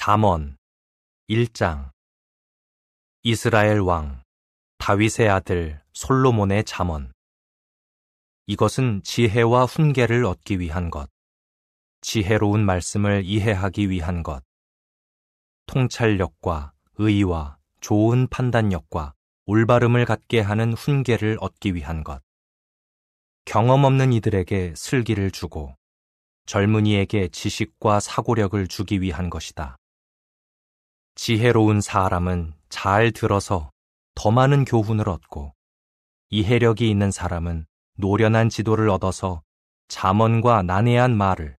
잠언 1장. 이스라엘 왕 다윗의 아들 솔로몬의 잠언. 이것은 지혜와 훈계를 얻기 위한 것, 지혜로운 말씀을 이해하기 위한 것, 통찰력과 의와 좋은 판단력과 올바름을 갖게 하는 훈계를 얻기 위한 것, 경험 없는 이들에게 슬기를 주고 젊은이에게 지식과 사고력을 주기 위한 것이다. 지혜로운 사람은 잘 들어서 더 많은 교훈을 얻고, 이해력이 있는 사람은 노련한 지도를 얻어서 잠언과 난해한 말을,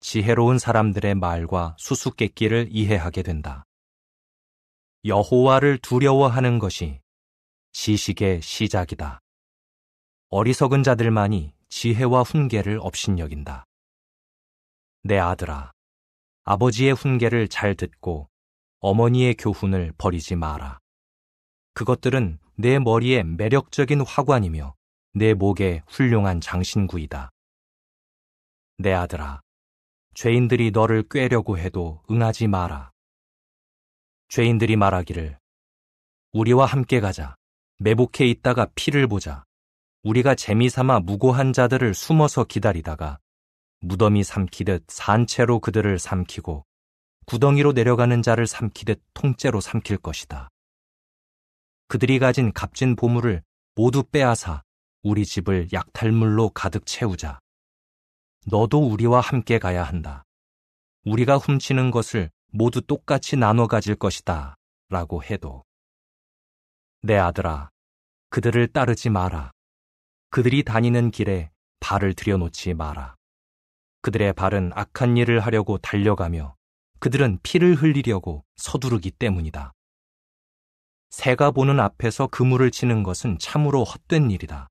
지혜로운 사람들의 말과 수수께끼를 이해하게 된다. 여호와를 두려워하는 것이 지식의 시작이다. 어리석은 자들만이 지혜와 훈계를 업신여긴다. 내 아들아, 아버지의 훈계를 잘 듣고 어머니의 교훈을 버리지 마라. 그것들은 내 머리에 매력적인 화관이며 내 목에 훌륭한 장신구이다. 내 아들아, 죄인들이 너를 꾀려고 해도 응하지 마라. 죄인들이 말하기를, 우리와 함께 가자. 매복해 있다가 피를 보자. 우리가 재미삼아 무고한 자들을 숨어서 기다리다가 무더미 삼키듯 산채로 그들을 삼키고 구덩이로 내려가는 자를 삼키듯 통째로 삼킬 것이다. 그들이 가진 값진 보물을 모두 빼앗아 우리 집을 약탈물로 가득 채우자. 너도 우리와 함께 가야 한다. 우리가 훔치는 것을 모두 똑같이 나눠 가질 것이다. 라고 해도, 내 아들아, 그들을 따르지 마라. 그들이 다니는 길에 발을 들여놓지 마라. 그들의 발은 악한 일을 하려고 달려가며 그들은 피를 흘리려고 서두르기 때문이다. 새가 보는 앞에서 그물을 치는 것은 참으로 헛된 일이다.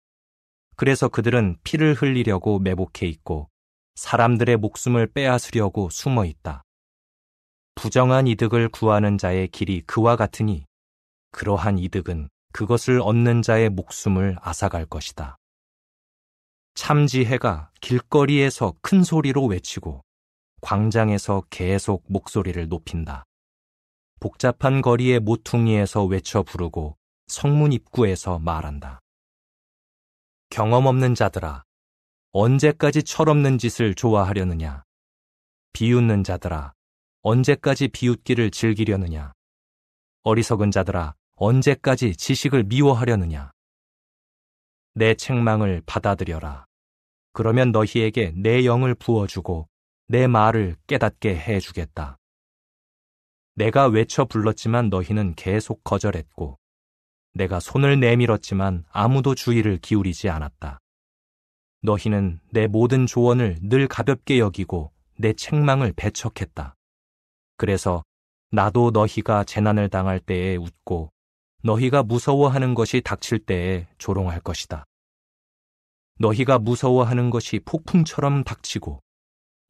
그래서 그들은 피를 흘리려고 매복해 있고 사람들의 목숨을 빼앗으려고 숨어 있다. 부정한 이득을 구하는 자의 길이 그와 같으니 그러한 이득은 그것을 얻는 자의 목숨을 앗아갈 것이다. 참 지혜가 길거리에서 큰 소리로 외치고 광장에서 계속 목소리를 높인다. 복잡한 거리의 모퉁이에서 외쳐 부르고 성문 입구에서 말한다. 경험 없는 자들아, 언제까지 철없는 짓을 좋아하려느냐? 비웃는 자들아, 언제까지 비웃기를 즐기려느냐? 어리석은 자들아, 언제까지 지식을 미워하려느냐? 내 책망을 받아들여라. 그러면 너희에게 내 영을 부어주고 내 말을 깨닫게 해주겠다. 내가 외쳐 불렀지만 너희는 계속 거절했고, 내가 손을 내밀었지만 아무도 주의를 기울이지 않았다. 너희는 내 모든 조언을 늘 가볍게 여기고 내 책망을 배척했다. 그래서 나도 너희가 재난을 당할 때에 웃고 너희가 무서워하는 것이 닥칠 때에 조롱할 것이다. 너희가 무서워하는 것이 폭풍처럼 닥치고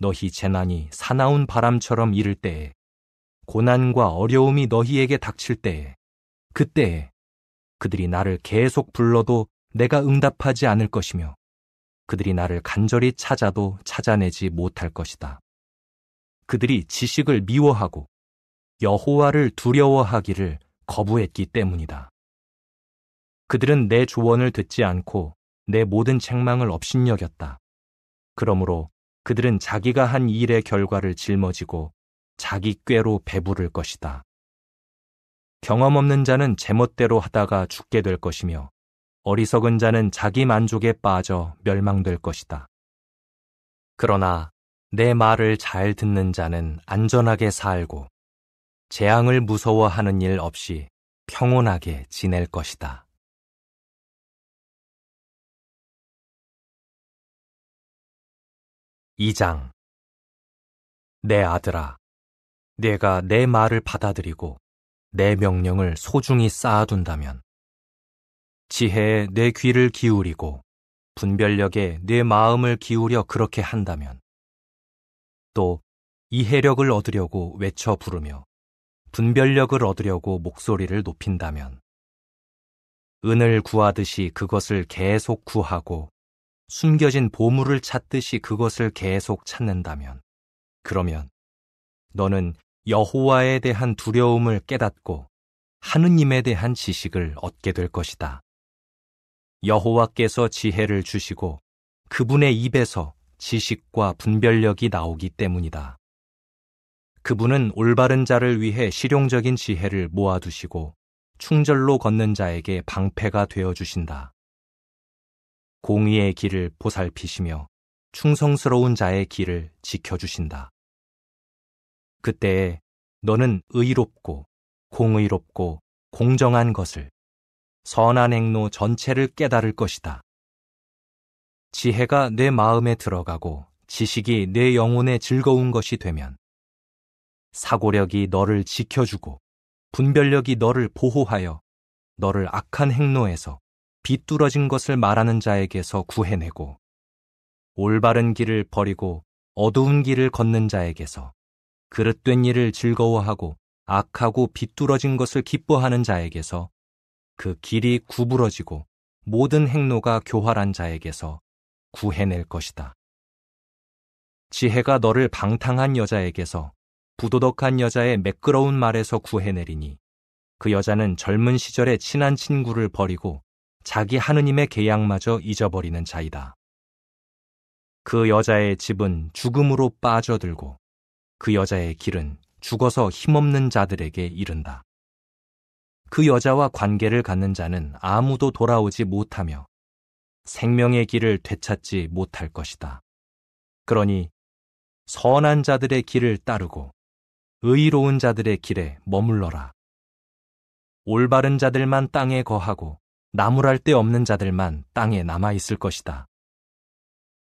너희 재난이 사나운 바람처럼 이를 때에, 고난과 어려움이 너희에게 닥칠 때에, 그때에 그들이 나를 계속 불러도 내가 응답하지 않을 것이며 그들이 나를 간절히 찾아도 찾아내지 못할 것이다. 그들이 지식을 미워하고 여호와를 두려워하기를 거부했기 때문이다. 그들은 내 조언을 듣지 않고 내 모든 책망을 업신여겼다. 그러므로 그들은 자기가 한 일의 결과를 짊어지고 자기 꾀로 배부를 것이다. 경험 없는 자는 제멋대로 하다가 죽게 될 것이며 어리석은 자는 자기 만족에 빠져 멸망될 것이다. 그러나 내 말을 잘 듣는 자는 안전하게 살고 재앙을 무서워하는 일 없이 평온하게 지낼 것이다. (2장) 내 아들아, 내가 내 말을 받아들이고 내 명령을 소중히 쌓아둔다면, 지혜에 내 귀를 기울이고 분별력에 내 마음을 기울여 그렇게 한다면, 또 이해력을 얻으려고 외쳐 부르며 분별력을 얻으려고 목소리를 높인다면, 은을 구하듯이 그것을 계속 구하고 숨겨진 보물을 찾듯이 그것을 계속 찾는다면, 그러면 너는 여호와에 대한 두려움을 깨닫고 하느님에 대한 지식을 얻게 될 것이다. 여호와께서 지혜를 주시고 그분의 입에서 지식과 분별력이 나오기 때문이다. 그분은 올바른 자를 위해 실용적인 지혜를 모아두시고 충절로 걷는 자에게 방패가 되어주신다. 공의의 길을 보살피시며 충성스러운 자의 길을 지켜주신다. 그때에 너는 의롭고 공의롭고 공정한 것을, 선한 행로 전체를 깨달을 것이다. 지혜가 내 마음에 들어가고 지식이 내 영혼에 즐거운 것이 되면 사고력이 너를 지켜주고 분별력이 너를 보호하여 너를 악한 행로에서 비뚤어진 것을 말하는 자에게서 구해내고 올바른 길을 버리고 어두운 길을 걷는 자에게서 그릇된 일을 즐거워하고 악하고 비뚤어진 것을 기뻐하는 자에게서 그 길이 구부러지고 모든 행로가 교활한 자에게서 구해낼 것이다. 지혜가 너를 방탕한 여자에게서 부도덕한 여자의 매끄러운 말에서 구해내리니 그 여자는 젊은 시절에 친한 친구를 버리고 자기 하느님의 계약마저 잊어버리는 자이다. 그 여자의 집은 죽음으로 빠져들고 그 여자의 길은 죽어서 힘없는 자들에게 이른다. 그 여자와 관계를 갖는 자는 아무도 돌아오지 못하며 생명의 길을 되찾지 못할 것이다. 그러니 선한 자들의 길을 따르고 의로운 자들의 길에 머물러라. 올바른 자들만 땅에 거하고 나무랄 데 없는 자들만 땅에 남아있을 것이다.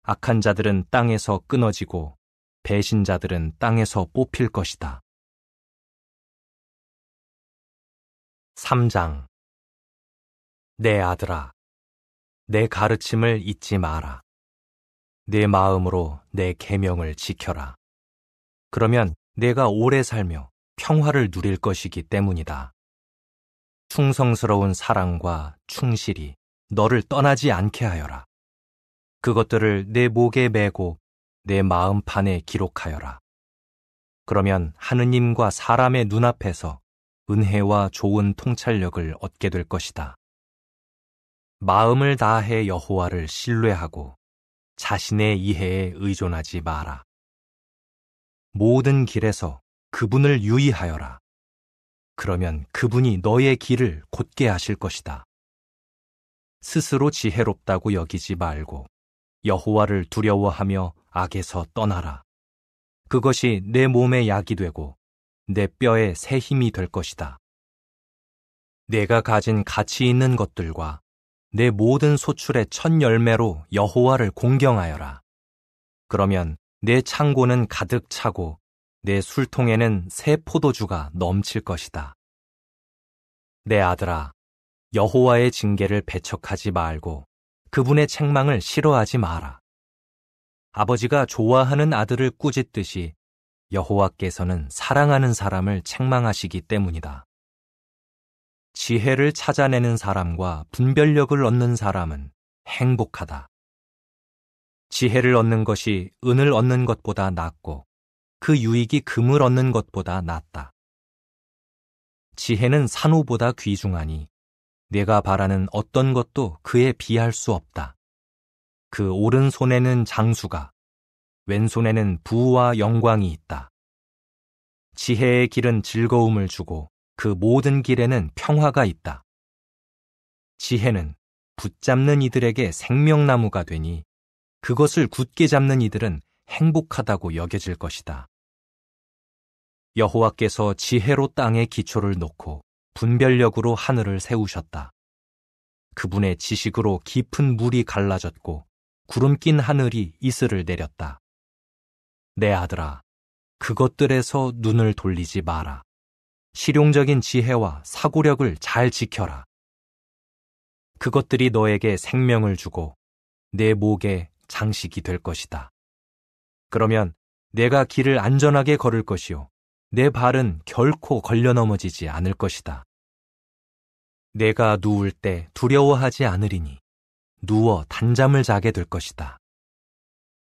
악한 자들은 땅에서 끊어지고 배신자들은 땅에서 뽑힐 것이다. 3장. 내 아들아, 내 가르침을 잊지 마라. 내 마음으로 내 계명을 지켜라. 그러면 내가 오래 살며 평화를 누릴 것이기 때문이다. 충성스러운 사랑과 충실이 너를 떠나지 않게 하여라. 그것들을 내 목에 메고 내 마음판에 기록하여라. 그러면 하느님과 사람의 눈앞에서 은혜와 좋은 통찰력을 얻게 될 것이다. 마음을 다해 여호와를 신뢰하고 자신의 이해에 의존하지 마라. 모든 길에서 그분을 유의하여라. 그러면 그분이 너의 길을 곧게 하실 것이다. 스스로 지혜롭다고 여기지 말고 여호와를 두려워하며 악에서 떠나라. 그것이 내 몸에 약이 되고 내 뼈에 새 힘이 될 것이다. 내가 가진 가치 있는 것들과 내 모든 소출의 첫 열매로 여호와를 공경하여라. 그러면 내 창고는 가득 차고 내 술통에는 새 포도주가 넘칠 것이다. 내 아들아, 여호와의 징계를 배척하지 말고 그분의 책망을 싫어하지 마라. 아버지가 좋아하는 아들을 꾸짖듯이 여호와께서는 사랑하는 사람을 책망하시기 때문이다. 지혜를 찾아내는 사람과 분별력을 얻는 사람은 행복하다. 지혜를 얻는 것이 은을 얻는 것보다 낫고 그 유익이 금을 얻는 것보다 낫다. 지혜는 산호보다 귀중하니 내가 바라는 어떤 것도 그에 비할 수 없다. 그 오른손에는 장수가, 왼손에는 부와 영광이 있다. 지혜의 길은 즐거움을 주고 그 모든 길에는 평화가 있다. 지혜는 붙잡는 이들에게 생명나무가 되니 그것을 굳게 잡는 이들은 행복하다고 여겨질 것이다. 여호와께서 지혜로 땅에 기초를 놓고 분별력으로 하늘을 세우셨다. 그분의 지식으로 깊은 물이 갈라졌고 구름 낀 하늘이 이슬을 내렸다. 내 아들아, 그것들에서 눈을 돌리지 마라. 실용적인 지혜와 사고력을 잘 지켜라. 그것들이 너에게 생명을 주고 내 목에 장식이 될 것이다. 그러면 내가 길을 안전하게 걸을 것이요 내 발은 결코 걸려 넘어지지 않을 것이다. 내가 누울 때 두려워하지 않으리니 누워 단잠을 자게 될 것이다.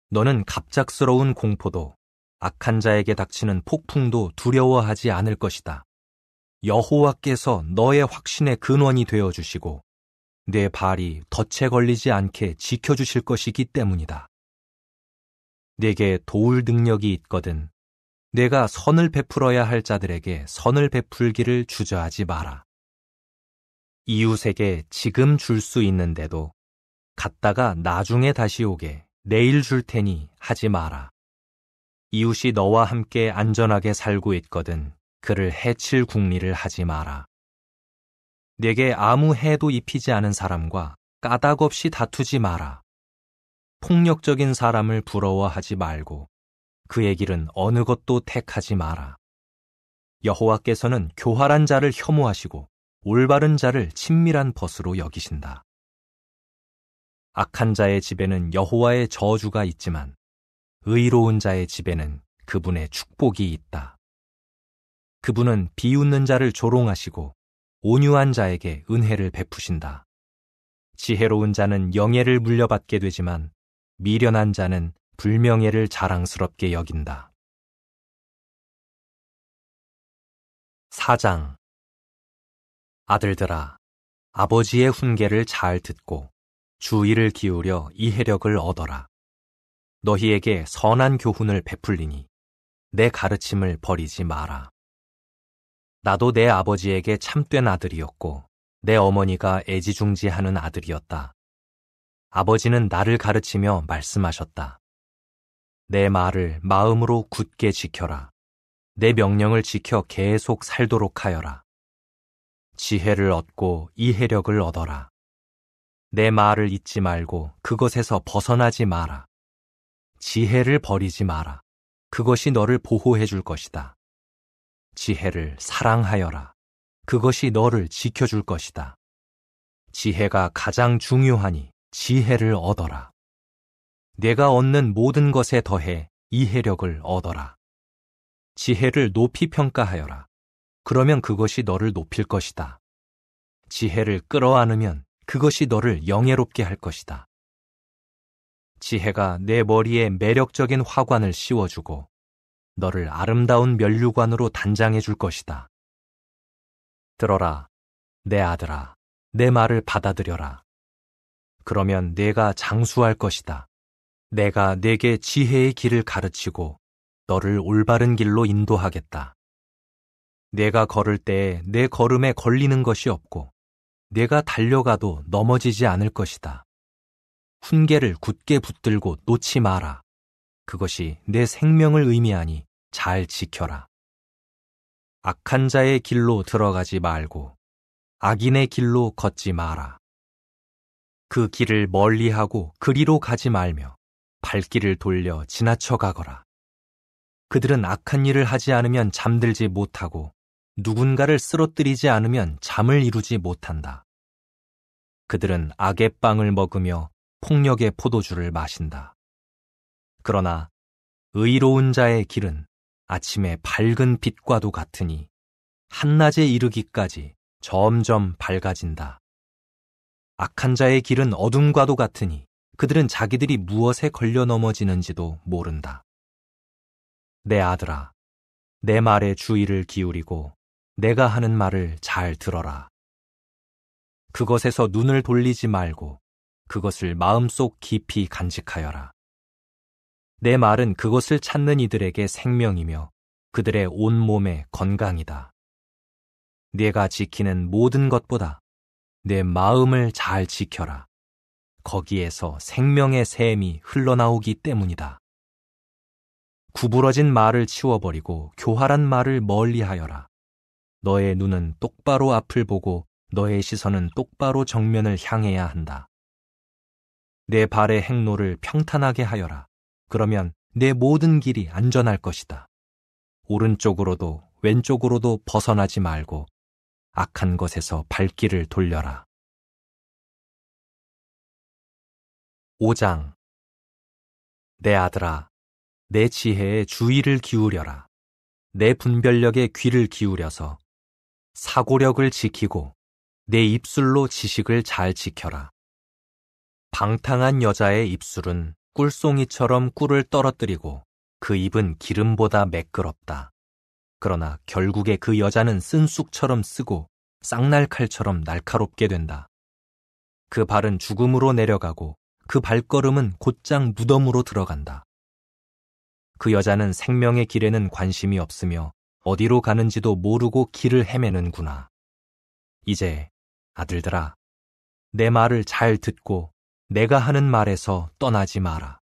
너는 갑작스러운 공포도 악한 자에게 닥치는 폭풍도 두려워하지 않을 것이다. 여호와께서 너의 확신의 근원이 되어주시고 내 발이 덫에 걸리지 않게 지켜주실 것이기 때문이다. 내게 도울 능력이 있거든 내가 선을 베풀어야 할 자들에게 선을 베풀기를 주저하지 마라. 이웃에게 지금 줄 수 있는데도 갔다가 나중에 다시 오게 내일 줄 테니 하지 마라. 이웃이 너와 함께 안전하게 살고 있거든 그를 해칠 궁리를 하지 마라. 내게 아무 해도 입히지 않은 사람과 까닭 없이 다투지 마라. 폭력적인 사람을 부러워하지 말고 그의 길은 어느 것도 택하지 마라. 여호와께서는 교활한 자를 혐오하시고 올바른 자를 친밀한 벗으로 여기신다. 악한 자의 집에는 여호와의 저주가 있지만 의로운 자의 집에는 그분의 축복이 있다. 그분은 비웃는 자를 조롱하시고 온유한 자에게 은혜를 베푸신다. 지혜로운 자는 영예를 물려받게 되지만 미련한 자는 불명예를 자랑스럽게 여긴다. 4장 아들들아, 아버지의 훈계를 잘 듣고 주의를 기울여 이해력을 얻어라. 너희에게 선한 교훈을 베풀리니 내 가르침을 버리지 마라. 나도 내 아버지에게 참된 아들이었고 내 어머니가 애지중지하는 아들이었다. 아버지는 나를 가르치며 말씀하셨다. 내 말을 마음으로 굳게 지켜라. 내 명령을 지켜 계속 살도록 하여라. 지혜를 얻고 이해력을 얻어라. 내 말을 잊지 말고 그것에서 벗어나지 마라. 지혜를 버리지 마라. 그것이 너를 보호해 줄 것이다. 지혜를 사랑하여라. 그것이 너를 지켜줄 것이다. 지혜가 가장 중요하니 지혜를 얻어라. 내가 얻는 모든 것에 더해 이해력을 얻어라. 지혜를 높이 평가하여라. 그러면 그것이 너를 높일 것이다. 지혜를 끌어안으면 그것이 너를 영예롭게 할 것이다. 지혜가 내 머리에 매력적인 화관을 씌워주고 너를 아름다운 면류관으로 단장해 줄 것이다. 들어라, 내 아들아, 내 말을 받아들여라. 그러면 내가 장수할 것이다. 내가 네게 지혜의 길을 가르치고 너를 올바른 길로 인도하겠다. 내가 걸을 때에 내 걸음에 걸리는 것이 없고 내가 달려가도 넘어지지 않을 것이다. 훈계를 굳게 붙들고 놓지 마라. 그것이 내 생명을 의미하니 잘 지켜라. 악한 자의 길로 들어가지 말고 악인의 길로 걷지 마라. 그 길을 멀리하고 그리로 가지 말며 발길을 돌려 지나쳐 가거라. 그들은 악한 일을 하지 않으면 잠들지 못하고 누군가를 쓰러뜨리지 않으면 잠을 이루지 못한다. 그들은 악의 빵을 먹으며 폭력의 포도주를 마신다. 그러나 의로운 자의 길은 아침에 밝은 빛과도 같으니 한낮에 이르기까지 점점 밝아진다. 악한 자의 길은 어둠과도 같으니 그들은 자기들이 무엇에 걸려 넘어지는지도 모른다. 내 아들아, 내 말에 주의를 기울이고 내가 하는 말을 잘 들어라. 그것에서 눈을 돌리지 말고 그것을 마음속 깊이 간직하여라. 내 말은 그것을 찾는 이들에게 생명이며 그들의 온몸에 건강이다. 네가 지키는 모든 것보다 내 마음을 잘 지켜라. 거기에서 생명의 샘이 흘러나오기 때문이다. 구부러진 말을 치워버리고 교활한 말을 멀리하여라. 너의 눈은 똑바로 앞을 보고 너의 시선은 똑바로 정면을 향해야 한다. 내 발의 행로를 평탄하게 하여라. 그러면 내 모든 길이 안전할 것이다. 오른쪽으로도 왼쪽으로도 벗어나지 말고 악한 것에서 발길을 돌려라. 5장 내 아들아, 내 지혜에 주의를 기울여라. 내 분별력에 귀를 기울여서 사고력을 지키고 내 입술로 지식을 잘 지켜라. 방탕한 여자의 입술은 꿀송이처럼 꿀을 떨어뜨리고 그 입은 기름보다 매끄럽다. 그러나 결국에 그 여자는 쓴 쑥처럼 쓰고 쌍날칼처럼 날카롭게 된다. 그 발은 죽음으로 내려가고 그 발걸음은 곧장 무덤으로 들어간다. 그 여자는 생명의 길에는 관심이 없으며 어디로 가는지도 모르고 길을 헤매는구나. 이제 아들들아, 내 말을 잘 듣고 내가 하는 말에서 떠나지 마라.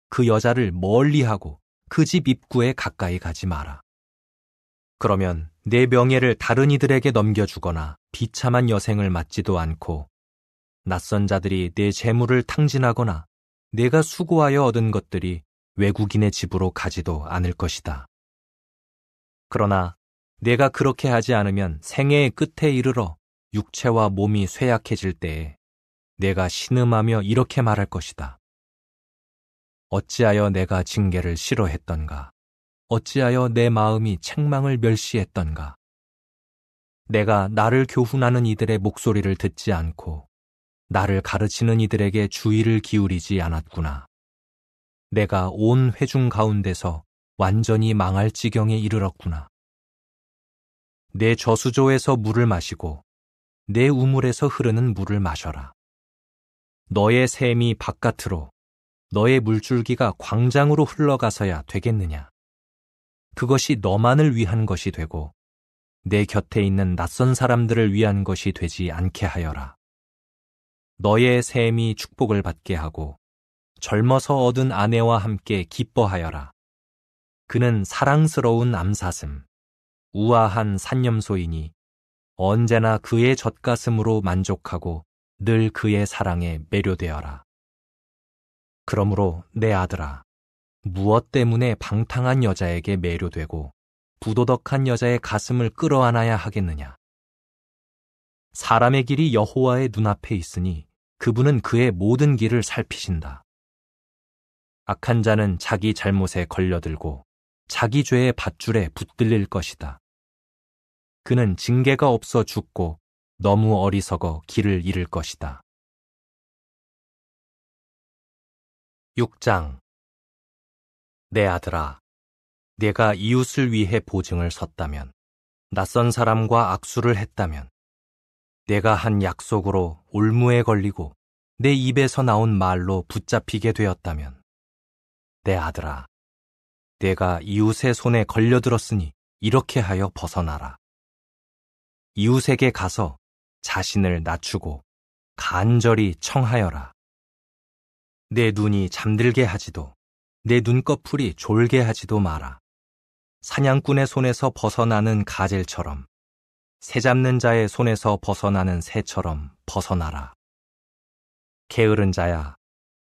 그 여자를 멀리하고 그 집 입구에 가까이 가지 마라. 그러면 내 명예를 다른 이들에게 넘겨주거나 비참한 여생을 맞지도 않고 낯선 자들이 내 재물을 탕진하거나 내가 수고하여 얻은 것들이 외국인의 집으로 가지도 않을 것이다. 그러나 내가 그렇게 하지 않으면 생애의 끝에 이르러 육체와 몸이 쇠약해질 때에 내가 신음하며 이렇게 말할 것이다. 어찌하여 내가 징계를 싫어했던가? 어찌하여 내 마음이 책망을 멸시했던가? 내가 나를 교훈하는 이들의 목소리를 듣지 않고 나를 가르치는 이들에게 주의를 기울이지 않았구나. 내가 온 회중 가운데서 완전히 망할 지경에 이르렀구나. 내 저수조에서 물을 마시고 내 우물에서 흐르는 물을 마셔라. 너의 샘이 바깥으로, 너의 물줄기가 광장으로 흘러가서야 되겠느냐. 그것이 너만을 위한 것이 되고 내 곁에 있는 낯선 사람들을 위한 것이 되지 않게 하여라. 너의 샘이 축복을 받게 하고 젊어서 얻은 아내와 함께 기뻐하여라. 그는 사랑스러운 암사슴, 우아한 산념소이니 언제나 그의 젖가슴으로 만족하고 늘 그의 사랑에 매료되어라. 그러므로 내 아들아, 무엇 때문에 방탕한 여자에게 매료되고 부도덕한 여자의 가슴을 끌어안아야 하겠느냐? 사람의 길이 여호와의 눈앞에 있으니 그분은 그의 모든 길을 살피신다. 악한 자는 자기 잘못에 걸려들고 자기 죄의 밧줄에 붙들릴 것이다. 그는 징계가 없어 죽고 너무 어리석어 길을 잃을 것이다. 6장. 내 아들아, 내가 이웃을 위해 보증을 섰다면, 낯선 사람과 악수를 했다면, 내가 한 약속으로 올무에 걸리고 내 입에서 나온 말로 붙잡히게 되었다면, 내 아들아, 내가 이웃의 손에 걸려들었으니 이렇게 하여 벗어나라. 이웃에게 가서 자신을 낮추고 간절히 청하여라. 내 눈이 잠들게 하지도 내 눈꺼풀이 졸게 하지도 마라. 사냥꾼의 손에서 벗어나는 가젤처럼 새 잡는 자의 손에서 벗어나는 새처럼 벗어나라. 게으른 자야,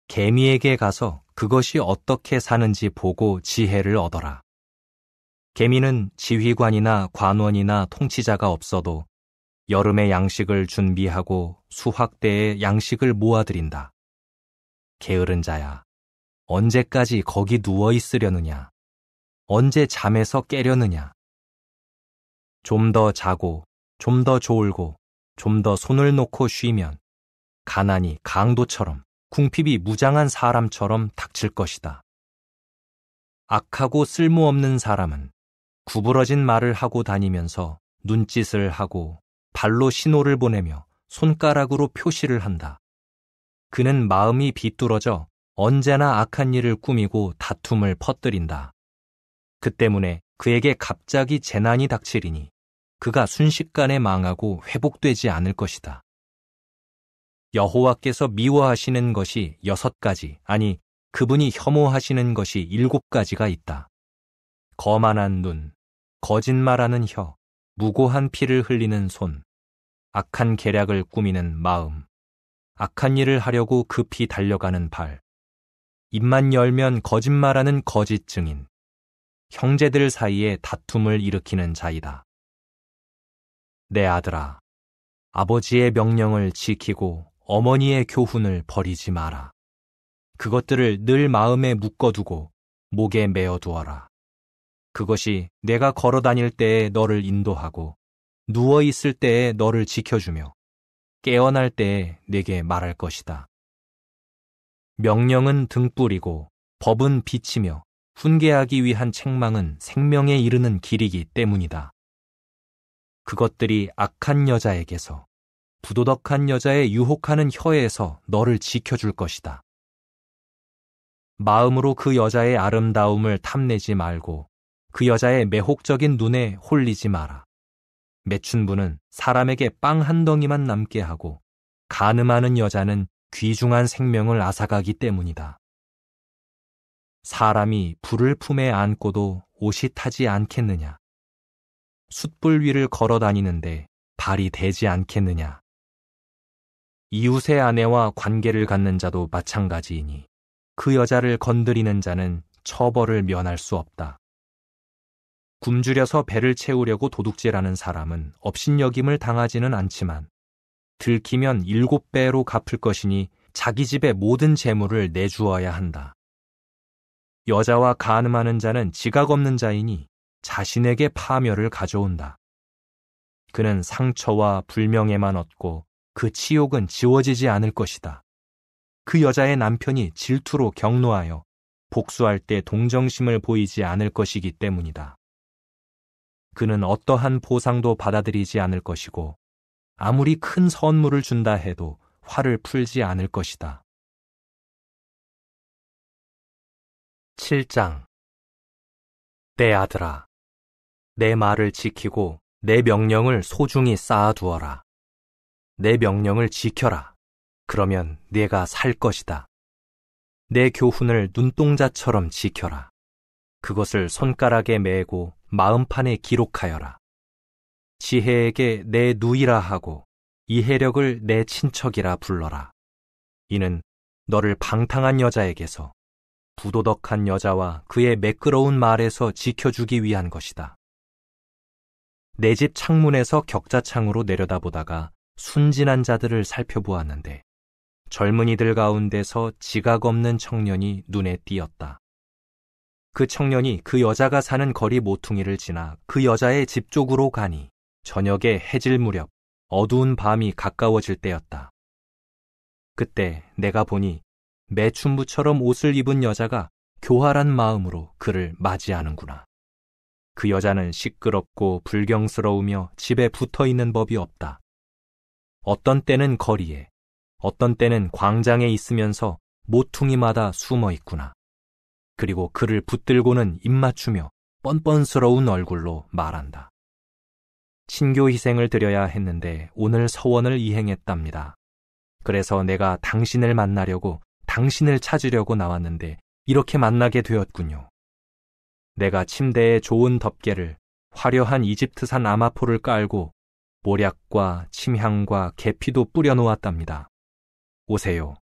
개미에게 가서 그것이 어떻게 사는지 보고 지혜를 얻어라. 개미는 지휘관이나 관원이나 통치자가 없어도 여름의 양식을 준비하고 수확 때의 양식을 모아들인다. 게으른 자야, 언제까지 거기 누워 있으려느냐? 언제 잠에서 깨려느냐? 좀 더 자고, 좀 더 졸고, 좀 더 손을 놓고 쉬면 가난이 강도처럼 궁핍이 무장한 사람처럼 닥칠 것이다. 악하고 쓸모없는 사람은 구부러진 말을 하고 다니면서 눈짓을 하고 발로 신호를 보내며 손가락으로 표시를 한다. 그는 마음이 비뚤어져 언제나 악한 일을 꾸미고 다툼을 퍼뜨린다. 그 때문에 그에게 갑자기 재난이 닥치리니 그가 순식간에 망하고 회복되지 않을 것이다. 여호와께서 미워하시는 것이 6가지, 아니 그분이 혐오하시는 것이 7가지가 있다. 거만한 눈, 거짓말하는 혀, 무고한 피를 흘리는 손, 악한 계략을 꾸미는 마음, 악한 일을 하려고 급히 달려가는 발, 입만 열면 거짓말하는 거짓 증인, 형제들 사이에 다툼을 일으키는 자이다. 내 아들아, 아버지의 명령을 지키고 어머니의 교훈을 버리지 마라. 그것들을 늘 마음에 묶어두고 목에 메어두어라. 그것이 내가 걸어다닐 때에 너를 인도하고 누워있을 때에 너를 지켜주며 깨어날 때에 내게 말할 것이다. 명령은 등불이고 법은 빛이며 훈계하기 위한 책망은 생명에 이르는 길이기 때문이다. 그것들이 악한 여자에게서, 부도덕한 여자의 유혹하는 혀에서 너를 지켜줄 것이다. 마음으로 그 여자의 아름다움을 탐내지 말고 그 여자의 매혹적인 눈에 홀리지 마라. 매춘부는 사람에게 빵 한 덩이만 남게 하고 간음하는 여자는 귀중한 생명을 앗아가기 때문이다. 사람이 불을 품에 안고도 옷이 타지 않겠느냐? 숯불 위를 걸어 다니는데 발이 대지 않겠느냐? 이웃의 아내와 관계를 갖는 자도 마찬가지이니 그 여자를 건드리는 자는 처벌을 면할 수 없다. 굶주려서 배를 채우려고 도둑질하는 사람은 업신여김을 당하지는 않지만 들키면 7배로 갚을 것이니 자기 집의 모든 재물을 내주어야 한다. 여자와 간음하는 자는 지각 없는 자이니 자신에게 파멸을 가져온다. 그는 상처와 불명예만 얻고 그 치욕은 지워지지 않을 것이다. 그 여자의 남편이 질투로 격노하여 복수할 때 동정심을 보이지 않을 것이기 때문이다. 그는 어떠한 보상도 받아들이지 않을 것이고 아무리 큰 선물을 준다 해도 화를 풀지 않을 것이다. 7장. 내 아들아, 내 말을 지키고 내 명령을 소중히 쌓아두어라. 내 명령을 지켜라. 그러면 네가 살 것이다. 내 교훈을 눈동자처럼 지켜라. 그것을 손가락에 매고 마음판에 기록하여라. 지혜에게 내 누이라 하고 이해력을 내 친척이라 불러라. 이는 너를 방탕한 여자에게서, 부도덕한 여자와 그의 매끄러운 말에서 지켜주기 위한 것이다. 내 집 창문에서 격자창으로 내려다보다가 순진한 자들을 살펴보았는데 젊은이들 가운데서 지각 없는 청년이 눈에 띄었다. 그 청년이 그 여자가 사는 거리 모퉁이를 지나 그 여자의 집 쪽으로 가니 저녁에 해질 무렵 어두운 밤이 가까워질 때였다. 그때 내가 보니 매춘부처럼 옷을 입은 여자가 교활한 마음으로 그를 맞이하는구나. 그 여자는 시끄럽고 불경스러우며 집에 붙어있는 법이 없다. 어떤 때는 거리에, 어떤 때는 광장에 있으면서 모퉁이마다 숨어 있구나. 그리고 그를 붙들고는 입맞추며 뻔뻔스러운 얼굴로 말한다. 친교 희생을 드려야 했는데 오늘 서원을 이행했답니다. 그래서 내가 당신을 만나려고, 당신을 찾으려고 나왔는데 이렇게 만나게 되었군요. 내가 침대에 좋은 덮개를, 화려한 이집트산 아마포를 깔고 모략과 침향과 계피도 뿌려 놓았답니다. 오세요.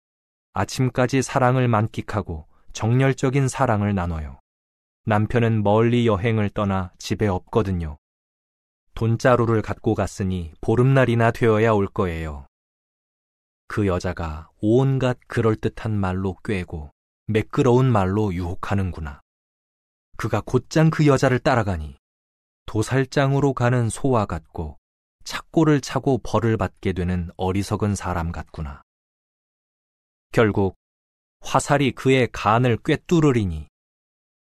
아침까지 사랑을 만끽하고 정열적인 사랑을 나눠요. 남편은 멀리 여행을 떠나 집에 없거든요. 돈자루를 갖고 갔으니 보름날이나 되어야 올 거예요. 그 여자가 온갖 그럴듯한 말로 꿰고 매끄러운 말로 유혹하는구나. 그가 곧장 그 여자를 따라가니 도살장으로 가는 소와 같고 착고를 차고 벌을 받게 되는 어리석은 사람 같구나. 결국 화살이 그의 간을 꿰뚫으리니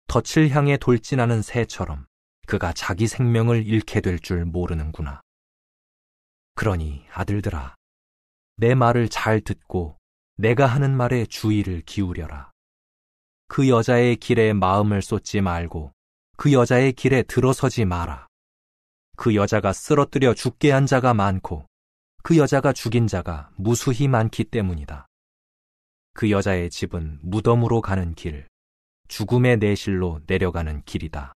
덫을 향해 돌진하는 새처럼 그가 자기 생명을 잃게 될 줄 모르는구나. 그러니 아들들아, 내 말을 잘 듣고 내가 하는 말에 주의를 기울여라. 그 여자의 길에 마음을 쏟지 말고 그 여자의 길에 들어서지 마라. 그 여자가 쓰러뜨려 죽게 한 자가 많고 그 여자가 죽인 자가 무수히 많기 때문이다. 그 여자의 집은 무덤으로 가는 길, 죽음의 내실로 내려가는 길이다.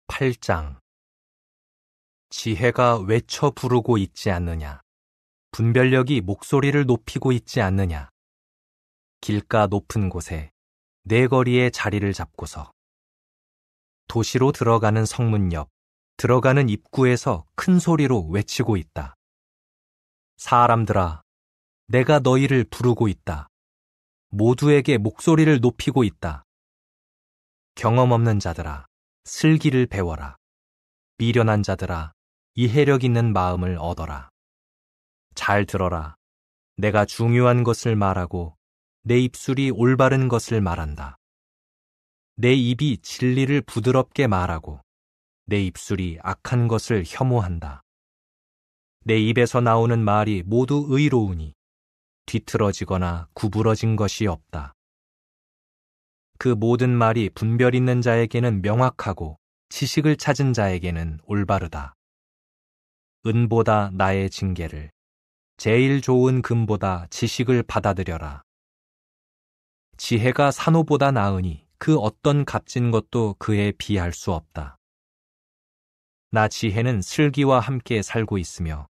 8장. 지혜가 외쳐 부르고 있지 않느냐? 분별력이 목소리를 높이고 있지 않느냐? 길가 높은 곳에 네 거리에 자리를 잡고서 도시로 들어가는 성문 옆, 들어가는 입구에서 큰 소리로 외치고 있다. 사람들아, 내가 너희를 부르고 있다. 모두에게 목소리를 높이고 있다. 경험 없는 자들아, 슬기를 배워라. 미련한 자들아, 이해력 있는 마음을 얻어라. 잘 들어라. 내가 중요한 것을 말하고 내 입술이 올바른 것을 말한다. 내 입이 진리를 부드럽게 말하고 내 입술이 악한 것을 혐오한다. 내 입에서 나오는 말이 모두 의로우니 뒤틀어지거나 구부러진 것이 없다. 그 모든 말이 분별 있는 자에게는 명확하고 지식을 찾은 자에게는 올바르다. 은보다 나의 징계를, 제일 좋은 금보다 지식을 받아들여라. 지혜가 산호보다 나으니 그 어떤 값진 것도 그에 비할 수 없다. 나 지혜는 슬기와 함께 살고 있으며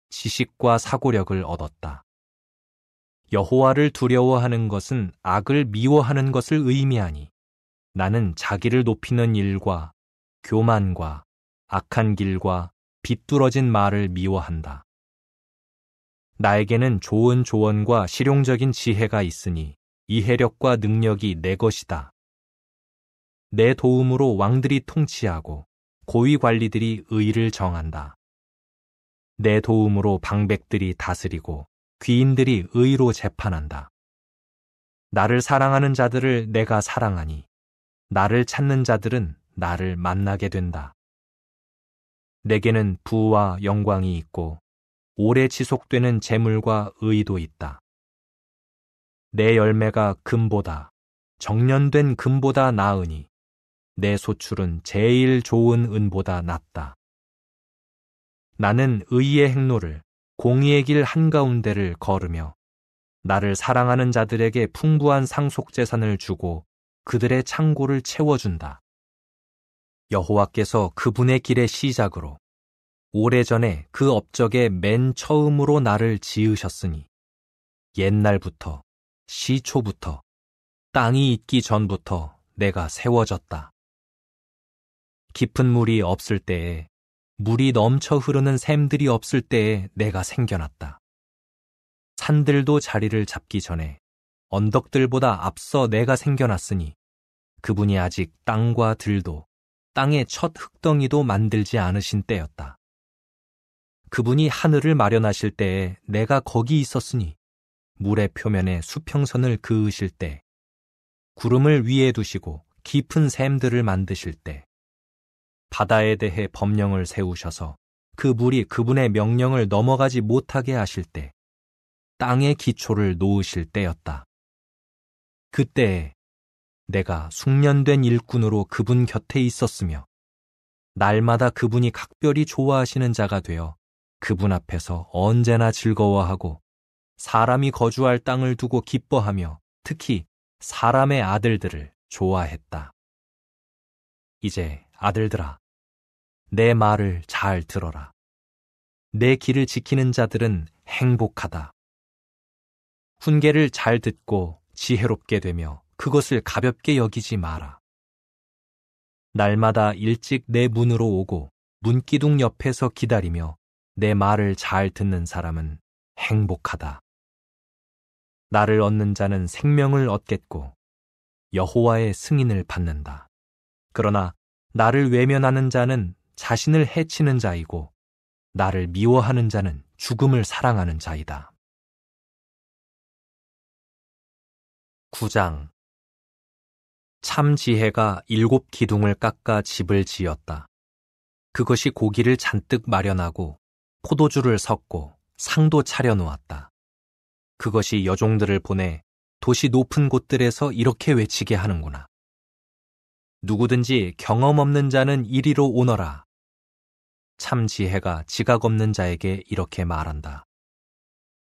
지식과 사고력을 얻었다. 여호와를 두려워하는 것은 악을 미워하는 것을 의미하니 나는 자기를 높이는 일과 교만과 악한 길과 비뚤어진 말을 미워한다. 나에게는 좋은 조언과 실용적인 지혜가 있으니 이해력과 능력이 내 것이다. 내 도움으로 왕들이 통치하고 고위 관리들이 의를 정한다. 내 도움으로 방백들이 다스리고 귀인들이 의로 재판한다. 나를 사랑하는 자들을 내가 사랑하니 나를 찾는 자들은 나를 만나게 된다. 내게는 부와 영광이 있고 오래 지속되는 재물과 의도 있다. 내 열매가 금보다 정련된 금보다 나으니 내 소출은 제일 좋은 은보다 낫다. 나는 의의 행로를 공의의 길 한가운데를 걸으며 나를 사랑하는 자들에게 풍부한 상속재산을 주고 그들의 창고를 채워준다. 여호와께서 그분의 길의 시작으로 오래전에 그 업적의 맨 처음으로 나를 지으셨으니 옛날부터 시초부터 땅이 있기 전부터 내가 세워졌다. 깊은 물이 없을 때에 물이 넘쳐 흐르는 샘들이 없을 때에 내가 생겨났다. 산들도 자리를 잡기 전에 언덕들보다 앞서 내가 생겨났으니 그분이 아직 땅과 들도 땅의 첫 흙덩이도 만들지 않으신 때였다. 그분이 하늘을 마련하실 때에 내가 거기 있었으니 물의 표면에 수평선을 그으실 때 구름을 위에 두시고 깊은 샘들을 만드실 때 바다에 대해 법령을 세우셔서 그 물이 그분의 명령을 넘어가지 못하게 하실 때 땅의 기초를 놓으실 때였다. 그때에 내가 숙련된 일꾼으로 그분 곁에 있었으며 날마다 그분이 각별히 좋아하시는 자가 되어 그분 앞에서 언제나 즐거워하고 사람이 거주할 땅을 두고 기뻐하며 특히 사람의 아들들을 좋아했다. 이제 아들들아, 내 말을 잘 들어라. 내 길을 지키는 자들은 행복하다. 훈계를 잘 듣고 지혜롭게 되며 그것을 가볍게 여기지 마라. 날마다 일찍 내 문으로 오고 문기둥 옆에서 기다리며 내 말을 잘 듣는 사람은 행복하다. 나를 얻는 자는 생명을 얻겠고 여호와의 승인을 받는다. 그러나 나를 외면하는 자는 자신을 해치는 자이고 나를 미워하는 자는 죽음을 사랑하는 자이다. 9장. 참 지혜가 7 기둥을 깎아 집을 지었다. 그것이 고기를 잔뜩 마련하고 포도주를 섞고 상도 차려놓았다. 그것이 여종들을 보내 도시 높은 곳들에서 이렇게 외치게 하는구나. 누구든지 경험 없는 자는 이리로 오너라. 참 지혜가 지각 없는 자에게 이렇게 말한다.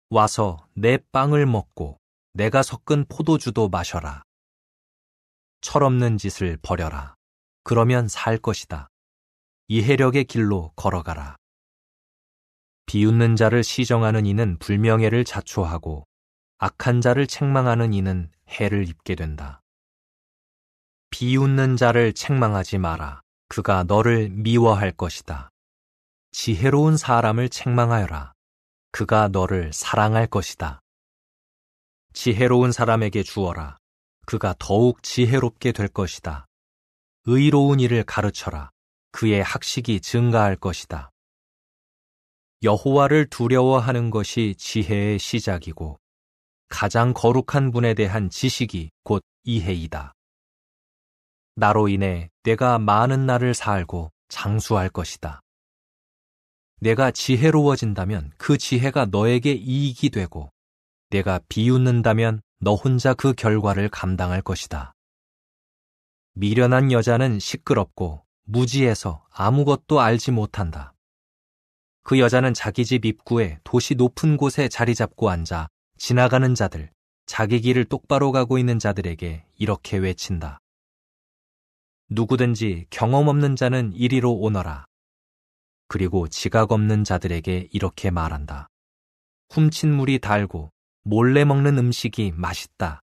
와서 내 빵을 먹고 내가 섞은 포도주도 마셔라. 철없는 짓을 버려라. 그러면 살 것이다. 이해력의 길로 걸어가라. 비웃는 자를 시정하는 이는 불명예를 자초하고 악한 자를 책망하는 이는 해를 입게 된다. 비웃는 자를 책망하지 마라. 그가 너를 미워할 것이다. 지혜로운 사람을 책망하여라. 그가 너를 사랑할 것이다. 지혜로운 사람에게 주어라. 그가 더욱 지혜롭게 될 것이다. 의로운 일을 가르쳐라. 그의 학식이 증가할 것이다. 여호와를 두려워하는 것이 지혜의 시작이고 가장 거룩한 분에 대한 지식이 곧 이해이다. 나로 인해 내가 많은 날을 살고 장수할 것이다. 내가 지혜로워진다면 그 지혜가 너에게 이익이 되고 내가 비웃는다면 너 혼자 그 결과를 감당할 것이다. 미련한 여자는 시끄럽고 무지해서 아무것도 알지 못한다. 그 여자는 자기 집 입구에 도시 높은 곳에 자리 잡고 앉아 지나가는 자들, 자기 길을 똑바로 가고 있는 자들에게 이렇게 외친다. 누구든지 경험 없는 자는 이리로 오너라. 그리고 지각 없는 자들에게 이렇게 말한다. 훔친 물이 달고 몰래 먹는 음식이 맛있다.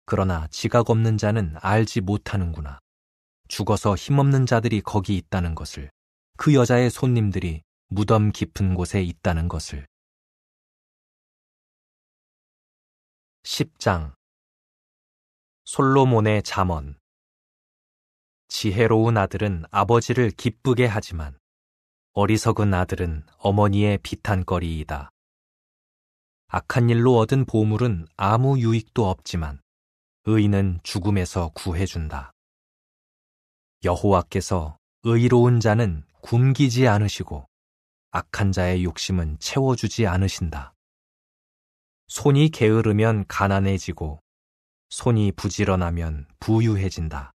그러나 지각 없는 자는 알지 못하는구나. 죽어서 힘없는 자들이 거기 있다는 것을, 그 여자의 손님들이 무덤 깊은 곳에 있다는 것을. 10장 솔로몬의 잠언. 지혜로운 아들은 아버지를 기쁘게 하지만 어리석은 아들은 어머니의 비탄거리이다. 악한 일로 얻은 보물은 아무 유익도 없지만 의인은 죽음에서 구해준다. 여호와께서 의로운 자는 굶기지 않으시고 악한 자의 욕심은 채워주지 않으신다. 손이 게으르면 가난해지고 손이 부지런하면 부유해진다.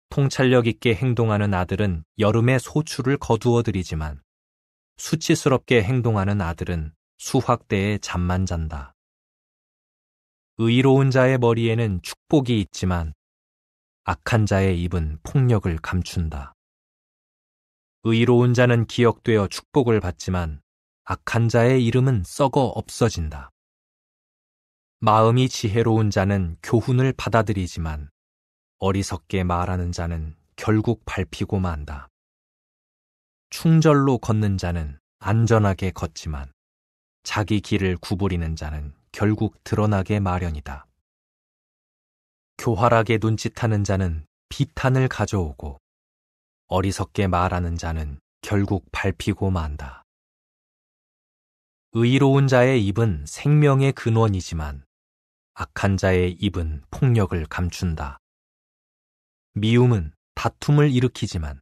통찰력 있게 행동하는 아들은 여름에 소출을 거두어들이지만 수치스럽게 행동하는 아들은 수확 때에 잠만 잔다. 의로운 자의 머리에는 축복이 있지만 악한 자의 입은 폭력을 감춘다. 의로운 자는 기억되어 축복을 받지만 악한 자의 이름은 썩어 없어진다. 마음이 지혜로운 자는 교훈을 받아들이지만 어리석게 말하는 자는 결국 밟히고 만다. 충절로 걷는 자는 안전하게 걷지만 자기 길을 구부리는 자는 결국 드러나게 마련이다. 교활하게 눈짓하는 자는 비탄을 가져오고 어리석게 말하는 자는 결국 밟히고 만다. 의로운 자의 입은 생명의 근원이지만 악한 자의 입은 폭력을 감춘다. 미움은 다툼을 일으키지만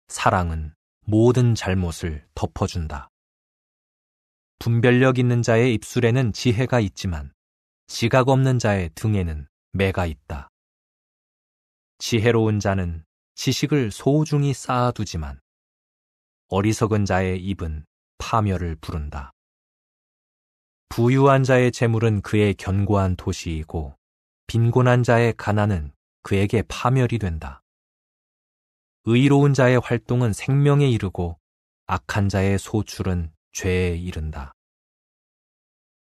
사랑은 모든 잘못을 덮어준다. 분별력 있는 자의 입술에는 지혜가 있지만 지각 없는 자의 등에는 매가 있다. 지혜로운 자는 지식을 소중히 쌓아두지만 어리석은 자의 입은 파멸을 부른다. 부유한 자의 재물은 그의 견고한 도시이고 빈곤한 자의 가난은 그에게 파멸이 된다. 의로운 자의 활동은 생명에 이르고 악한 자의 소출은 죄에 이른다.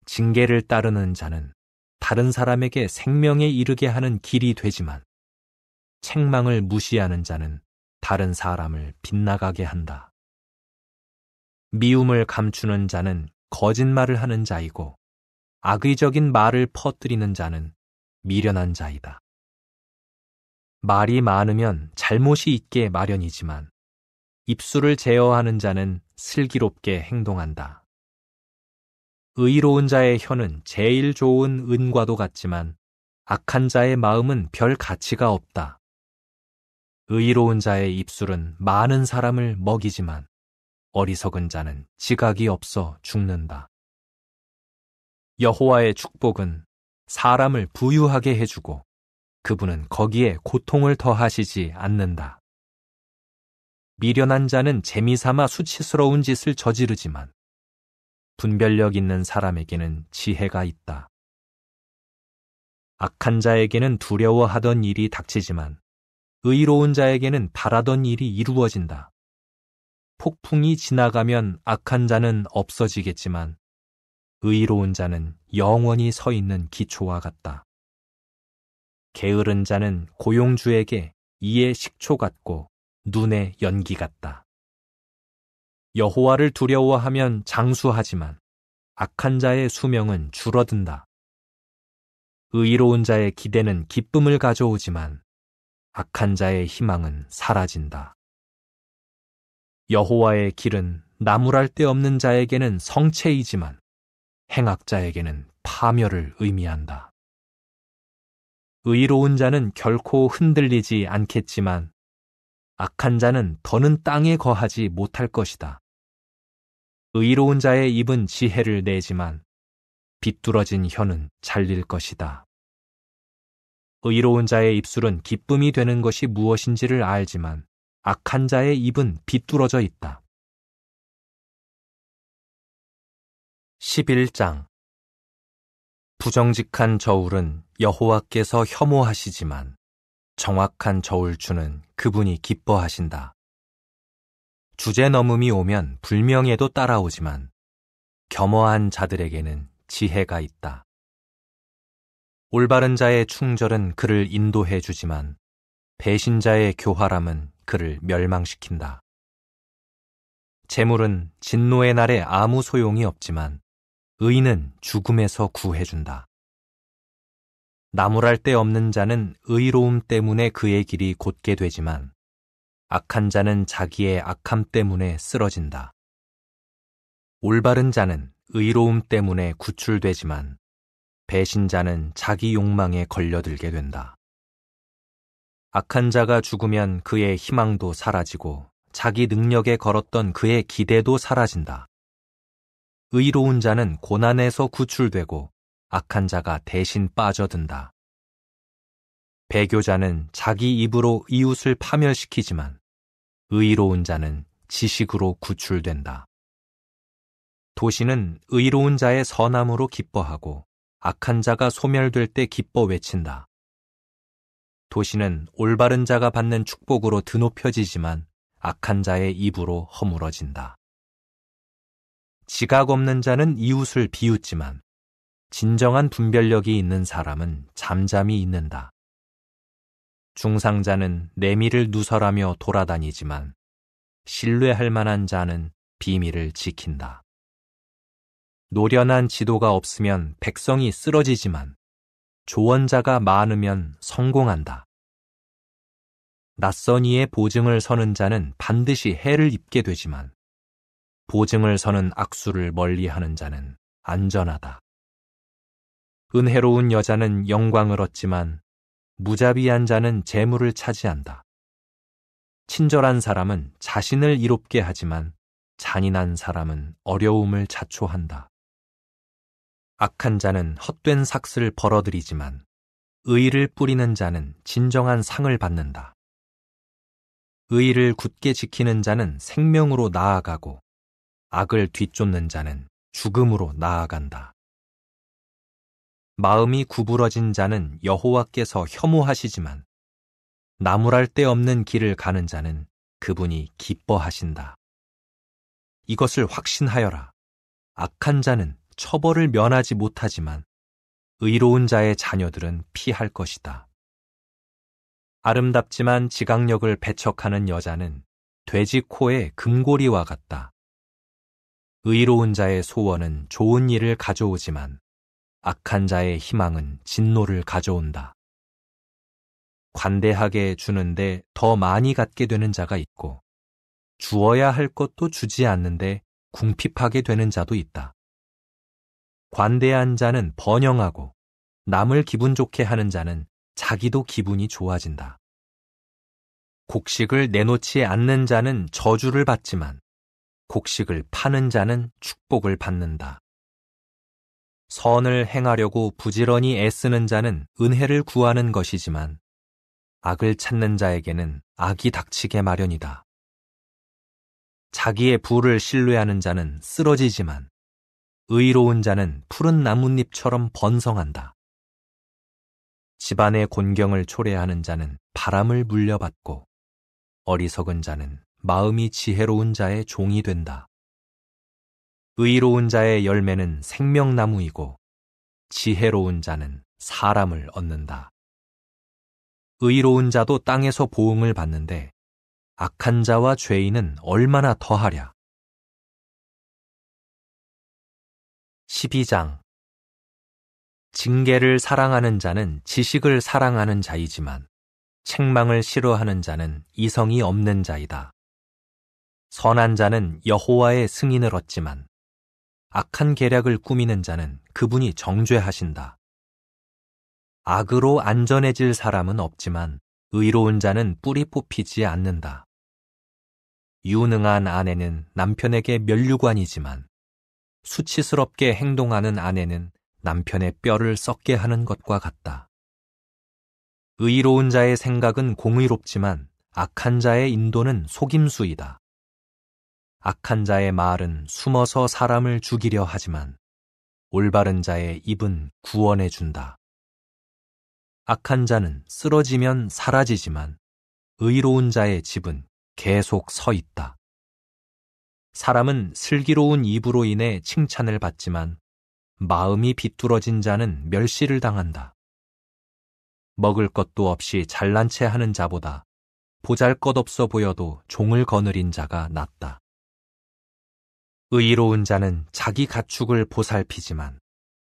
징계를 따르는 자는 다른 사람에게 생명에 이르게 하는 길이 되지만 책망을 무시하는 자는 다른 사람을 빗나가게 한다. 미움을 감추는 자는 거짓말을 하는 자이고 악의적인 말을 퍼뜨리는 자는 미련한 자이다. 말이 많으면 잘못이 있게 마련이지만 입술을 제어하는 자는 슬기롭게 행동한다. 의로운 자의 혀는 제일 좋은 은과도 같지만 악한 자의 마음은 별 가치가 없다. 의로운 자의 입술은 많은 사람을 먹이지만 어리석은 자는 지각이 없어 죽는다. 여호와의 축복은 사람을 부유하게 해주고 그분은 거기에 고통을 더하시지 않는다. 미련한 자는 재미삼아 수치스러운 짓을 저지르지만 분별력 있는 사람에게는 지혜가 있다. 악한 자에게는 두려워하던 일이 닥치지만 의로운 자에게는 바라던 일이 이루어진다. 폭풍이 지나가면 악한 자는 없어지겠지만 의로운 자는 영원히 서 있는 기초와 같다. 게으른 자는 고용주에게 이에 식초 같고 눈에 연기 같다. 여호와를 두려워하면 장수하지만 악한 자의 수명은 줄어든다. 의로운 자의 기대는 기쁨을 가져오지만 악한 자의 희망은 사라진다. 여호와의 길은 나무랄 데 없는 자에게는 성체이지만 행악자에게는 파멸을 의미한다. 의로운 자는 결코 흔들리지 않겠지만 악한 자는 더는 땅에 거하지 못할 것이다. 의로운 자의 입은 지혜를 내지만 비뚤어진 혀는 잘릴 것이다. 의로운 자의 입술은 기쁨이 되는 것이 무엇인지를 알지만 악한 자의 입은 비뚤어져 있다. 11장 부정직한 저울은 여호와께서 혐오하시지만 정확한 저울추는 그분이 기뻐하신다. 주제넘음이 오면 불명예도 따라오지만 겸허한 자들에게는 지혜가 있다. 올바른 자의 충절은 그를 인도해 주지만 배신자의 교활함은 그를 멸망시킨다. 재물은 진노의 날에 아무 소용이 없지만 의인은 죽음에서 구해준다. 나무랄 데 없는 자는 의로움 때문에 그의 길이 곧게 되지만 악한 자는 자기의 악함 때문에 쓰러진다. 올바른 자는 의로움 때문에 구출되지만 배신자는 자기 욕망에 걸려들게 된다. 악한 자가 죽으면 그의 희망도 사라지고 자기 능력에 걸었던 그의 기대도 사라진다. 의로운 자는 고난에서 구출되고 악한 자가 대신 빠져든다. 배교자는 자기 입으로 이웃을 파멸시키지만 의로운 자는 지식으로 구출된다. 도시는 의로운 자의 선함으로 기뻐하고 악한 자가 소멸될 때 기뻐 외친다. 도시는 올바른 자가 받는 축복으로 드높여지지만 악한 자의 입으로 허물어진다. 지각 없는 자는 이웃을 비웃지만 진정한 분별력이 있는 사람은 잠잠히 있는다. 중상자는 내밀을 누설하며 돌아다니지만 신뢰할 만한 자는 비밀을 지킨다. 노련한 지도가 없으면 백성이 쓰러지지만 조언자가 많으면 성공한다. 낯선 이의 보증을 서는 자는 반드시 해를 입게 되지만 보증을 서는 악수를 멀리하는 자는 안전하다. 은혜로운 여자는 영광을 얻지만 무자비한 자는 재물을 차지한다. 친절한 사람은 자신을 이롭게 하지만 잔인한 사람은 어려움을 자초한다. 악한 자는 헛된 삭슬 벌어들이지만 의를 뿌리는 자는 진정한 상을 받는다. 의를 굳게 지키는 자는 생명으로 나아가고 악을 뒤쫓는 자는 죽음으로 나아간다. 마음이 구부러진 자는 여호와께서 혐오하시지만 나무랄 데 없는 길을 가는 자는 그분이 기뻐하신다. 이것을 확신하여라. 악한 자는 처벌을 면하지 못하지만 의로운 자의 자녀들은 피할 것이다. 아름답지만 지각력을 배척하는 여자는 돼지 코의 금고리와 같다. 의로운 자의 소원은 좋은 일을 가져오지만 악한 자의 희망은 진노를 가져온다. 관대하게 주는데 더 많이 갖게 되는 자가 있고 주어야 할 것도 주지 않는데 궁핍하게 되는 자도 있다. 관대한 자는 번영하고 남을 기분 좋게 하는 자는 자기도 기분이 좋아진다. 곡식을 내놓지 않는 자는 저주를 받지만 곡식을 파는 자는 축복을 받는다. 선을 행하려고 부지런히 애쓰는 자는 은혜를 구하는 것이지만 악을 찾는 자에게는 악이 닥치게 마련이다. 자기의 부를 신뢰하는 자는 쓰러지지만 의로운 자는 푸른 나뭇잎처럼 번성한다. 집안의 곤경을 초래하는 자는 바람을 물려받고 어리석은 자는 마음이 지혜로운 자의 종이 된다. 의로운 자의 열매는 생명나무이고 지혜로운 자는 사람을 얻는다. 의로운 자도 땅에서 보응을 받는데 악한 자와 죄인은 얼마나 더하랴. 12장 징계를 사랑하는 자는 지식을 사랑하는 자이지만 책망을 싫어하는 자는 이성이 없는 자이다. 선한 자는 여호와의 승인을 얻지만 악한 계략을 꾸미는 자는 그분이 정죄하신다. 악으로 안전해질 사람은 없지만 의로운 자는 뿌리 뽑히지 않는다. 유능한 아내는 남편에게 면류관이지만 수치스럽게 행동하는 아내는 남편의 뼈를 썩게 하는 것과 같다. 의로운 자의 생각은 공의롭지만 악한 자의 인도는 속임수이다. 악한 자의 말은 숨어서 사람을 죽이려 하지만 올바른 자의 입은 구원해 준다. 악한 자는 쓰러지면 사라지지만 의로운 자의 집은 계속 서 있다. 사람은 슬기로운 입으로 인해 칭찬을 받지만 마음이 비뚤어진 자는 멸시를 당한다. 먹을 것도 없이 잘난 체 하는 자보다 보잘것없어 보여도 종을 거느린 자가 낫다. 의로운 자는 자기 가축을 보살피지만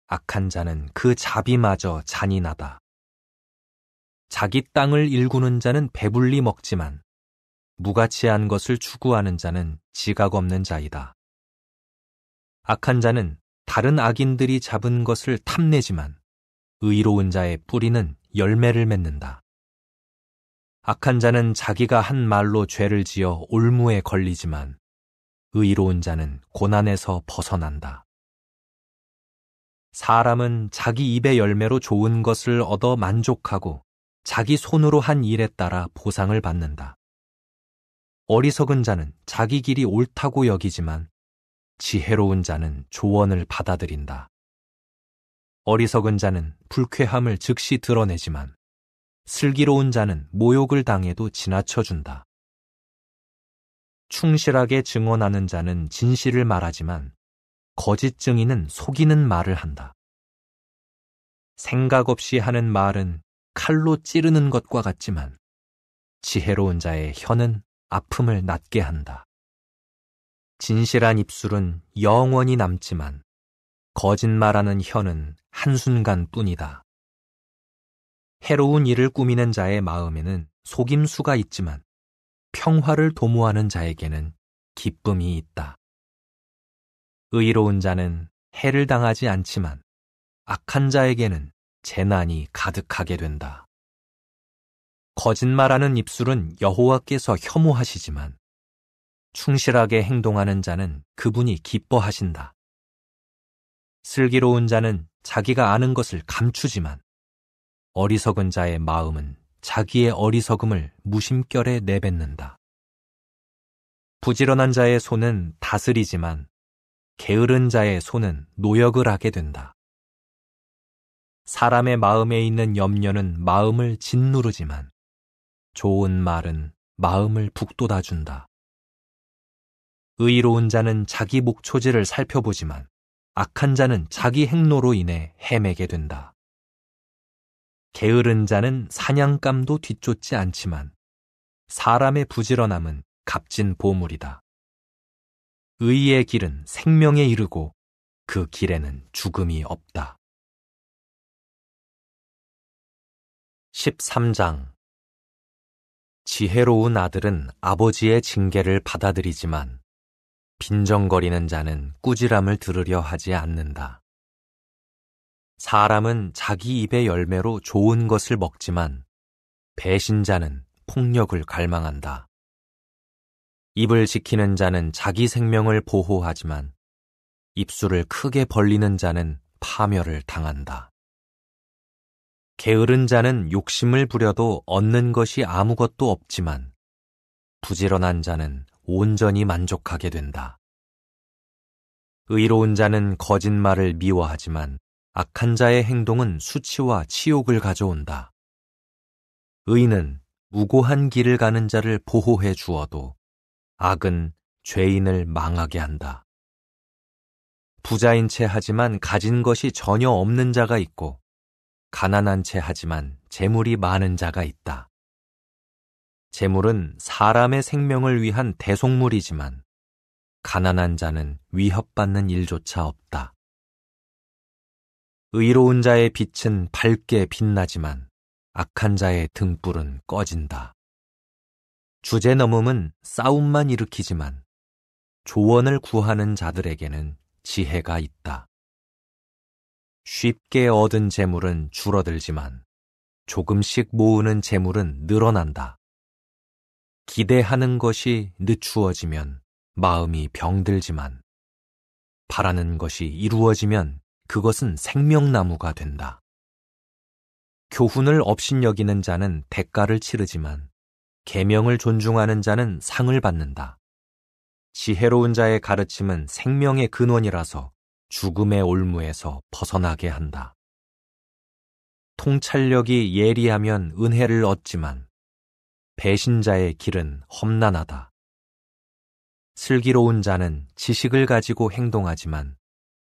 악한 자는 그 자비마저 잔인하다. 자기 땅을 일구는 자는 배불리 먹지만 무가치한 것을 추구하는 자는 지각 없는 자이다. 악한 자는 다른 악인들이 잡은 것을 탐내지만 의로운 자의 뿌리는 열매를 맺는다. 악한 자는 자기가 한 말로 죄를 지어 올무에 걸리지만 의로운 자는 고난에서 벗어난다. 사람은 자기 입의 열매로 좋은 것을 얻어 만족하고 자기 손으로 한 일에 따라 보상을 받는다. 어리석은 자는 자기 길이 옳다고 여기지만 지혜로운 자는 조언을 받아들인다. 어리석은 자는 불쾌함을 즉시 드러내지만 슬기로운 자는 모욕을 당해도 지나쳐준다. 충실하게 증언하는 자는 진실을 말하지만 거짓 증인은 속이는 말을 한다. 생각 없이 하는 말은 칼로 찌르는 것과 같지만 지혜로운 자의 혀는 아픔을 낫게 한다. 진실한 입술은 영원히 남지만 거짓말하는 혀는 한순간뿐이다. 해로운 일을 꾸미는 자의 마음에는 속임수가 있지만 평화를 도모하는 자에게는 기쁨이 있다. 의로운 자는 해를 당하지 않지만 악한 자에게는 재난이 가득하게 된다. 거짓말하는 입술은 여호와께서 혐오하시지만 충실하게 행동하는 자는 그분이 기뻐하신다. 슬기로운 자는 자기가 아는 것을 감추지만 어리석은 자의 마음은 자기의 어리석음을 무심결에 내뱉는다. 부지런한 자의 손은 다스리지만 게으른 자의 손은 노역을 하게 된다. 사람의 마음에 있는 염려는 마음을 짓누르지만 좋은 말은 마음을 북돋아준다. 의로운 자는 자기 목초지를 살펴보지만 악한 자는 자기 행로로 인해 헤매게 된다. 게으른 자는 사냥감도 뒤쫓지 않지만 사람의 부지런함은 값진 보물이다. 의의 길은 생명에 이르고 그 길에는 죽음이 없다. 13장 지혜로운 아들은 아버지의 징계를 받아들이지만 빈정거리는 자는 꾸지람을 들으려 하지 않는다. 사람은 자기 입의 열매로 좋은 것을 먹지만 배신자는 폭력을 갈망한다. 입을 지키는 자는 자기 생명을 보호하지만 입술을 크게 벌리는 자는 파멸을 당한다. 게으른 자는 욕심을 부려도 얻는 것이 아무것도 없지만 부지런한 자는 온전히 만족하게 된다. 의로운 자는 거짓말을 미워하지만 악한 자의 행동은 수치와 치욕을 가져온다. 의는 무고한 길을 가는 자를 보호해 주어도 악은 죄인을 망하게 한다. 부자인 채 하지만 가진 것이 전혀 없는 자가 있고 가난한 채 하지만 재물이 많은 자가 있다. 재물은 사람의 생명을 위한 대속물이지만 가난한 자는 위협받는 일조차 없다. 의로운 자의 빛은 밝게 빛나지만 악한 자의 등불은 꺼진다. 주제넘음은 싸움만 일으키지만 조언을 구하는 자들에게는 지혜가 있다. 쉽게 얻은 재물은 줄어들지만 조금씩 모으는 재물은 늘어난다. 기대하는 것이 늦추어지면 마음이 병들지만 바라는 것이 이루어지면 그것은 생명나무가 된다. 교훈을 업신여기는 자는 대가를 치르지만 계명을 존중하는 자는 상을 받는다. 지혜로운 자의 가르침은 생명의 근원이라서 죽음의 올무에서 벗어나게 한다. 통찰력이 예리하면 은혜를 얻지만 배신자의 길은 험난하다. 슬기로운 자는 지식을 가지고 행동하지만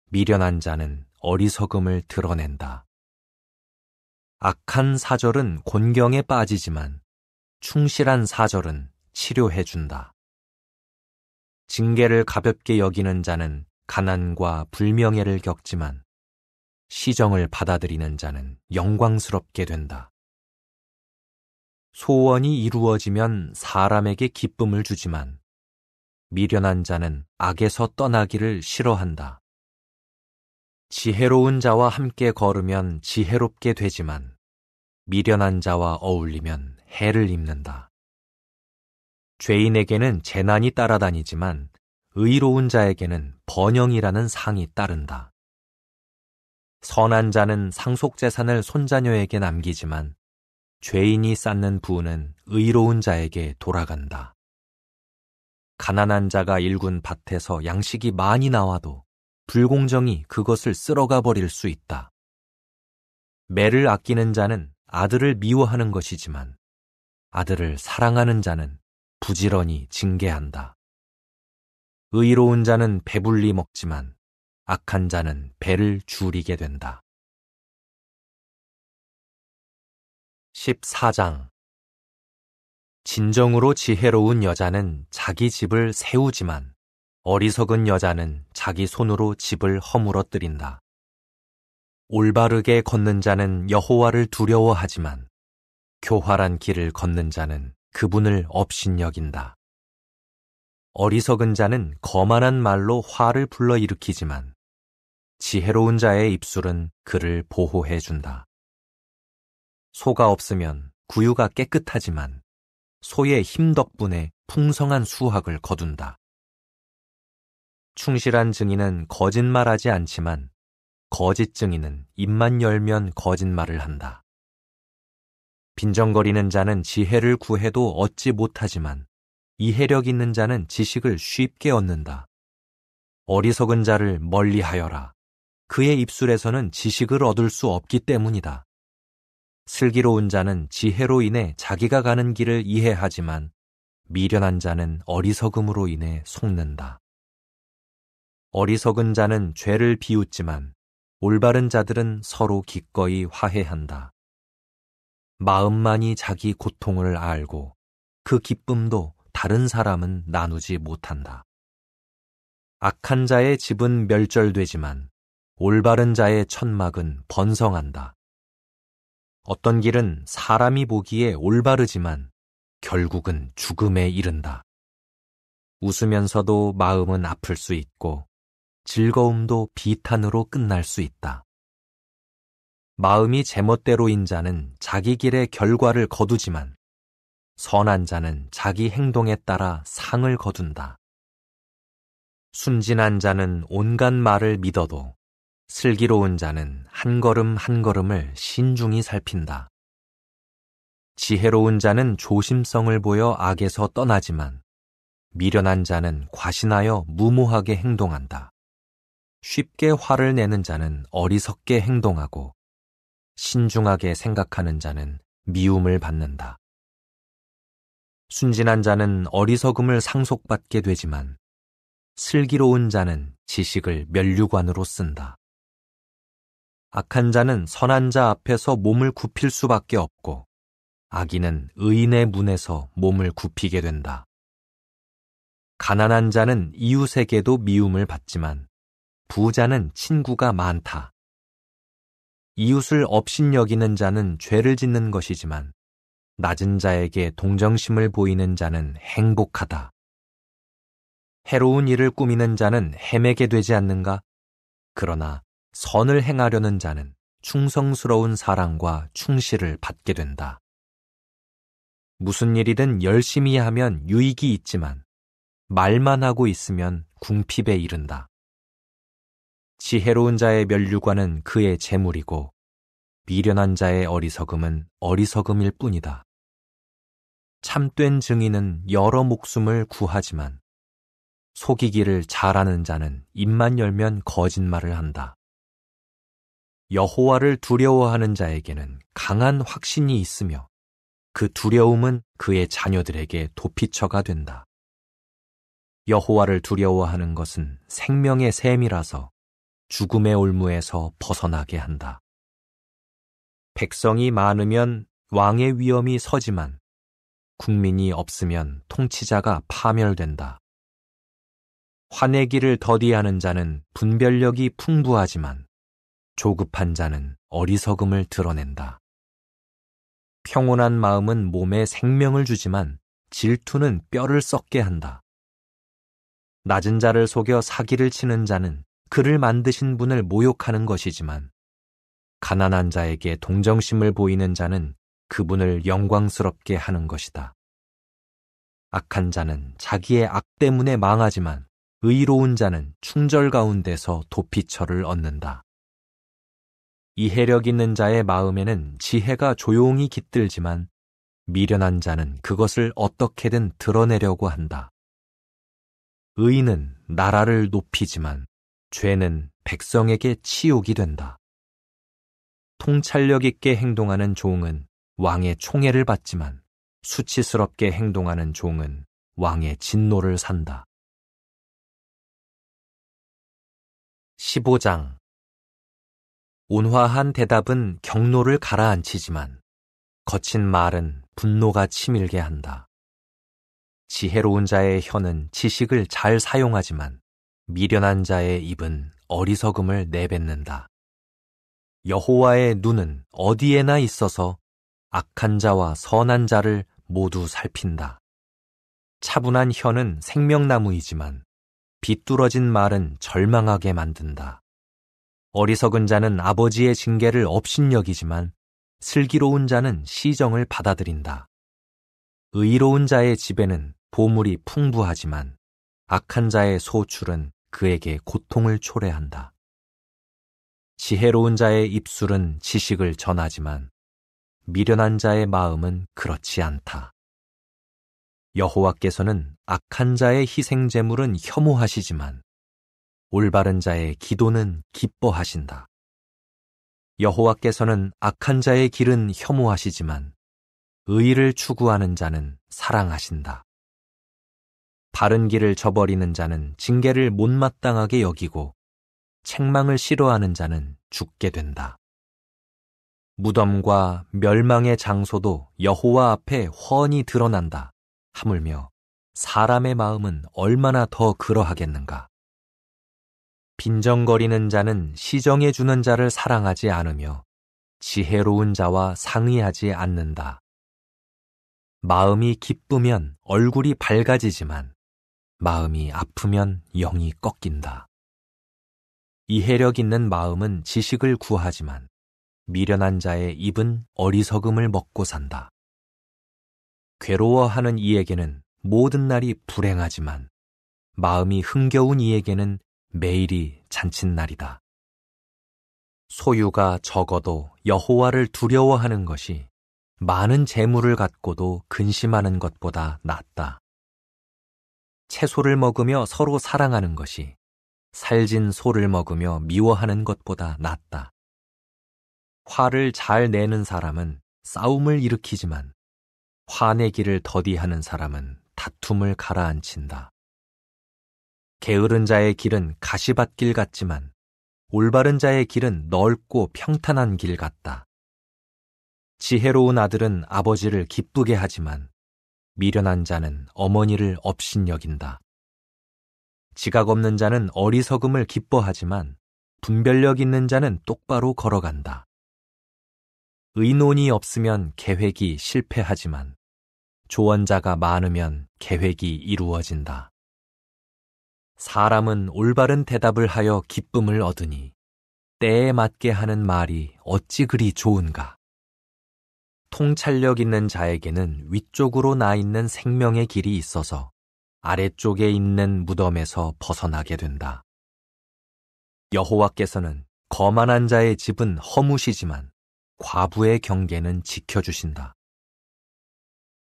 미련한 자는 어리석음을 드러낸다. 악한 사절은 곤경에 빠지지만 충실한 사절은 치료해준다. 징계를 가볍게 여기는 자는 가난과 불명예를 겪지만 시정을 받아들이는 자는 영광스럽게 된다. 소원이 이루어지면 사람에게 기쁨을 주지만 미련한 자는 악에서 떠나기를 싫어한다. 지혜로운 자와 함께 걸으면 지혜롭게 되지만 미련한 자와 어울리면 해를 입는다. 죄인에게는 재난이 따라다니지만 의로운 자에게는 번영이라는 상이 따른다. 선한 자는 상속재산을 손자녀에게 남기지만 죄인이 쌓는 부는 의로운 자에게 돌아간다. 가난한 자가 일군 밭에서 양식이 많이 나와도 불공정이 그것을 쓸어가 버릴 수 있다. 매를 아끼는 자는 아들을 미워하는 것이지만 아들을 사랑하는 자는 부지런히 징계한다. 의로운 자는 배불리 먹지만 악한 자는 배를 줄이게 된다. 14장 진정으로 지혜로운 여자는 자기 집을 세우지만 어리석은 여자는 자기 손으로 집을 허물어뜨린다. 올바르게 걷는 자는 여호와를 두려워하지만 교활한 길을 걷는 자는 그분을 업신여긴다. 어리석은 자는 거만한 말로 화를 불러일으키지만 지혜로운 자의 입술은 그를 보호해준다. 소가 없으면 구유가 깨끗하지만 소의 힘 덕분에 풍성한 수확을 거둔다. 충실한 증인은 거짓말하지 않지만 거짓 증인은 입만 열면 거짓말을 한다. 빈정거리는 자는 지혜를 구해도 얻지 못하지만 이해력 있는 자는 지식을 쉽게 얻는다. 어리석은 자를 멀리하여라. 그의 입술에서는 지식을 얻을 수 없기 때문이다. 슬기로운 자는 지혜로 인해 자기가 가는 길을 이해하지만 미련한 자는 어리석음으로 인해 속는다. 어리석은 자는 죄를 비웃지만 올바른 자들은 서로 기꺼이 화해한다. 마음만이 자기 고통을 알고 그 기쁨도 다른 사람은 나누지 못한다. 악한 자의 집은 멸절되지만 올바른 자의 천막은 번성한다. 어떤 길은 사람이 보기에 올바르지만 결국은 죽음에 이른다. 웃으면서도 마음은 아플 수 있고 즐거움도 비탄으로 끝날 수 있다. 마음이 제멋대로인 자는 자기 길의 결과를 거두지만 선한 자는 자기 행동에 따라 상을 거둔다. 순진한 자는 온갖 말을 믿어도 슬기로운 자는 한 걸음 한 걸음을 신중히 살핀다. 지혜로운 자는 조심성을 보여 악에서 떠나지만 미련한 자는 과신하여 무모하게 행동한다. 쉽게 화를 내는 자는 어리석게 행동하고 신중하게 생각하는 자는 미움을 받는다. 순진한 자는 어리석음을 상속받게 되지만 슬기로운 자는 지식을 면류관으로 쓴다. 악한 자는 선한 자 앞에서 몸을 굽힐 수밖에 없고 악인은 의인의 문에서 몸을 굽히게 된다. 가난한 자는 이웃에게도 미움을 받지만 부자는 친구가 많다. 이웃을 업신여기는 자는 죄를 짓는 것이지만 낮은 자에게 동정심을 보이는 자는 행복하다. 해로운 일을 꾸미는 자는 헤매게 되지 않는가? 그러나 선을 행하려는 자는 충성스러운 사랑과 충실을 받게 된다. 무슨 일이든 열심히 하면 유익이 있지만 말만 하고 있으면 궁핍에 이른다. 지혜로운 자의 면류관은 그의 재물이고 미련한 자의 어리석음은 어리석음일 뿐이다. 참된 증인은 여러 목숨을 구하지만 속이기를 잘하는 자는 입만 열면 거짓말을 한다. 여호와를 두려워하는 자에게는 강한 확신이 있으며 그 두려움은 그의 자녀들에게 도피처가 된다. 여호와를 두려워하는 것은 생명의 샘이라서 죽음의 올무에서 벗어나게 한다. 백성이 많으면 왕의 위엄이 서지만 국민이 없으면 통치자가 파멸된다. 화내기를 더디하는 자는 분별력이 풍부하지만 조급한 자는 어리석음을 드러낸다. 평온한 마음은 몸에 생명을 주지만 질투는 뼈를 썩게 한다. 낮은 자를 속여 사기를 치는 자는 그를 만드신 분을 모욕하는 것이지만 가난한 자에게 동정심을 보이는 자는 그분을 영광스럽게 하는 것이다. 악한 자는 자기의 악 때문에 망하지만 의로운 자는 충절 가운데서 도피처를 얻는다. 이해력 있는 자의 마음에는 지혜가 조용히 깃들지만 미련한 자는 그것을 어떻게든 드러내려고 한다. 의는 나라를 높이지만 죄는 백성에게 치욕이 된다. 통찰력 있게 행동하는 종은 왕의 총애를 받지만 수치스럽게 행동하는 종은 왕의 진노를 산다. 15장 온화한 대답은 격노를 가라앉히지만 거친 말은 분노가 치밀게 한다. 지혜로운 자의 혀는 지식을 잘 사용하지만 미련한 자의 입은 어리석음을 내뱉는다. 여호와의 눈은 어디에나 있어서 악한 자와 선한 자를 모두 살핀다. 차분한 혀는 생명나무이지만 비뚤어진 말은 절망하게 만든다. 어리석은 자는 아버지의 징계를 업신여기지만 슬기로운 자는 시정을 받아들인다. 의로운 자의 집에는 보물이 풍부하지만 악한 자의 소출은 그에게 고통을 초래한다. 지혜로운 자의 입술은 지식을 전하지만 미련한 자의 마음은 그렇지 않다. 여호와께서는 악한 자의 희생 제물은 혐오하시지만 올바른 자의 기도는 기뻐하신다. 여호와께서는 악한 자의 길은 혐오하시지만 의를 추구하는 자는 사랑하신다. 바른 길을 저버리는 자는 징계를 못마땅하게 여기고 책망을 싫어하는 자는 죽게 된다. 무덤과 멸망의 장소도 여호와 앞에 훤히 드러난다. 하물며 사람의 마음은 얼마나 더 그러하겠는가. 빈정거리는 자는 시정해 주는 자를 사랑하지 않으며 지혜로운 자와 상의하지 않는다. 마음이 기쁘면 얼굴이 밝아지지만 마음이 아프면 영이 꺾인다. 이해력 있는 마음은 지식을 구하지만 미련한 자의 입은 어리석음을 먹고 산다. 괴로워하는 이에게는 모든 날이 불행하지만 마음이 흥겨운 이에게는 매일이 잔칫날이다. 소유가 적어도 여호와를 두려워하는 것이 많은 재물을 갖고도 근심하는 것보다 낫다. 채소를 먹으며 서로 사랑하는 것이 살진 소를 먹으며 미워하는 것보다 낫다. 화를 잘 내는 사람은 싸움을 일으키지만 화내기를 더디하는 사람은 다툼을 가라앉힌다. 게으른 자의 길은 가시밭길 같지만 올바른 자의 길은 넓고 평탄한 길 같다. 지혜로운 아들은 아버지를 기쁘게 하지만 미련한 자는 어머니를 업신여긴다. 지각 없는 자는 어리석음을 기뻐하지만 분별력 있는 자는 똑바로 걸어간다. 의논이 없으면 계획이 실패하지만 조언자가 많으면 계획이 이루어진다. 사람은 올바른 대답을 하여 기쁨을 얻으니 때에 맞게 하는 말이 어찌 그리 좋은가. 통찰력 있는 자에게는 위쪽으로 나 있는 생명의 길이 있어서 아래쪽에 있는 무덤에서 벗어나게 된다. 여호와께서는 거만한 자의 집은 허무시지만 과부의 경계는 지켜주신다.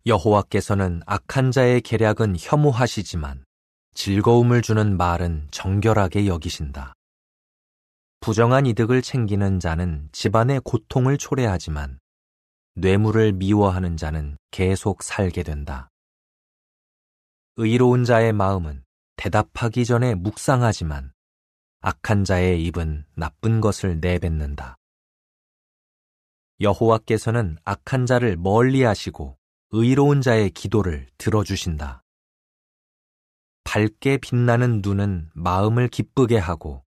여호와께서는 악한 자의 계략은 혐오하시지만 즐거움을 주는 말은 정결하게 여기신다. 부정한 이득을 챙기는 자는 집안의 고통을 초래하지만 뇌물을 미워하는 자는 계속 살게 된다. 의로운 자의 마음은 대답하기 전에 묵상하지만 악한 자의 입은 나쁜 것을 내뱉는다. 여호와께서는 악한 자를 멀리 하시고 의로운 자의 기도를 들어주신다. 밝게 빛나는 눈은 마음을 기쁘게 하고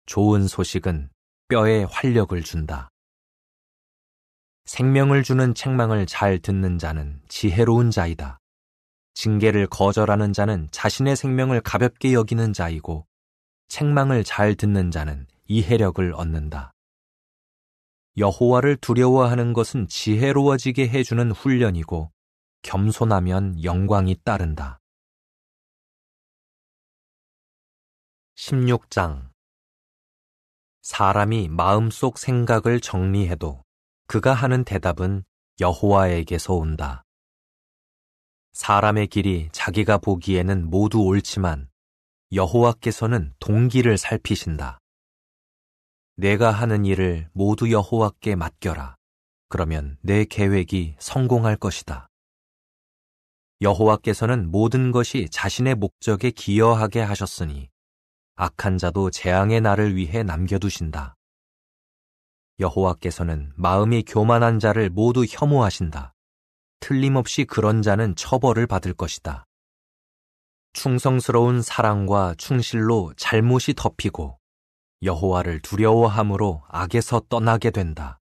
좋은 소식은 뼈에 활력을 준다. 생명을 주는 책망을 잘 듣는 자는 지혜로운 자이다. 징계를 거절하는 자는 자신의 생명을 가볍게 여기는 자이고 책망을 잘 듣는 자는 이해력을 얻는다. 여호와를 두려워하는 것은 지혜로워지게 해주는 훈련이고 겸손하면 영광이 따른다. 16장. 사람이 마음속 생각을 정리해도 그가 하는 대답은 여호와에게서 온다. 사람의 길이 자기가 보기에는 모두 옳지만 여호와께서는 동기를 살피신다. 내가 하는 일을 모두 여호와께 맡겨라. 그러면 내 계획이 성공할 것이다. 여호와께서는 모든 것이 자신의 목적에 기여하게 하셨으니 악한 자도 재앙의 날을 위해 남겨두신다. 여호와께서는 마음이 교만한 자를 모두 혐오하신다. 틀림없이 그런 자는 처벌을 받을 것이다. 충성스러운 사랑과 충실로 잘못이 덮이고 여호와를 두려워함으로 악에서 떠나게 된다.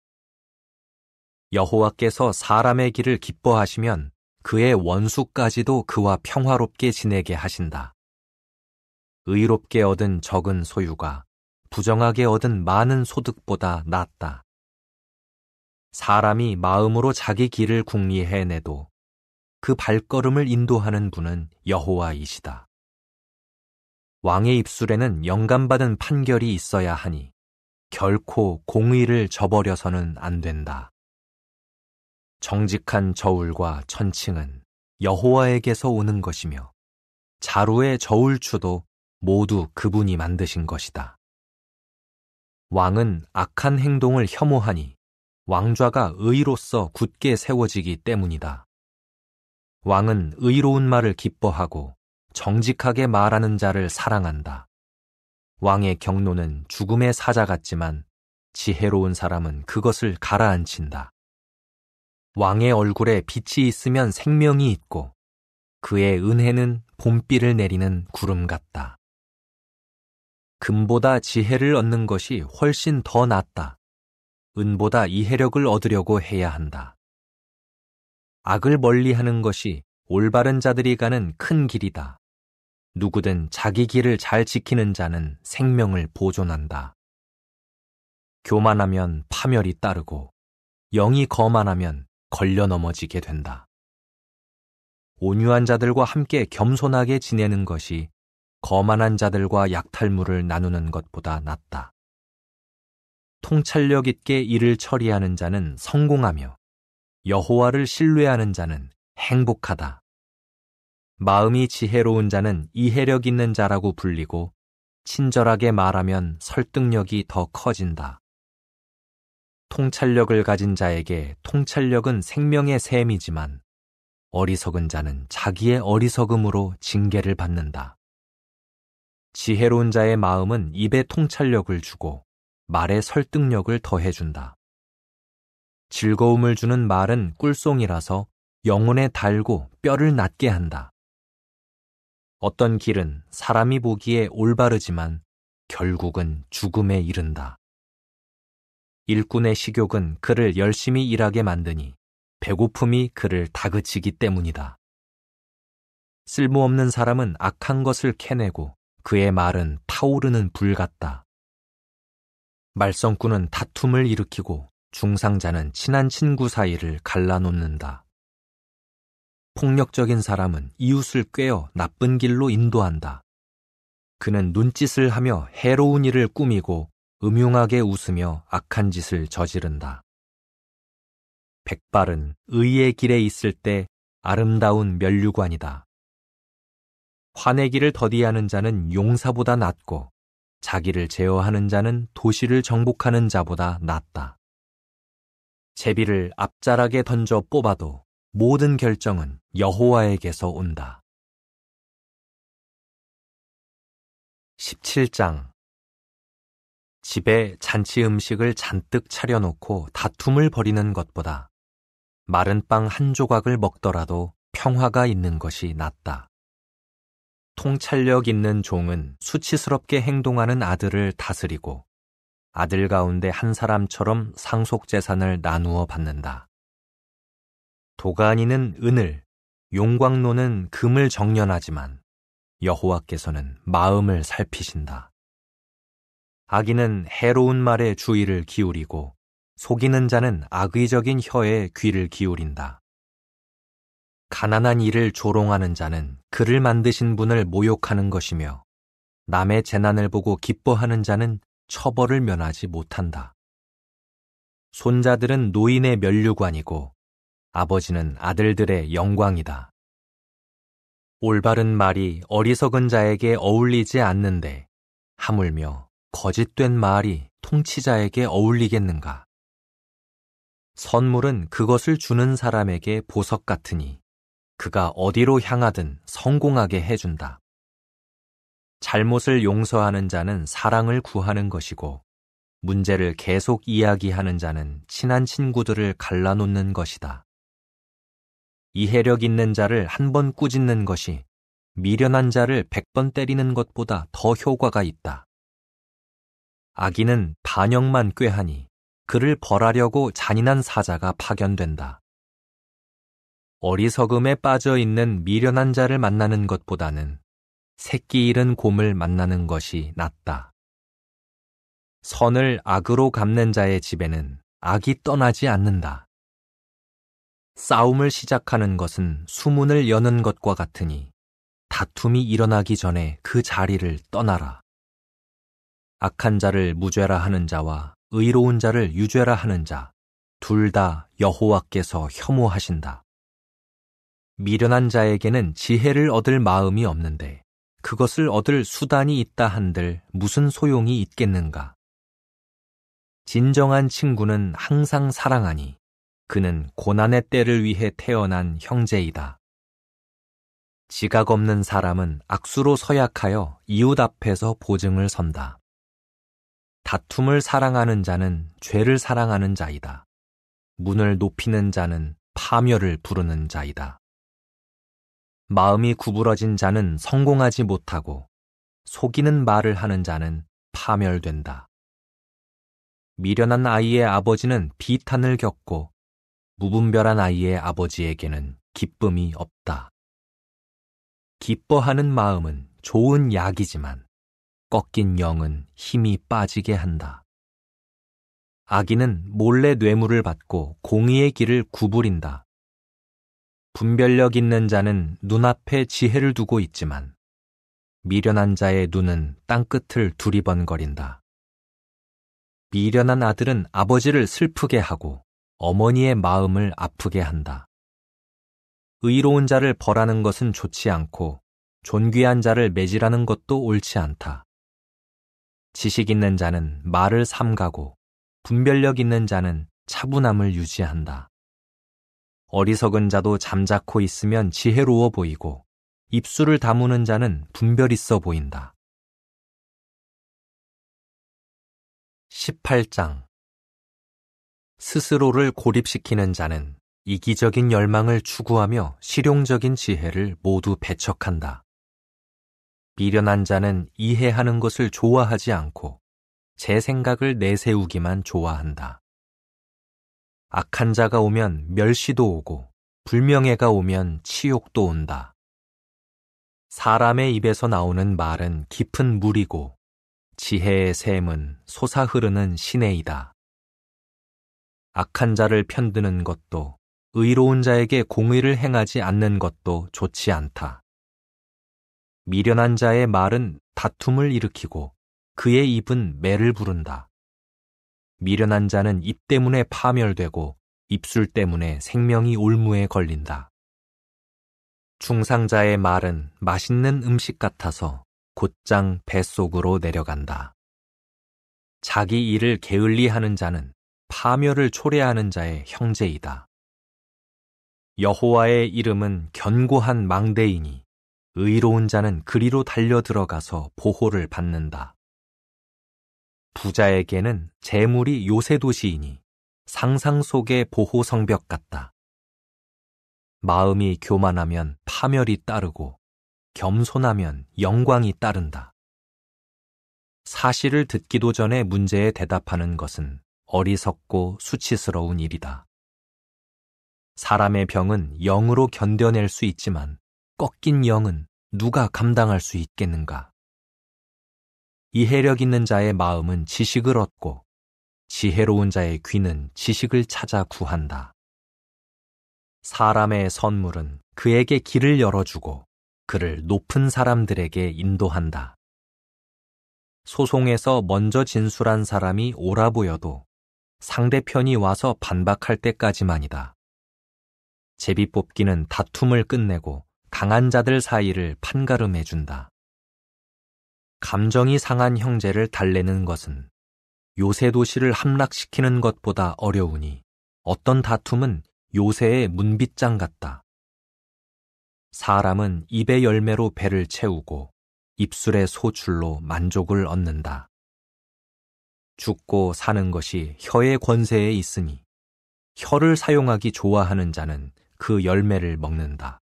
여호와께서 사람의 길을 기뻐하시면 그의 원수까지도 그와 평화롭게 지내게 하신다. 의롭게 얻은 적은 소유가 부정하게 얻은 많은 소득보다 낫다. 사람이 마음으로 자기 길을 궁리해내도 그 발걸음을 인도하는 분은 여호와이시다. 왕의 입술에는 영감받은 판결이 있어야 하니 결코 공의를 저버려서는 안 된다. 정직한 저울과 천칭은 여호와에게서 오는 것이며 자루의 저울추도 모두 그분이 만드신 것이다. 왕은 악한 행동을 혐오하니 왕좌가 의로써 굳게 세워지기 때문이다. 왕은 의로운 말을 기뻐하고 정직하게 말하는 자를 사랑한다. 왕의 경노는 죽음의 사자 같지만 지혜로운 사람은 그것을 가라앉힌다. 왕의 얼굴에 빛이 있으면 생명이 있고 그의 은혜는 봄비를 내리는 구름 같다. 금보다 지혜를 얻는 것이 훨씬 더 낫다. 은보다 이해력을 얻으려고 해야 한다. 악을 멀리하는 것이 올바른 자들이 가는 큰 길이다. 누구든 자기 길을 잘 지키는 자는 생명을 보존한다. 교만하면 파멸이 따르고 영이 거만하면 걸려 넘어지게 된다. 온유한 자들과 함께 겸손하게 지내는 것이 거만한 자들과 약탈물을 나누는 것보다 낫다. 통찰력 있게 일을 처리하는 자는 성공하며 여호와를 신뢰하는 자는 행복하다. 마음이 지혜로운 자는 이해력 있는 자라고 불리고 친절하게 말하면 설득력이 더 커진다. 통찰력을 가진 자에게 통찰력은 생명의 샘이지만 어리석은 자는 자기의 어리석음으로 징계를 받는다. 지혜로운 자의 마음은 입에 통찰력을 주고 말에 설득력을 더해준다. 즐거움을 주는 말은 꿀송이라서 영혼에 달고 뼈를 낫게 한다. 어떤 길은 사람이 보기에 올바르지만 결국은 죽음에 이른다. 일꾼의 식욕은 그를 열심히 일하게 만드니 배고픔이 그를 다그치기 때문이다. 쓸모없는 사람은 악한 것을 캐내고 그의 말은 타오르는 불 같다. 말썽꾼은 다툼을 일으키고 중상자는 친한 친구 사이를 갈라놓는다. 폭력적인 사람은 이웃을 꿰어 나쁜 길로 인도한다. 그는 눈짓을 하며 해로운 일을 꾸미고 음흉하게 웃으며 악한 짓을 저지른다. 백발은 의의 길에 있을 때 아름다운 면류관이다. 화내기를 더디하는 자는 용사보다 낫고 자기를 제어하는 자는 도시를 정복하는 자보다 낫다. 제비를 앞자락에 던져 뽑아도 모든 결정은 여호와에게서 온다. 17장. 집에 잔치 음식을 잔뜩 차려놓고 다툼을 벌이는 것보다 마른 빵 한 조각을 먹더라도 평화가 있는 것이 낫다. 통찰력 있는 종은 수치스럽게 행동하는 아들을 다스리고 아들 가운데 한 사람처럼 상속재산을 나누어 받는다. 도가니는 은을, 용광로는 금을 정련하지만 여호와께서는 마음을 살피신다. 악인은 해로운 말에 주의를 기울이고 속이는 자는 악의적인 혀에 귀를 기울인다. 가난한 이를 조롱하는 자는 그를 만드신 분을 모욕하는 것이며 남의 재난을 보고 기뻐하는 자는 처벌을 면하지 못한다. 손자들은 노인의 면류관이고 아버지는 아들들의 영광이다. 올바른 말이 어리석은 자에게 어울리지 않는데 하물며 거짓된 말이 통치자에게 어울리겠는가? 선물은 그것을 주는 사람에게 보석 같으니 그가 어디로 향하든 성공하게 해준다. 잘못을 용서하는 자는 사랑을 구하는 것이고 문제를 계속 이야기하는 자는 친한 친구들을 갈라놓는 것이다. 이해력 있는 자를 한 번 꾸짖는 것이 미련한 자를 100번 때리는 것보다 더 효과가 있다. 악인은 반역만 꾀하니 그를 벌하려고 잔인한 사자가 파견된다. 어리석음에 빠져 있는 미련한 자를 만나는 것보다는 새끼 잃은 곰을 만나는 것이 낫다. 선을 악으로 갚는 자의 집에는 악이 떠나지 않는다. 싸움을 시작하는 것은 수문을 여는 것과 같으니 다툼이 일어나기 전에 그 자리를 떠나라. 악한 자를 무죄라 하는 자와 의로운 자를 유죄라 하는 자, 둘 다 여호와께서 혐오하신다. 미련한 자에게는 지혜를 얻을 마음이 없는데 그것을 얻을 수단이 있다 한들 무슨 소용이 있겠는가? 진정한 친구는 항상 사랑하니 그는 고난의 때를 위해 태어난 형제이다. 지각 없는 사람은 악수로 서약하여 이웃 앞에서 보증을 선다. 다툼을 사랑하는 자는 죄를 사랑하는 자이다. 문을 높이는 자는 파멸을 부르는 자이다. 마음이 구부러진 자는 성공하지 못하고 속이는 말을 하는 자는 파멸된다. 미련한 아이의 아버지는 비탄을 겪고 무분별한 아이의 아버지에게는 기쁨이 없다. 기뻐하는 마음은 좋은 약이지만 꺾인 영은 힘이 빠지게 한다. 악인은 몰래 뇌물을 받고 공의의 길을 구부린다. 분별력 있는 자는 눈앞에 지혜를 두고 있지만 미련한 자의 눈은 땅끝을 두리번거린다. 미련한 아들은 아버지를 슬프게 하고 어머니의 마음을 아프게 한다. 의로운 자를 벌하는 것은 좋지 않고 존귀한 자를 매질하는 것도 옳지 않다. 지식 있는 자는 말을 삼가고 분별력 있는 자는 차분함을 유지한다. 어리석은 자도 잠자코 있으면 지혜로워 보이고 입술을 다무는 자는 분별 있어 보인다. 18장. 스스로를 고립시키는 자는 이기적인 열망을 추구하며 실용적인 지혜를 모두 배척한다. 미련한 자는 이해하는 것을 좋아하지 않고 제 생각을 내세우기만 좋아한다. 악한 자가 오면 멸시도 오고 불명예가 오면 치욕도 온다. 사람의 입에서 나오는 말은 깊은 물이고 지혜의 샘은 솟아 흐르는 시내이다. 악한 자를 편드는 것도 의로운 자에게 공의를 행하지 않는 것도 좋지 않다. 미련한 자의 말은 다툼을 일으키고 그의 입은 매를 부른다. 미련한 자는 입 때문에 파멸되고 입술 때문에 생명이 올무에 걸린다. 중상자의 말은 맛있는 음식 같아서 곧장 뱃속으로 내려간다. 자기 일을 게을리하는 자는 파멸을 초래하는 자의 형제이다. 여호와의 이름은 견고한 망대이니 의로운 자는 그리로 달려 들어가서 보호를 받는다. 부자에게는 재물이 요새도시이니 상상 속의 보호성벽 같다. 마음이 교만하면 파멸이 따르고 겸손하면 영광이 따른다. 사실을 듣기도 전에 문제에 대답하는 것은 어리석고 수치스러운 일이다. 사람의 병은 영으로 견뎌낼 수 있지만 꺾인 영은 누가 감당할 수 있겠는가? 이해력 있는 자의 마음은 지식을 얻고 지혜로운 자의 귀는 지식을 찾아 구한다. 사람의 선물은 그에게 길을 열어주고 그를 높은 사람들에게 인도한다. 소송에서 먼저 진술한 사람이 옳아 보여도 상대편이 와서 반박할 때까지만이다. 제비뽑기는 다툼을 끝내고 강한 자들 사이를 판가름해준다. 감정이 상한 형제를 달래는 것은 요새 도시를 함락시키는 것보다 어려우니 어떤 다툼은 요새의 문빗장 같다. 사람은 입의 열매로 배를 채우고 입술의 소출로 만족을 얻는다. 죽고 사는 것이 혀의 권세에 있으니 혀를 사용하기 좋아하는 자는 그 열매를 먹는다.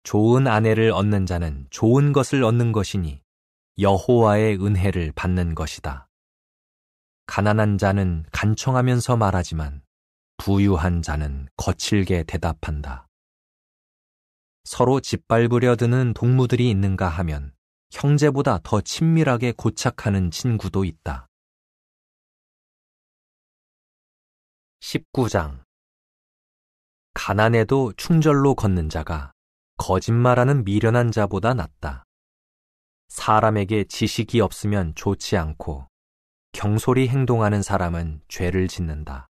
좋은 아내를 얻는 자는 좋은 것을 얻는 것이니 여호와의 은혜를 받는 것이다. 가난한 자는 간청하면서 말하지만 부유한 자는 거칠게 대답한다. 서로 짓밟으려 드는 동무들이 있는가 하면 형제보다 더 친밀하게 고착하는 친구도 있다. 19장 가난해도 충절로 걷는 자가 거짓말하는 미련한 자보다 낫다. 사람에게 지식이 없으면 좋지 않고 경솔히 행동하는 사람은 죄를 짓는다.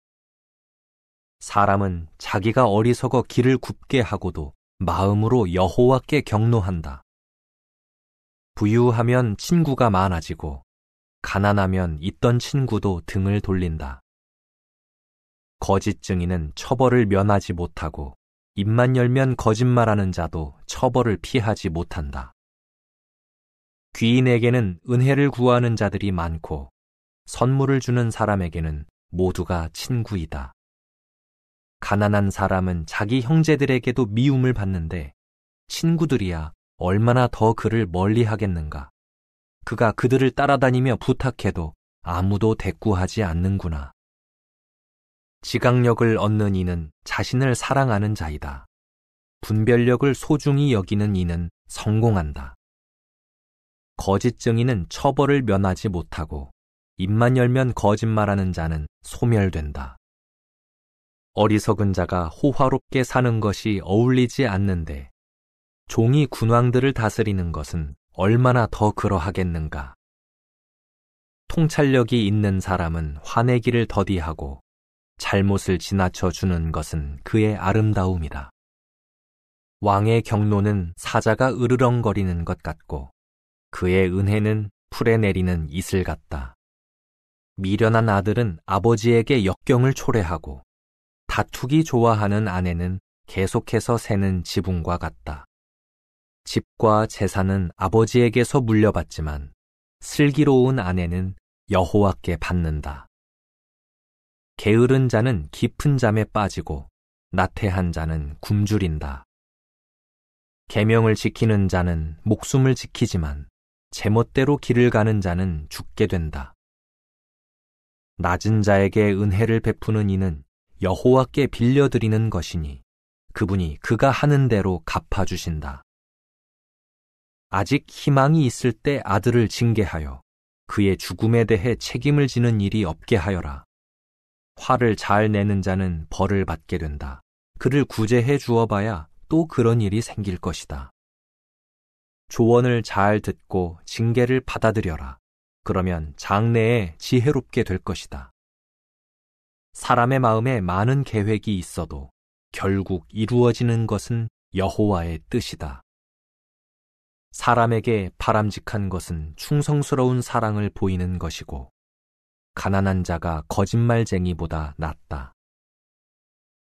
사람은 자기가 어리석어 길을 굽게 하고도 마음으로 여호와께 경노한다. 부유하면 친구가 많아지고 가난하면 있던 친구도 등을 돌린다. 거짓 증인은 처벌을 면하지 못하고 입만 열면 거짓말하는 자도 처벌을 피하지 못한다. 귀인에게는 은혜를 구하는 자들이 많고 선물을 주는 사람에게는 모두가 친구이다. 가난한 사람은 자기 형제들에게도 미움을 받는데 친구들이야 얼마나 더 그를 멀리 하겠는가. 그가 그들을 따라다니며 부탁해도 아무도 대꾸하지 않는구나. 지각력을 얻는 이는 자신을 사랑하는 자이다. 분별력을 소중히 여기는 이는 성공한다. 거짓 증인은 처벌을 면하지 못하고 입만 열면 거짓말하는 자는 소멸된다. 어리석은 자가 호화롭게 사는 것이 어울리지 않는데 종이 군왕들을 다스리는 것은 얼마나 더 그러하겠는가. 통찰력이 있는 사람은 화내기를 더디하고 잘못을 지나쳐 주는 것은 그의 아름다움이다. 왕의 경노는 사자가 으르렁거리는 것 같고 그의 은혜는 풀에 내리는 이슬 같다. 미련한 아들은 아버지에게 역경을 초래하고 다투기 좋아하는 아내는 계속해서 새는 지붕과 같다. 집과 재산은 아버지에게서 물려받지만 슬기로운 아내는 여호와께 받는다. 게으른 자는 깊은 잠에 빠지고 나태한 자는 굶주린다. 계명을 지키는 자는 목숨을 지키지만 제멋대로 길을 가는 자는 죽게 된다. 낮은 자에게 은혜를 베푸는 이는 여호와께 빌려드리는 것이니 그분이 그가 하는 대로 갚아주신다. 아직 희망이 있을 때 아들을 징계하여 그의 죽음에 대해 책임을 지는 일이 없게 하여라. 화를 잘 내는 자는 벌을 받게 된다. 그를 구제해 주어봐야 또 그런 일이 생길 것이다. 조언을 잘 듣고 징계를 받아들여라. 그러면 장래에 지혜롭게 될 것이다. 사람의 마음에 많은 계획이 있어도 결국 이루어지는 것은 여호와의 뜻이다. 사람에게 바람직한 것은 충성스러운 사랑을 보이는 것이고 가난한 자가 거짓말쟁이보다 낫다.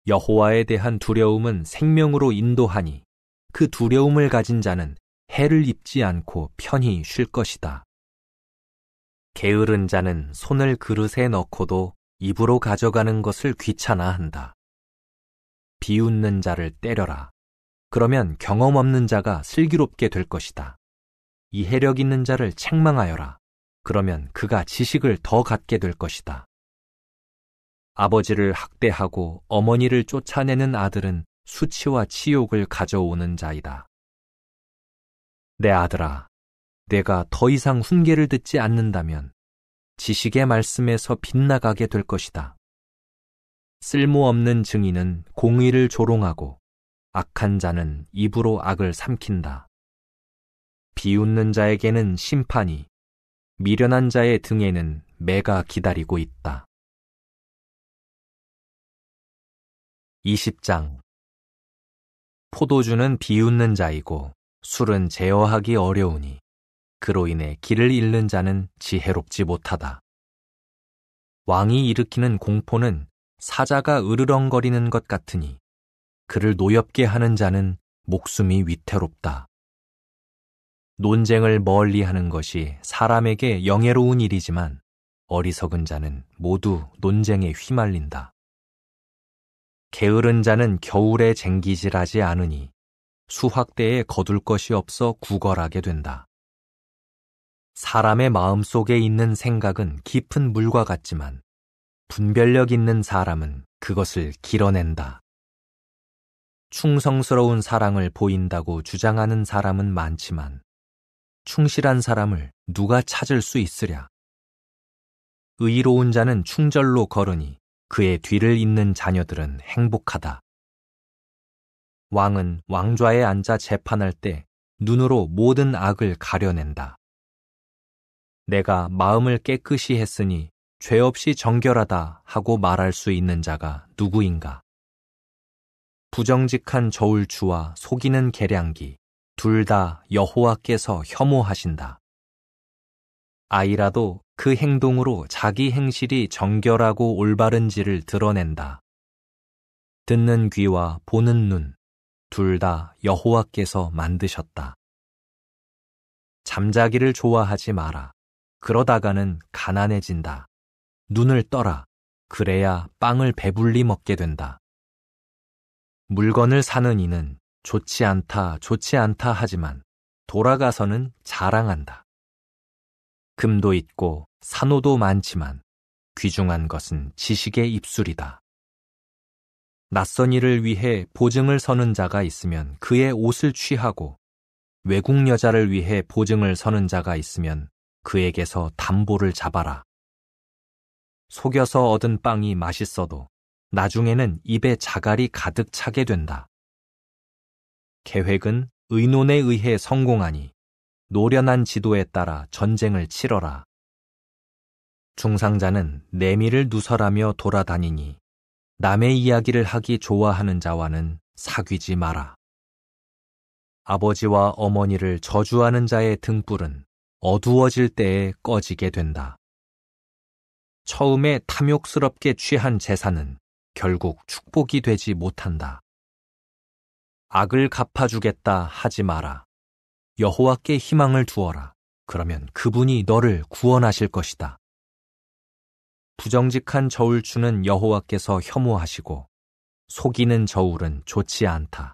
여호와에 대한 두려움은 생명으로 인도하니 그 두려움을 가진 자는 해를 입지 않고 편히 쉴 것이다. 게으른 자는 손을 그릇에 넣고도 입으로 가져가는 것을 귀찮아한다. 비웃는 자를 때려라. 그러면 경험 없는 자가 슬기롭게 될 것이다. 이해력 있는 자를 책망하여라. 그러면 그가 지식을 더 갖게 될 것이다. 아버지를 학대하고 어머니를 쫓아내는 아들은 수치와 치욕을 가져오는 자이다. 내 아들아, 내가 더 이상 훈계를 듣지 않는다면 지식의 말씀에서 빗나가게 될 것이다. 쓸모없는 증인은 공의를 조롱하고 악한 자는 입으로 악을 삼킨다. 비웃는 자에게는 심판이, 미련한 자의 등에는 매가 기다리고 있다. 20장. 포도주는 비웃는 자이고 술은 제어하기 어려우니 그로 인해 길을 잃는 자는 지혜롭지 못하다. 왕이 일으키는 공포는 사자가 으르렁거리는 것 같으니 그를 노엽게 하는 자는 목숨이 위태롭다. 논쟁을 멀리하는 것이 사람에게 영예로운 일이지만 어리석은 자는 모두 논쟁에 휘말린다. 게으른 자는 겨울에 쟁기질하지 않으니 수확 때에 거둘 것이 없어 구걸하게 된다. 사람의 마음속에 있는 생각은 깊은 물과 같지만 분별력 있는 사람은 그것을 길어낸다. 충성스러운 사랑을 보인다고 주장하는 사람은 많지만 충실한 사람을 누가 찾을 수 있으랴. 의로운 자는 충절로 걸으니 그의 뒤를 잇는 자녀들은 행복하다. 왕은 왕좌에 앉아 재판할 때 눈으로 모든 악을 가려낸다. 내가 마음을 깨끗이 했으니 죄 없이 정결하다 하고 말할 수 있는 자가 누구인가? 부정직한 저울추와 속이는 계량기 둘 다 여호와께서 혐오하신다. 아이라도 그 행동으로 자기 행실이 정결하고 올바른지를 드러낸다. 듣는 귀와 보는 눈 둘 다 여호와께서 만드셨다. 잠자기를 좋아하지 마라. 그러다가는 가난해진다. 눈을 떠라. 그래야 빵을 배불리 먹게 된다. 물건을 사는 이는 좋지 않다 하지만 돌아가서는 자랑한다. 금도 있고 산호도 많지만 귀중한 것은 지식의 입술이다. 낯선 이를 위해 보증을 서는 자가 있으면 그의 옷을 취하고 외국 여자를 위해 보증을 서는 자가 있으면 그에게서 담보를 잡아라. 속여서 얻은 빵이 맛있어도 나중에는 입에 자갈이 가득 차게 된다. 계획은 의논에 의해 성공하니 노련한 지도에 따라 전쟁을 치러라. 중상자는 내미를 누설하며 돌아다니니 남의 이야기를 하기 좋아하는 자와는 사귀지 마라. 아버지와 어머니를 저주하는 자의 등불은 어두워질 때에 꺼지게 된다. 처음에 탐욕스럽게 취한 재산은 결국 축복이 되지 못한다. 악을 갚아주겠다 하지 마라. 여호와께 희망을 두어라. 그러면 그분이 너를 구원하실 것이다. 부정직한 저울추는 여호와께서 혐오하시고 속이는 저울은 좋지 않다.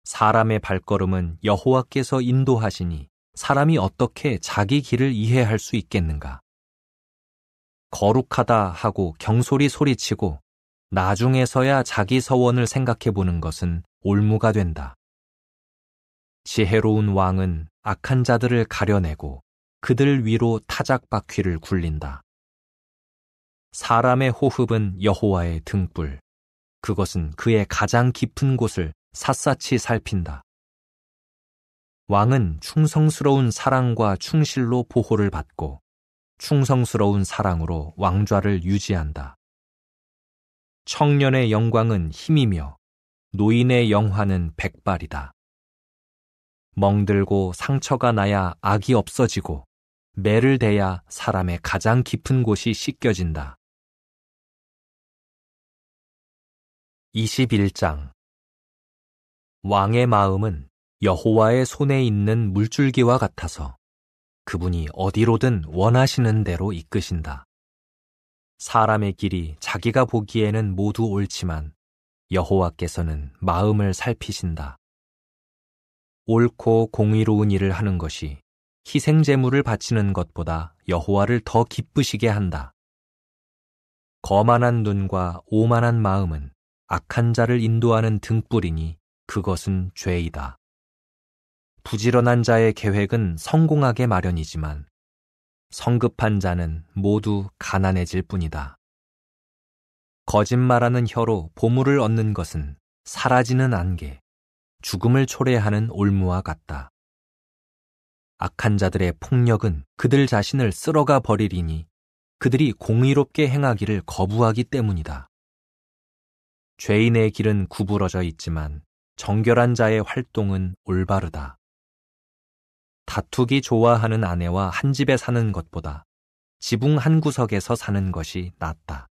사람의 발걸음은 여호와께서 인도하시니 사람이 어떻게 자기 길을 이해할 수 있겠는가? 거룩하다 하고 경솔히 소리치고 나중에서야 자기 서원을 생각해 보는 것은 올무가 된다. 지혜로운 왕은 악한 자들을 가려내고 그들 위로 타작바퀴를 굴린다. 사람의 호흡은 여호와의 등불, 그것은 그의 가장 깊은 곳을 샅샅이 살핀다. 왕은 충성스러운 사랑과 충실로 보호를 받고 충성스러운 사랑으로 왕좌를 유지한다. 청년의 영광은 힘이며 노인의 영화는 백발이다. 멍들고 상처가 나야 악이 없어지고 매를 대야 사람의 가장 깊은 곳이 씻겨진다. 21장 왕의 마음은 여호와의 손에 있는 물줄기와 같아서 그분이 어디로든 원하시는 대로 이끄신다. 사람의 길이 자기가 보기에는 모두 옳지만 여호와께서는 마음을 살피신다. 옳고 공의로운 일을 하는 것이 희생제물을 바치는 것보다 여호와를 더 기쁘시게 한다. 거만한 눈과 오만한 마음은 악한 자를 인도하는 등불이니 그것은 죄이다. 부지런한 자의 계획은 성공하게 마련이지만 성급한 자는 모두 가난해질 뿐이다. 거짓말하는 혀로 보물을 얻는 것은 사라지는 안개, 죽음을 초래하는 올무와 같다. 악한 자들의 폭력은 그들 자신을 쓸어가 버리리니 그들이 공의롭게 행하기를 거부하기 때문이다. 죄인의 길은 구부러져 있지만 정결한 자의 활동은 올바르다. 다투기 좋아하는 아내와 한 집에 사는 것보다 지붕 한 구석에서 사는 것이 낫다.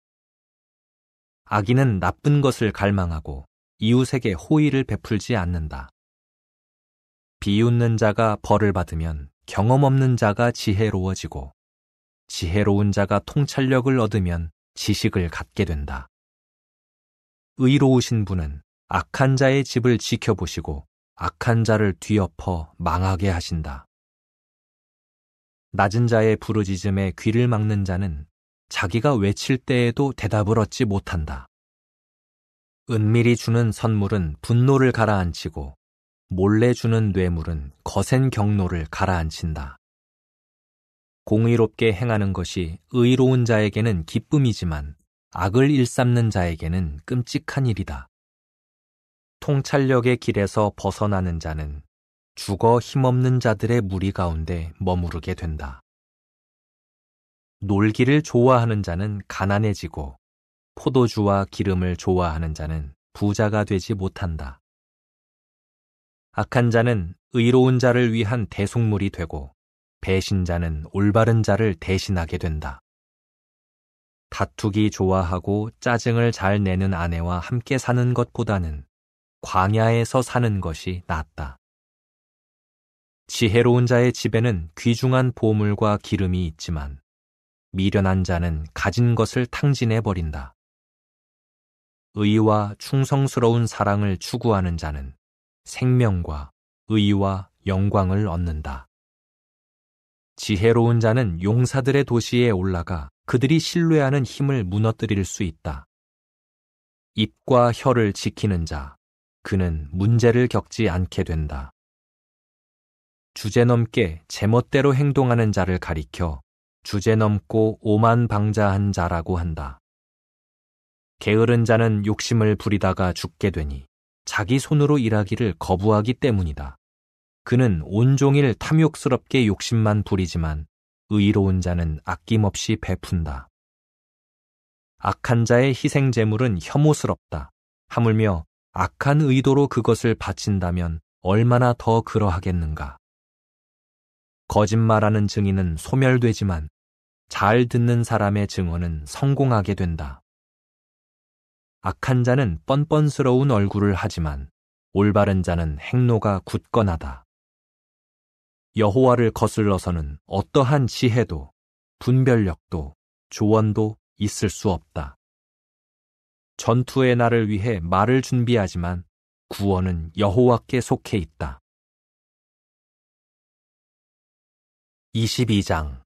악인은 나쁜 것을 갈망하고 이웃에게 호의를 베풀지 않는다. 비웃는 자가 벌을 받으면 경험 없는 자가 지혜로워지고 지혜로운 자가 통찰력을 얻으면 지식을 갖게 된다. 의로우신 분은 악한 자의 집을 지켜보시고 악한 자를 뒤엎어 망하게 하신다. 낮은 자의 부르짖음에 귀를 막는 자는 자기가 외칠 때에도 대답을 얻지 못한다. 은밀히 주는 선물은 분노를 가라앉히고 몰래 주는 뇌물은 거센 경노를 가라앉힌다. 공의롭게 행하는 것이 의로운 자에게는 기쁨이지만 악을 일삼는 자에게는 끔찍한 일이다. 통찰력의 길에서 벗어나는 자는 죽어 힘없는 자들의 무리 가운데 머무르게 된다. 놀기를 좋아하는 자는 가난해지고 포도주와 기름을 좋아하는 자는 부자가 되지 못한다. 악한 자는 의로운 자를 위한 대속물이 되고 배신자는 올바른 자를 대신하게 된다. 다투기 좋아하고 짜증을 잘 내는 아내와 함께 사는 것보다는 광야에서 사는 것이 낫다. 지혜로운 자의 집에는 귀중한 보물과 기름이 있지만 미련한 자는 가진 것을 탕진해버린다. 의와 충성스러운 사랑을 추구하는 자는 생명과 의와 영광을 얻는다. 지혜로운 자는 용사들의 도시에 올라가 그들이 신뢰하는 힘을 무너뜨릴 수 있다. 입과 혀를 지키는 자, 그는 문제를 겪지 않게 된다. 주제넘게 제멋대로 행동하는 자를 가리켜 주제넘고 오만방자한 자라고 한다. 게으른 자는 욕심을 부리다가 죽게 되니 자기 손으로 일하기를 거부하기 때문이다. 그는 온종일 탐욕스럽게 욕심만 부리지만 의로운 자는 아낌없이 베푼다. 악한 자의 희생제물은 혐오스럽다. 하물며 악한 의도로 그것을 바친다면 얼마나 더 그러하겠는가. 거짓말하는 증인은 소멸되지만 잘 듣는 사람의 증언은 성공하게 된다. 악한 자는 뻔뻔스러운 얼굴을 하지만 올바른 자는 행로가 굳건하다. 여호와를 거슬러서는 어떠한 지혜도 분별력도 조언도 있을 수 없다. 전투의 날을 위해 말을 준비하지만 구원은 여호와께 속해 있다. 22장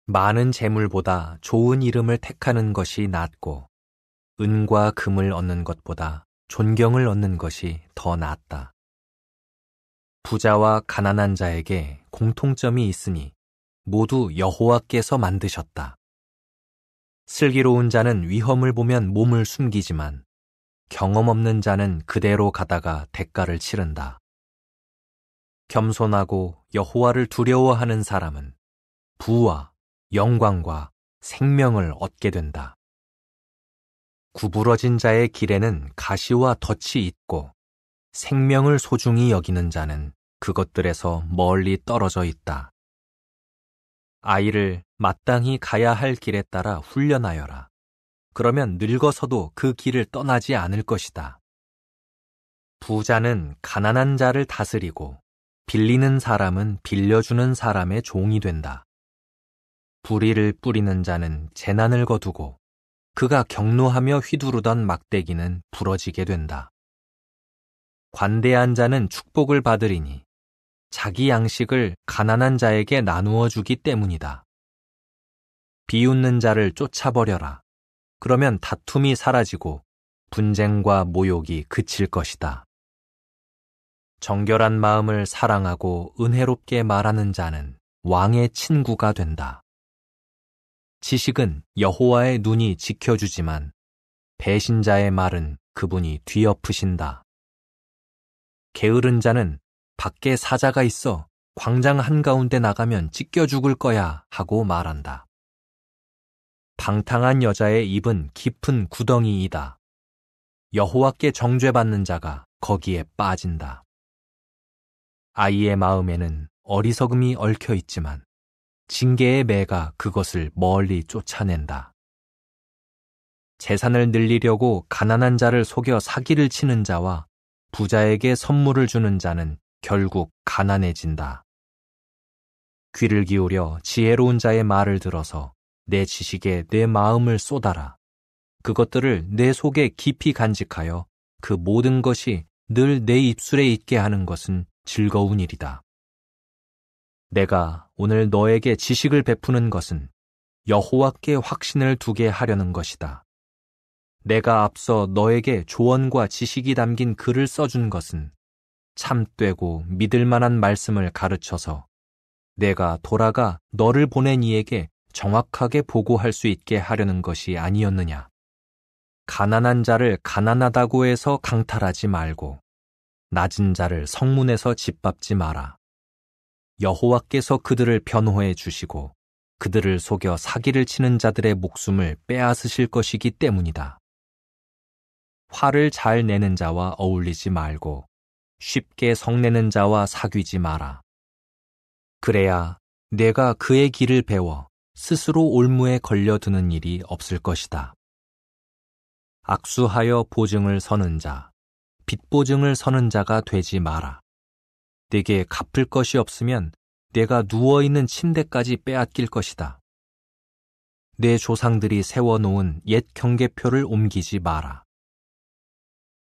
많은 재물보다 좋은 이름을 택하는 것이 낫고 은과 금을 얻는 것보다 존경을 얻는 것이 더 낫다. 부자와 가난한 자에게 공통점이 있으니 모두 여호와께서 만드셨다. 슬기로운 자는 위험을 보면 몸을 숨기지만 경험 없는 자는 그대로 가다가 대가를 치른다. 겸손하고 여호와를 두려워하는 사람은 부와 영광과 생명을 얻게 된다. 구부러진 자의 길에는 가시와 덫이 있고 생명을 소중히 여기는 자는 그것들에서 멀리 떨어져 있다. 아이를 마땅히 가야 할 길에 따라 훈련하여라. 그러면 늙어서도 그 길을 떠나지 않을 것이다. 부자는 가난한 자를 다스리고 빌리는 사람은 빌려주는 사람의 종이 된다. 불의를 뿌리는 자는 재난을 거두고 그가 격노하며 휘두르던 막대기는 부러지게 된다. 관대한 자는 축복을 받으리니 자기 양식을 가난한 자에게 나누어 주기 때문이다. 비웃는 자를 쫓아버려라. 그러면 다툼이 사라지고 분쟁과 모욕이 그칠 것이다. 정결한 마음을 사랑하고 은혜롭게 말하는 자는 왕의 친구가 된다. 지식은 여호와의 눈이 지켜주지만 배신자의 말은 그분이 뒤엎으신다. 게으른 자는 밖에 사자가 있어 광장 한가운데 나가면 찢겨 죽을 거야 하고 말한다. 방탕한 여자의 입은 깊은 구덩이이다. 여호와께 정죄받는 자가 거기에 빠진다. 아이의 마음에는 어리석음이 얽혀 있지만 징계의 매가 그것을 멀리 쫓아낸다. 재산을 늘리려고 가난한 자를 속여 사기를 치는 자와 부자에게 선물을 주는 자는 결국 가난해진다. 귀를 기울여 지혜로운 자의 말을 들어서 내 지식에 내 마음을 쏟아라. 그것들을 내 속에 깊이 간직하여 그 모든 것이 늘 내 입술에 있게 하는 것은 즐거운 일이다. 내가 오늘 너에게 지식을 베푸는 것은 여호와께 확신을 두게 하려는 것이다. 내가 앞서 너에게 조언과 지식이 담긴 글을 써준 것은 참되고 믿을 만한 말씀을 가르쳐서 내가 돌아가 너를 보낸 이에게 정확하게 보고할 수 있게 하려는 것이 아니었느냐. 가난한 자를 가난하다고 해서 강탈하지 말고 낮은 자를 성문에서 짓밟지 마라. 여호와께서 그들을 변호해 주시고 그들을 속여 사기를 치는 자들의 목숨을 빼앗으실 것이기 때문이다. 화를 잘 내는 자와 어울리지 말고 쉽게 성내는 자와 사귀지 마라. 그래야 내가 그의 길을 배워 스스로 올무에 걸려드는 일이 없을 것이다. 악수하여 보증을 서는 자, 빚보증을 서는 자가 되지 마라. 내게 갚을 것이 없으면 내가 누워있는 침대까지 빼앗길 것이다. 내 조상들이 세워놓은 옛 경계표를 옮기지 마라.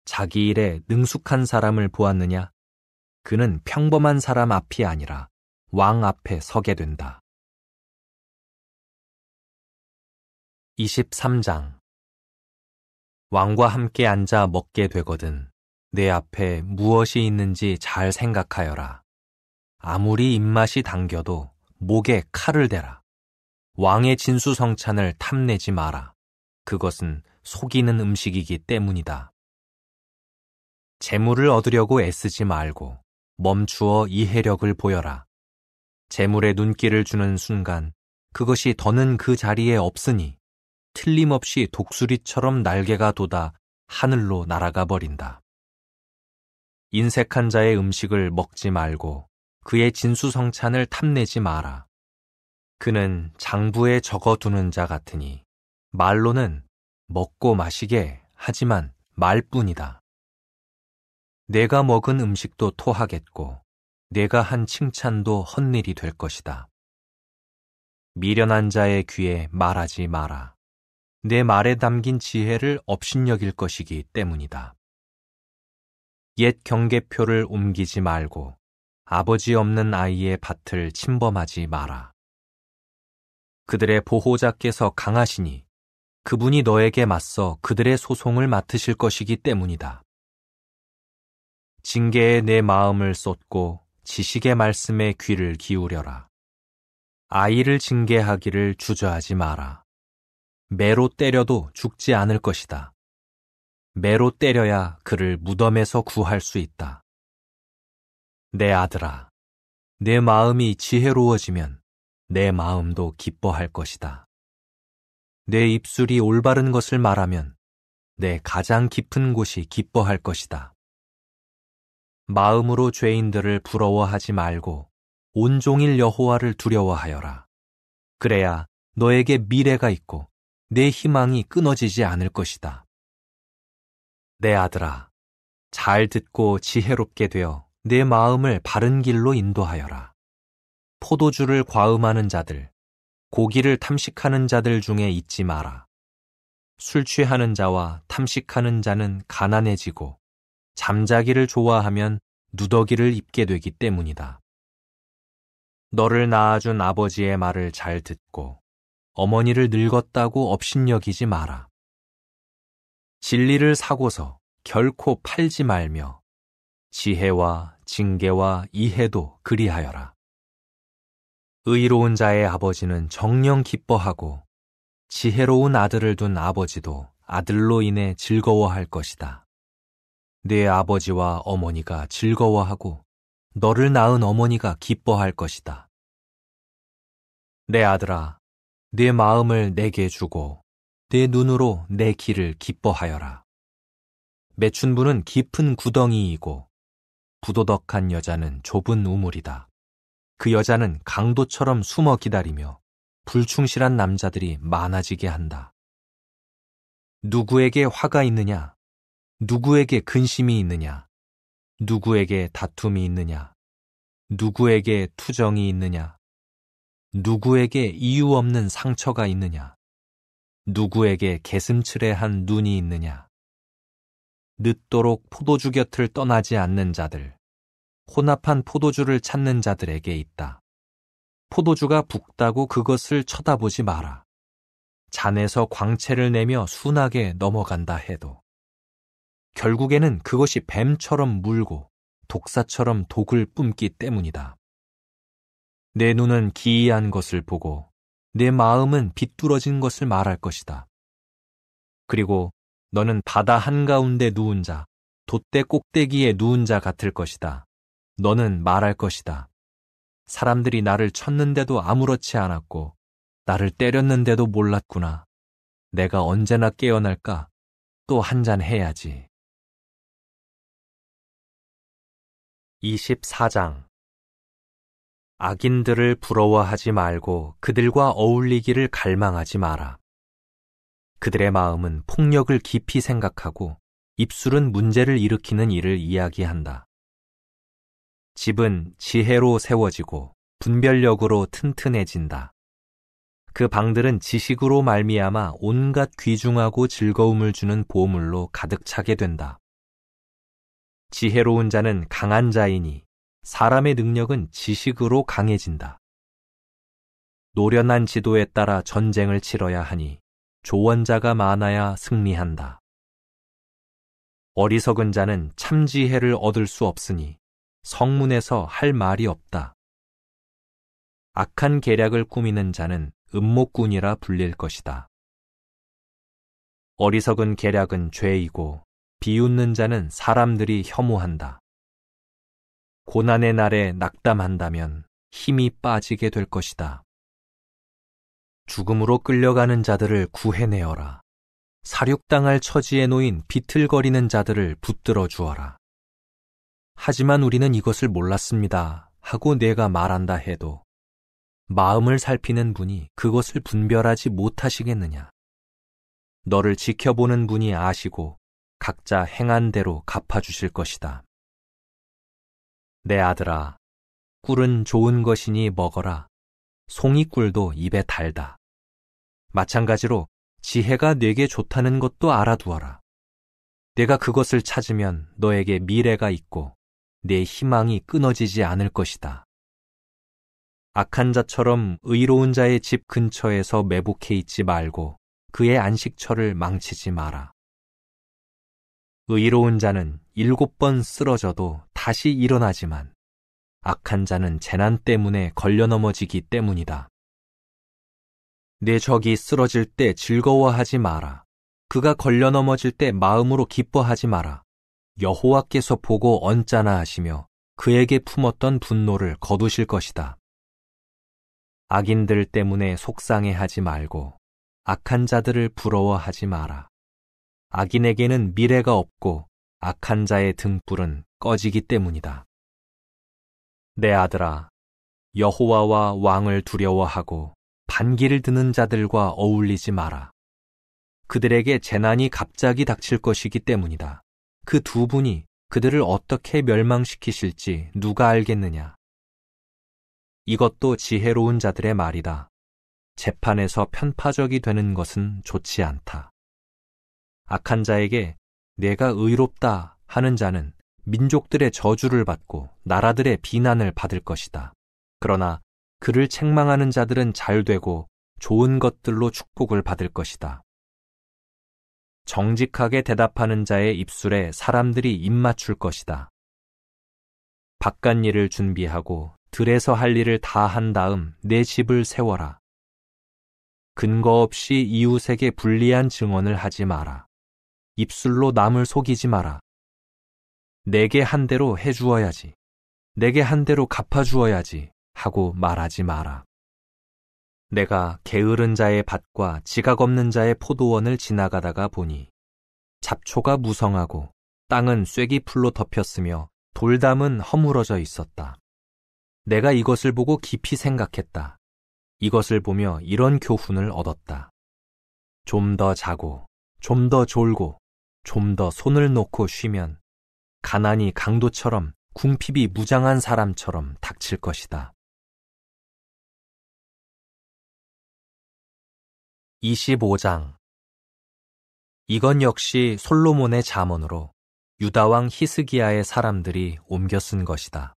자기 일에 능숙한 사람을 보았느냐? 그는 평범한 사람 앞이 아니라 왕 앞에 서게 된다. 23장. 왕과 함께 앉아 먹게 되거든 내 앞에 무엇이 있는지 잘 생각하여라. 아무리 입맛이 당겨도 목에 칼을 대라. 왕의 진수성찬을 탐내지 마라. 그것은 속이는 음식이기 때문이다. 재물을 얻으려고 애쓰지 말고 멈추어 이해력을 보여라. 재물에 눈길을 주는 순간 그것이 더는 그 자리에 없으니 틀림없이 독수리처럼 날개가 돋아 하늘로 날아가 버린다. 인색한 자의 음식을 먹지 말고 그의 진수성찬을 탐내지 마라. 그는 장부에 적어두는 자 같으니 말로는 먹고 마시게 하지만 말뿐이다. 내가 먹은 음식도 토하겠고 내가 한 칭찬도 헛일이 될 것이다. 미련한 자의 귀에 말하지 마라. 내 말에 담긴 지혜를 업신여길 것이기 때문이다. 옛 경계표를 옮기지 말고 아버지 없는 아이의 밭을 침범하지 마라. 그들의 보호자께서 강하시니 그분이 너에게 맞서 그들의 소송을 맡으실 것이기 때문이다. 징계에 내 마음을 쏟고 지식의 말씀에 귀를 기울여라. 아이를 징계하기를 주저하지 마라. 매로 때려도 죽지 않을 것이다. 매로 때려야 그를 무덤에서 구할 수 있다. 내 아들아, 내 마음이 지혜로워지면 내 마음도 기뻐할 것이다. 내 입술이 올바른 것을 말하면 내 가장 깊은 곳이 기뻐할 것이다. 마음으로 죄인들을 부러워하지 말고 온종일 여호와를 두려워하여라. 그래야 너에게 미래가 있고 내 희망이 끊어지지 않을 것이다. 내 아들아, 잘 듣고 지혜롭게 되어 내 마음을 바른 길로 인도하여라. 포도주를 과음하는 자들, 고기를 탐식하는 자들 중에 있지 마라. 술 취하는 자와 탐식하는 자는 가난해지고 잠자기를 좋아하면 누더기를 입게 되기 때문이다. 너를 낳아준 아버지의 말을 잘 듣고 어머니를 늙었다고 업신여기지 마라. 진리를 사고서 결코 팔지 말며 지혜와 징계와 이해도 그리하여라. 의로운 자의 아버지는 정녕 기뻐하고 지혜로운 아들을 둔 아버지도 아들로 인해 즐거워할 것이다. 네 아버지와 어머니가 즐거워하고 너를 낳은 어머니가 기뻐할 것이다. 내 아들아, 네 마음을 내게 주고 내 눈으로 내 길을 기뻐하여라. 매춘부는 깊은 구덩이이고 부도덕한 여자는 좁은 우물이다. 그 여자는 강도처럼 숨어 기다리며 불충실한 남자들이 많아지게 한다. 누구에게 화가 있느냐? 누구에게 근심이 있느냐? 누구에게 다툼이 있느냐? 누구에게 투정이 있느냐? 누구에게 이유 없는 상처가 있느냐? 누구에게 개슴츠레한 눈이 있느냐? 늦도록 포도주 곁을 떠나지 않는 자들, 혼합한 포도주를 찾는 자들에게 있다. 포도주가 붓다고 그것을 쳐다보지 마라. 잔에서 광채를 내며 순하게 넘어간다 해도 결국에는 그것이 뱀처럼 물고 독사처럼 독을 뿜기 때문이다. 내 눈은 기이한 것을 보고 내 마음은 비뚤어진 것을 말할 것이다. 그리고 너는 바다 한가운데 누운 자, 돛대 꼭대기에 누운 자 같을 것이다. 너는 말할 것이다. 사람들이 나를 쳤는데도 아무렇지 않았고 나를 때렸는데도 몰랐구나. 내가 언제나 깨어날까? 또 한잔 해야지. 24장. 악인들을 부러워하지 말고 그들과 어울리기를 갈망하지 마라. 그들의 마음은 폭력을 깊이 생각하고 입술은 문제를 일으키는 일을 이야기한다. 집은 지혜로 세워지고 분별력으로 튼튼해진다. 그 방들은 지식으로 말미암아 온갖 귀중하고 즐거움을 주는 보물로 가득 차게 된다. 지혜로운 자는 강한 자이니 사람의 능력은 지식으로 강해진다. 노련한 지도에 따라 전쟁을 치러야 하니 조언자가 많아야 승리한다. 어리석은 자는 참 지혜를 얻을 수 없으니 성문에서 할 말이 없다. 악한 계략을 꾸미는 자는 음모꾼이라 불릴 것이다. 어리석은 계략은 죄이고 비웃는 자는 사람들이 혐오한다. 고난의 날에 낙담한다면 힘이 빠지게 될 것이다. 죽음으로 끌려가는 자들을 구해내어라. 사륙당할 처지에 놓인 비틀거리는 자들을 붙들어 주어라. 하지만 우리는 이것을 몰랐습니다 하고 내가 말한다 해도 마음을 살피는 분이 그것을 분별하지 못하시겠느냐? 너를 지켜보는 분이 아시고 각자 행한 대로 갚아주실 것이다. 내 아들아, 꿀은 좋은 것이니 먹어라. 송이꿀도 입에 달다. 마찬가지로 지혜가 네게 좋다는 것도 알아두어라. 내가 그것을 찾으면 너에게 미래가 있고 내 희망이 끊어지지 않을 것이다. 악한 자처럼 의로운 자의 집 근처에서 매복해 있지 말고 그의 안식처를 망치지 마라. 의로운 자는 7번 쓰러져도 다시 일어나지만 악한 자는 재난 때문에 걸려 넘어지기 때문이다. 내 적이 쓰러질 때 즐거워하지 마라. 그가 걸려 넘어질 때 마음으로 기뻐하지 마라. 여호와께서 보고 언짢아 하시며 그에게 품었던 분노를 거두실 것이다. 악인들 때문에 속상해하지 말고 악한 자들을 부러워하지 마라. 악인에게는 미래가 없고 악한 자의 등불은 꺼지기 때문이다. 내 아들아, 여호와와 왕을 두려워하고 반기를 드는 자들과 어울리지 마라. 그들에게 재난이 갑자기 닥칠 것이기 때문이다. 그 두 분이 그들을 어떻게 멸망시키실지 누가 알겠느냐. 이것도 지혜로운 자들의 말이다. 재판에서 편파적이 되는 것은 좋지 않다. 악한 자에게 내가 의롭다 하는 자는 민족들의 저주를 받고 나라들의 비난을 받을 것이다. 그러나 그를 책망하는 자들은 잘되고 좋은 것들로 축복을 받을 것이다. 정직하게 대답하는 자의 입술에 사람들이 입맞출 것이다. 바깥일을 준비하고 들에서 할 일을 다 한 다음 내 집을 세워라. 근거 없이 이웃에게 불리한 증언을 하지 마라. 입술로 남을 속이지 마라. 내게 한 대로 해주어야지. 내게 한 대로 갚아주어야지 하고 말하지 마라. 내가 게으른 자의 밭과 지각 없는 자의 포도원을 지나가다가 보니 잡초가 무성하고 땅은 쐐기풀로 덮였으며 돌담은 허물어져 있었다. 내가 이것을 보고 깊이 생각했다. 이것을 보며 이런 교훈을 얻었다. 좀 더 자고, 좀 더 졸고, 좀 더 손을 놓고 쉬면 가난이 강도처럼 궁핍이 무장한 사람처럼 닥칠 것이다. 25장. 이건 역시 솔로몬의 잠언으로 유다왕 히스기야의 사람들이 옮겨 쓴 것이다.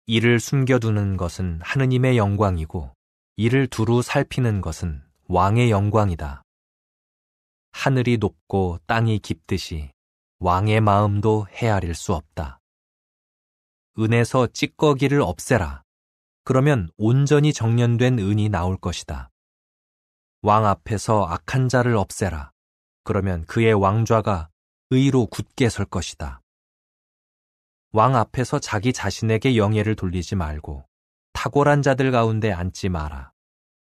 이를 숨겨두는 것은 하느님의 영광이고 이를 두루 살피는 것은 왕의 영광이다. 하늘이 높고 땅이 깊듯이 왕의 마음도 헤아릴 수 없다. 은에서 찌꺼기를 없애라. 그러면 온전히 정련된 은이 나올 것이다. 왕 앞에서 악한 자를 없애라. 그러면 그의 왕좌가 의로 굳게 설 것이다. 왕 앞에서 자기 자신에게 영예를 돌리지 말고 탁월한 자들 가운데 앉지 마라.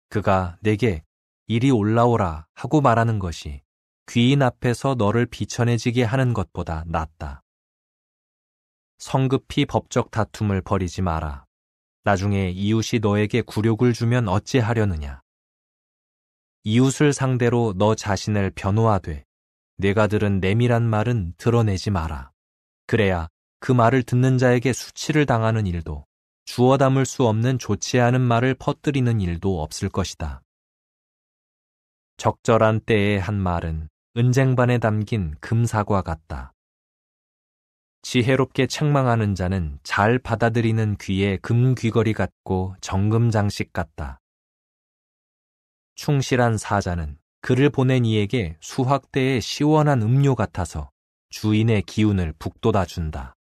그가 내게 이리 올라오라 하고 말하는 것이 귀인 앞에서 너를 비천해지게 하는 것보다 낫다. 성급히 법적 다툼을 벌이지 마라. 나중에 이웃이 너에게 굴욕을 주면 어찌하려느냐. 이웃을 상대로 너 자신을 변호하되 내가 들은 내밀한 말은 드러내지 마라. 그래야 그 말을 듣는 자에게 수치를 당하는 일도 주워 담을 수 없는 좋지 않은 말을 퍼뜨리는 일도 없을 것이다. 적절한 때에 한 말은 은쟁반에 담긴 금사과 같다. 지혜롭게 책망하는 자는 잘 받아들이는 귀에 금귀걸이 같고 정금 장식 같다. 충실한 사자는 그를 보낸 이에게 수확대의 시원한 음료 같아서 주인의 기운을 북돋아 준다.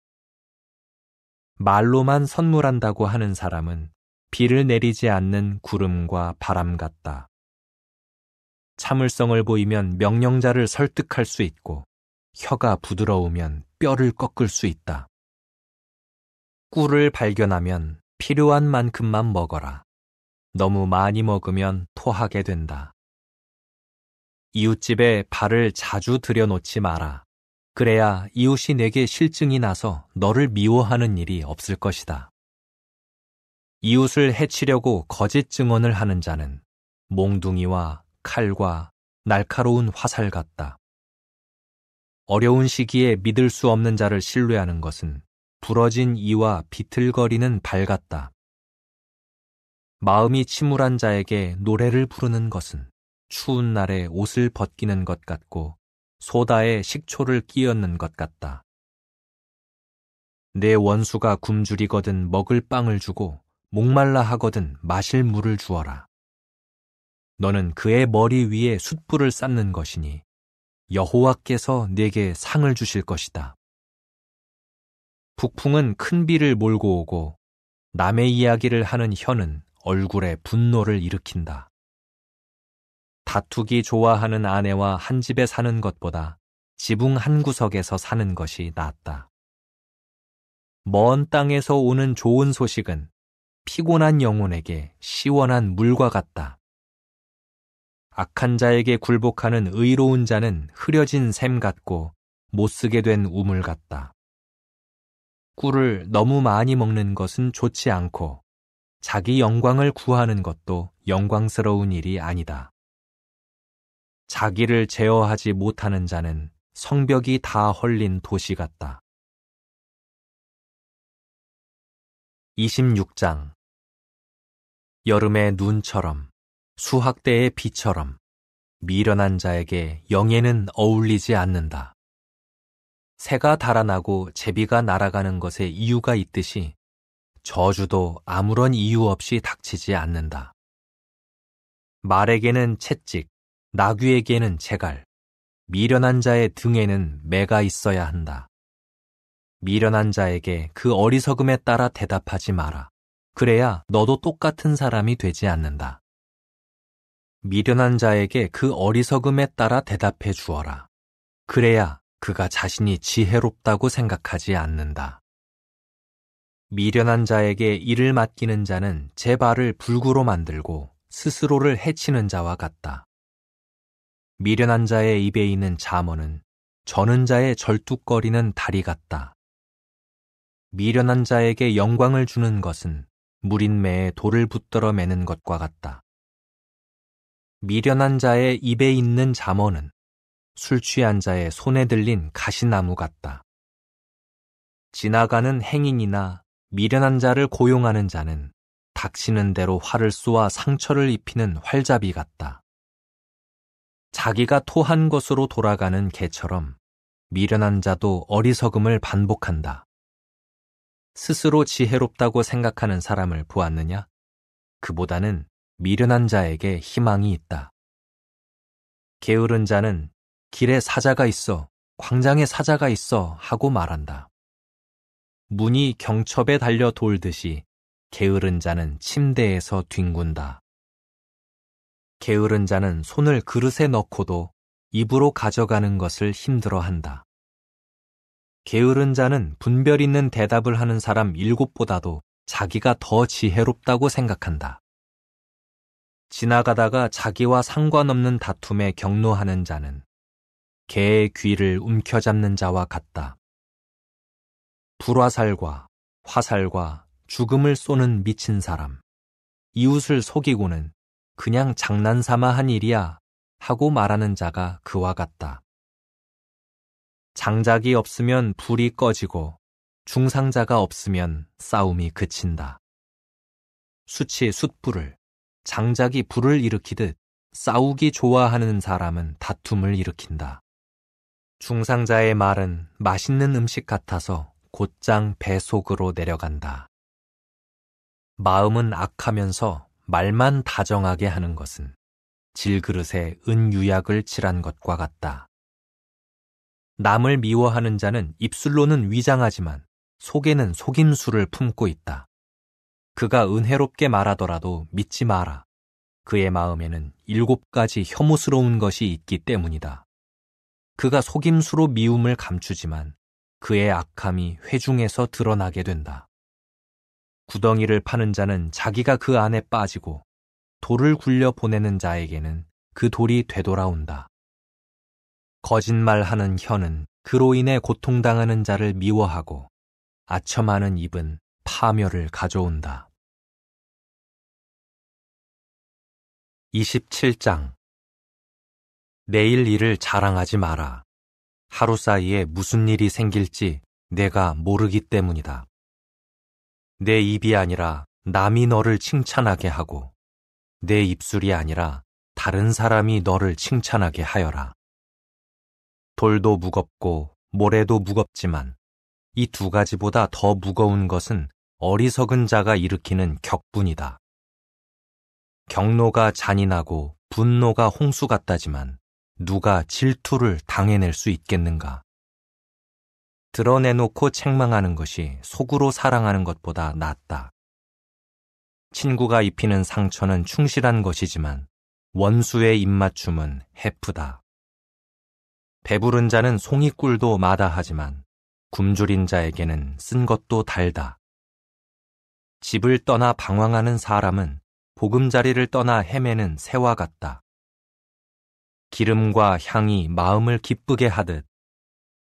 말로만 선물한다고 하는 사람은 비를 내리지 않는 구름과 바람 같다. 참을성을 보이면 명령자를 설득할 수 있고 혀가 부드러우면 뼈를 꺾을 수 있다. 꿀을 발견하면 필요한 만큼만 먹어라. 너무 많이 먹으면 토하게 된다. 이웃집에 발을 자주 들여놓지 마라. 그래야 이웃이 내게 실증이 나서 너를 미워하는 일이 없을 것이다. 이웃을 해치려고 거짓 증언을 하는 자는 몽둥이와 칼과 날카로운 화살 같다. 어려운 시기에 믿을 수 없는 자를 신뢰하는 것은 부러진 이와 비틀거리는 발 같다. 마음이 침울한 자에게 노래를 부르는 것은 추운 날에 옷을 벗기는 것 같고 소다에 식초를 끼얹는 것 같다. 내 원수가 굶주리거든 먹을 빵을 주고 목말라 하거든 마실 물을 주어라. 너는 그의 머리 위에 숯불을 쌓는 것이니 여호와께서 네게 상을 주실 것이다. 북풍은 큰 비를 몰고 오고 남의 이야기를 하는 혀는 얼굴에 분노를 일으킨다. 다투기 좋아하는 아내와 한 집에 사는 것보다 지붕 한 구석에서 사는 것이 낫다. 먼 땅에서 오는 좋은 소식은 피곤한 영혼에게 시원한 물과 같다. 악한 자에게 굴복하는 의로운 자는 흐려진 샘 같고 못쓰게 된 우물 같다. 꿀을 너무 많이 먹는 것은 좋지 않고 자기 영광을 구하는 것도 영광스러운 일이 아니다. 자기를 제어하지 못하는 자는 성벽이 다 헐린 도시 같다. 26장 여름의 눈처럼 수학 때의 비처럼 미련한 자에게 영예는 어울리지 않는다. 새가 달아나고 제비가 날아가는 것에 이유가 있듯이 저주도 아무런 이유 없이 닥치지 않는다. 말에게는 채찍, 나귀에게는 재갈, 미련한 자의 등에는 매가 있어야 한다. 미련한 자에게 그 어리석음에 따라 대답하지 마라. 그래야 너도 똑같은 사람이 되지 않는다. 미련한 자에게 그 어리석음에 따라 대답해 주어라. 그래야 그가 자신이 지혜롭다고 생각하지 않는다. 미련한 자에게 일을 맡기는 자는 제 발을 불구로 만들고 스스로를 해치는 자와 같다. 미련한 자의 입에 있는 잠언은 저는 자의 절뚝거리는 다리 같다. 미련한 자에게 영광을 주는 것은 무린매에 돌을 붙들어 매는 것과 같다. 미련한 자의 입에 있는 잠언은 술 취한 자의 손에 들린 가시나무 같다. 지나가는 행인이나 미련한 자를 고용하는 자는 닥치는 대로 활을 쏘아 상처를 입히는 활잡이 같다. 자기가 토한 것으로 돌아가는 개처럼 미련한 자도 어리석음을 반복한다. 스스로 지혜롭다고 생각하는 사람을 보았느냐? 그보다는 미련한 자에게 희망이 있다. 게으른 자는 길에 사자가 있어, 광장에 사자가 있어 하고 말한다. 문이 경첩에 달려 돌듯이 게으른 자는 침대에서 뒹군다. 게으른 자는 손을 그릇에 넣고도 입으로 가져가는 것을 힘들어한다. 게으른 자는 분별 있는 대답을 하는 사람 7보다도 자기가 더 지혜롭다고 생각한다. 지나가다가 자기와 상관없는 다툼에 격노하는 자는 개의 귀를 움켜잡는 자와 같다. 불화살과 화살과 죽음을 쏘는 미친 사람, 이웃을 속이고는 그냥 장난삼아 한 일이야 하고 말하는 자가 그와 같다. 장작이 없으면 불이 꺼지고 중상자가 없으면 싸움이 그친다. 숯이 숯불을, 장작이 불을 일으키듯 싸우기 좋아하는 사람은 다툼을 일으킨다. 중상자의 말은 맛있는 음식 같아서 곧장 배 속으로 내려간다. 마음은 악하면서 말만 다정하게 하는 것은 질그릇에 은유약을 칠한 것과 같다. 남을 미워하는 자는 입술로는 위장하지만 속에는 속임수를 품고 있다. 그가 은혜롭게 말하더라도 믿지 마라. 그의 마음에는 7가지 혐오스러운 것이 있기 때문이다. 그가 속임수로 미움을 감추지만 그의 악함이 회중에서 드러나게 된다. 구덩이를 파는 자는 자기가 그 안에 빠지고 돌을 굴려 보내는 자에게는 그 돌이 되돌아온다. 거짓말하는 혀는 그로 인해 고통당하는 자를 미워하고 아첨하는 입은 파멸을 가져온다. 27장 내일 일을 자랑하지 마라. 하루 사이에 무슨 일이 생길지 내가 모르기 때문이다. 내 입이 아니라 남이 너를 칭찬하게 하고 내 입술이 아니라 다른 사람이 너를 칭찬하게 하여라. 돌도 무겁고 모래도 무겁지만 이 2가지보다 더 무거운 것은 어리석은 자가 일으키는 격분이다. 경노가 잔인하고 분노가 홍수 같다지만 누가 질투를 당해낼 수 있겠는가? 드러내놓고 책망하는 것이 속으로 사랑하는 것보다 낫다. 친구가 입히는 상처는 충실한 것이지만 원수의 입맞춤은 해프다. 배부른 자는 송이꿀도 마다하지만 굶주린 자에게는 쓴 것도 달다. 집을 떠나 방황하는 사람은 보금자리를 떠나 헤매는 새와 같다. 기름과 향이 마음을 기쁘게 하듯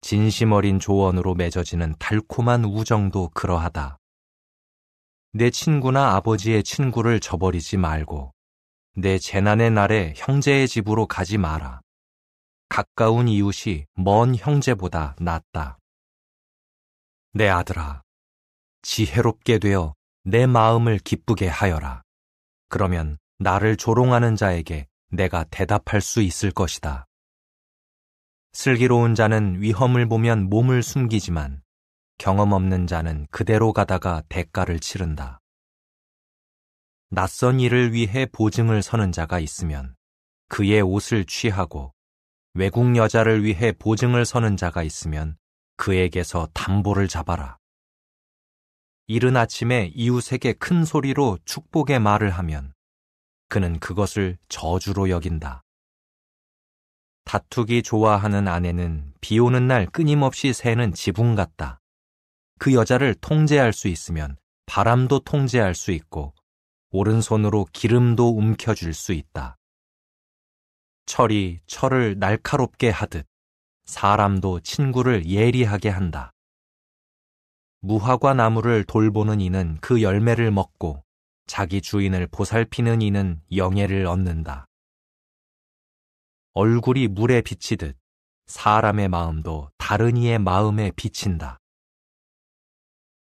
진심 어린 조언으로 맺어지는 달콤한 우정도 그러하다. 내 친구나 아버지의 친구를 저버리지 말고 내 재난의 날에 형제의 집으로 가지 마라. 가까운 이웃이 먼 형제보다 낫다. 내 아들아, 지혜롭게 되어 내 마음을 기쁘게 하여라. 그러면 나를 조롱하는 자에게 내가 대답할 수 있을 것이다. 슬기로운 자는 위험을 보면 몸을 숨기지만 경험 없는 자는 그대로 가다가 대가를 치른다. 낯선 일을 위해 보증을 서는 자가 있으면 그의 옷을 취하고 외국 여자를 위해 보증을 서는 자가 있으면 그에게서 담보를 잡아라. 이른 아침에 이웃에게 큰 소리로 축복의 말을 하면 그는 그것을 저주로 여긴다. 다투기 좋아하는 아내는 비 오는 날 끊임없이 새는 지붕 같다. 그 여자를 통제할 수 있으면 바람도 통제할 수 있고 오른손으로 기름도 움켜쥘 수 있다. 철이 철을 날카롭게 하듯 사람도 친구를 예리하게 한다. 무화과 나무를 돌보는 이는 그 열매를 먹고 자기 주인을 보살피는 이는 영예를 얻는다. 얼굴이 물에 비치듯 사람의 마음도 다른 이의 마음에 비친다.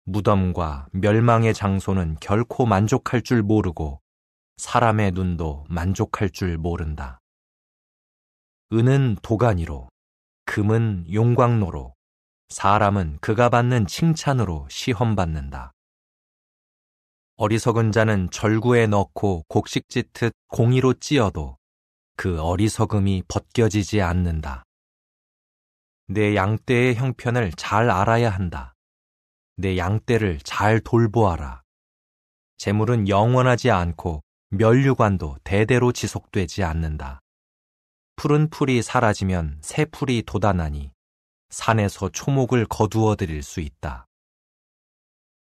무덤과 멸망의 장소는 결코 만족할 줄 모르고 사람의 눈도 만족할 줄 모른다. 은은 도가니로, 금은 용광로로, 사람은 그가 받는 칭찬으로 시험받는다. 어리석은 자는 절구에 넣고 곡식 찢듯 공이로 찧어도 그 어리석음이 벗겨지지 않는다. 내 양떼의 형편을 잘 알아야 한다. 내 양떼를 잘 돌보아라. 재물은 영원하지 않고 면류관도 대대로 지속되지 않는다. 푸른 풀이 사라지면 새 풀이 돋아나니 산에서 초목을 거두어 드릴 수 있다.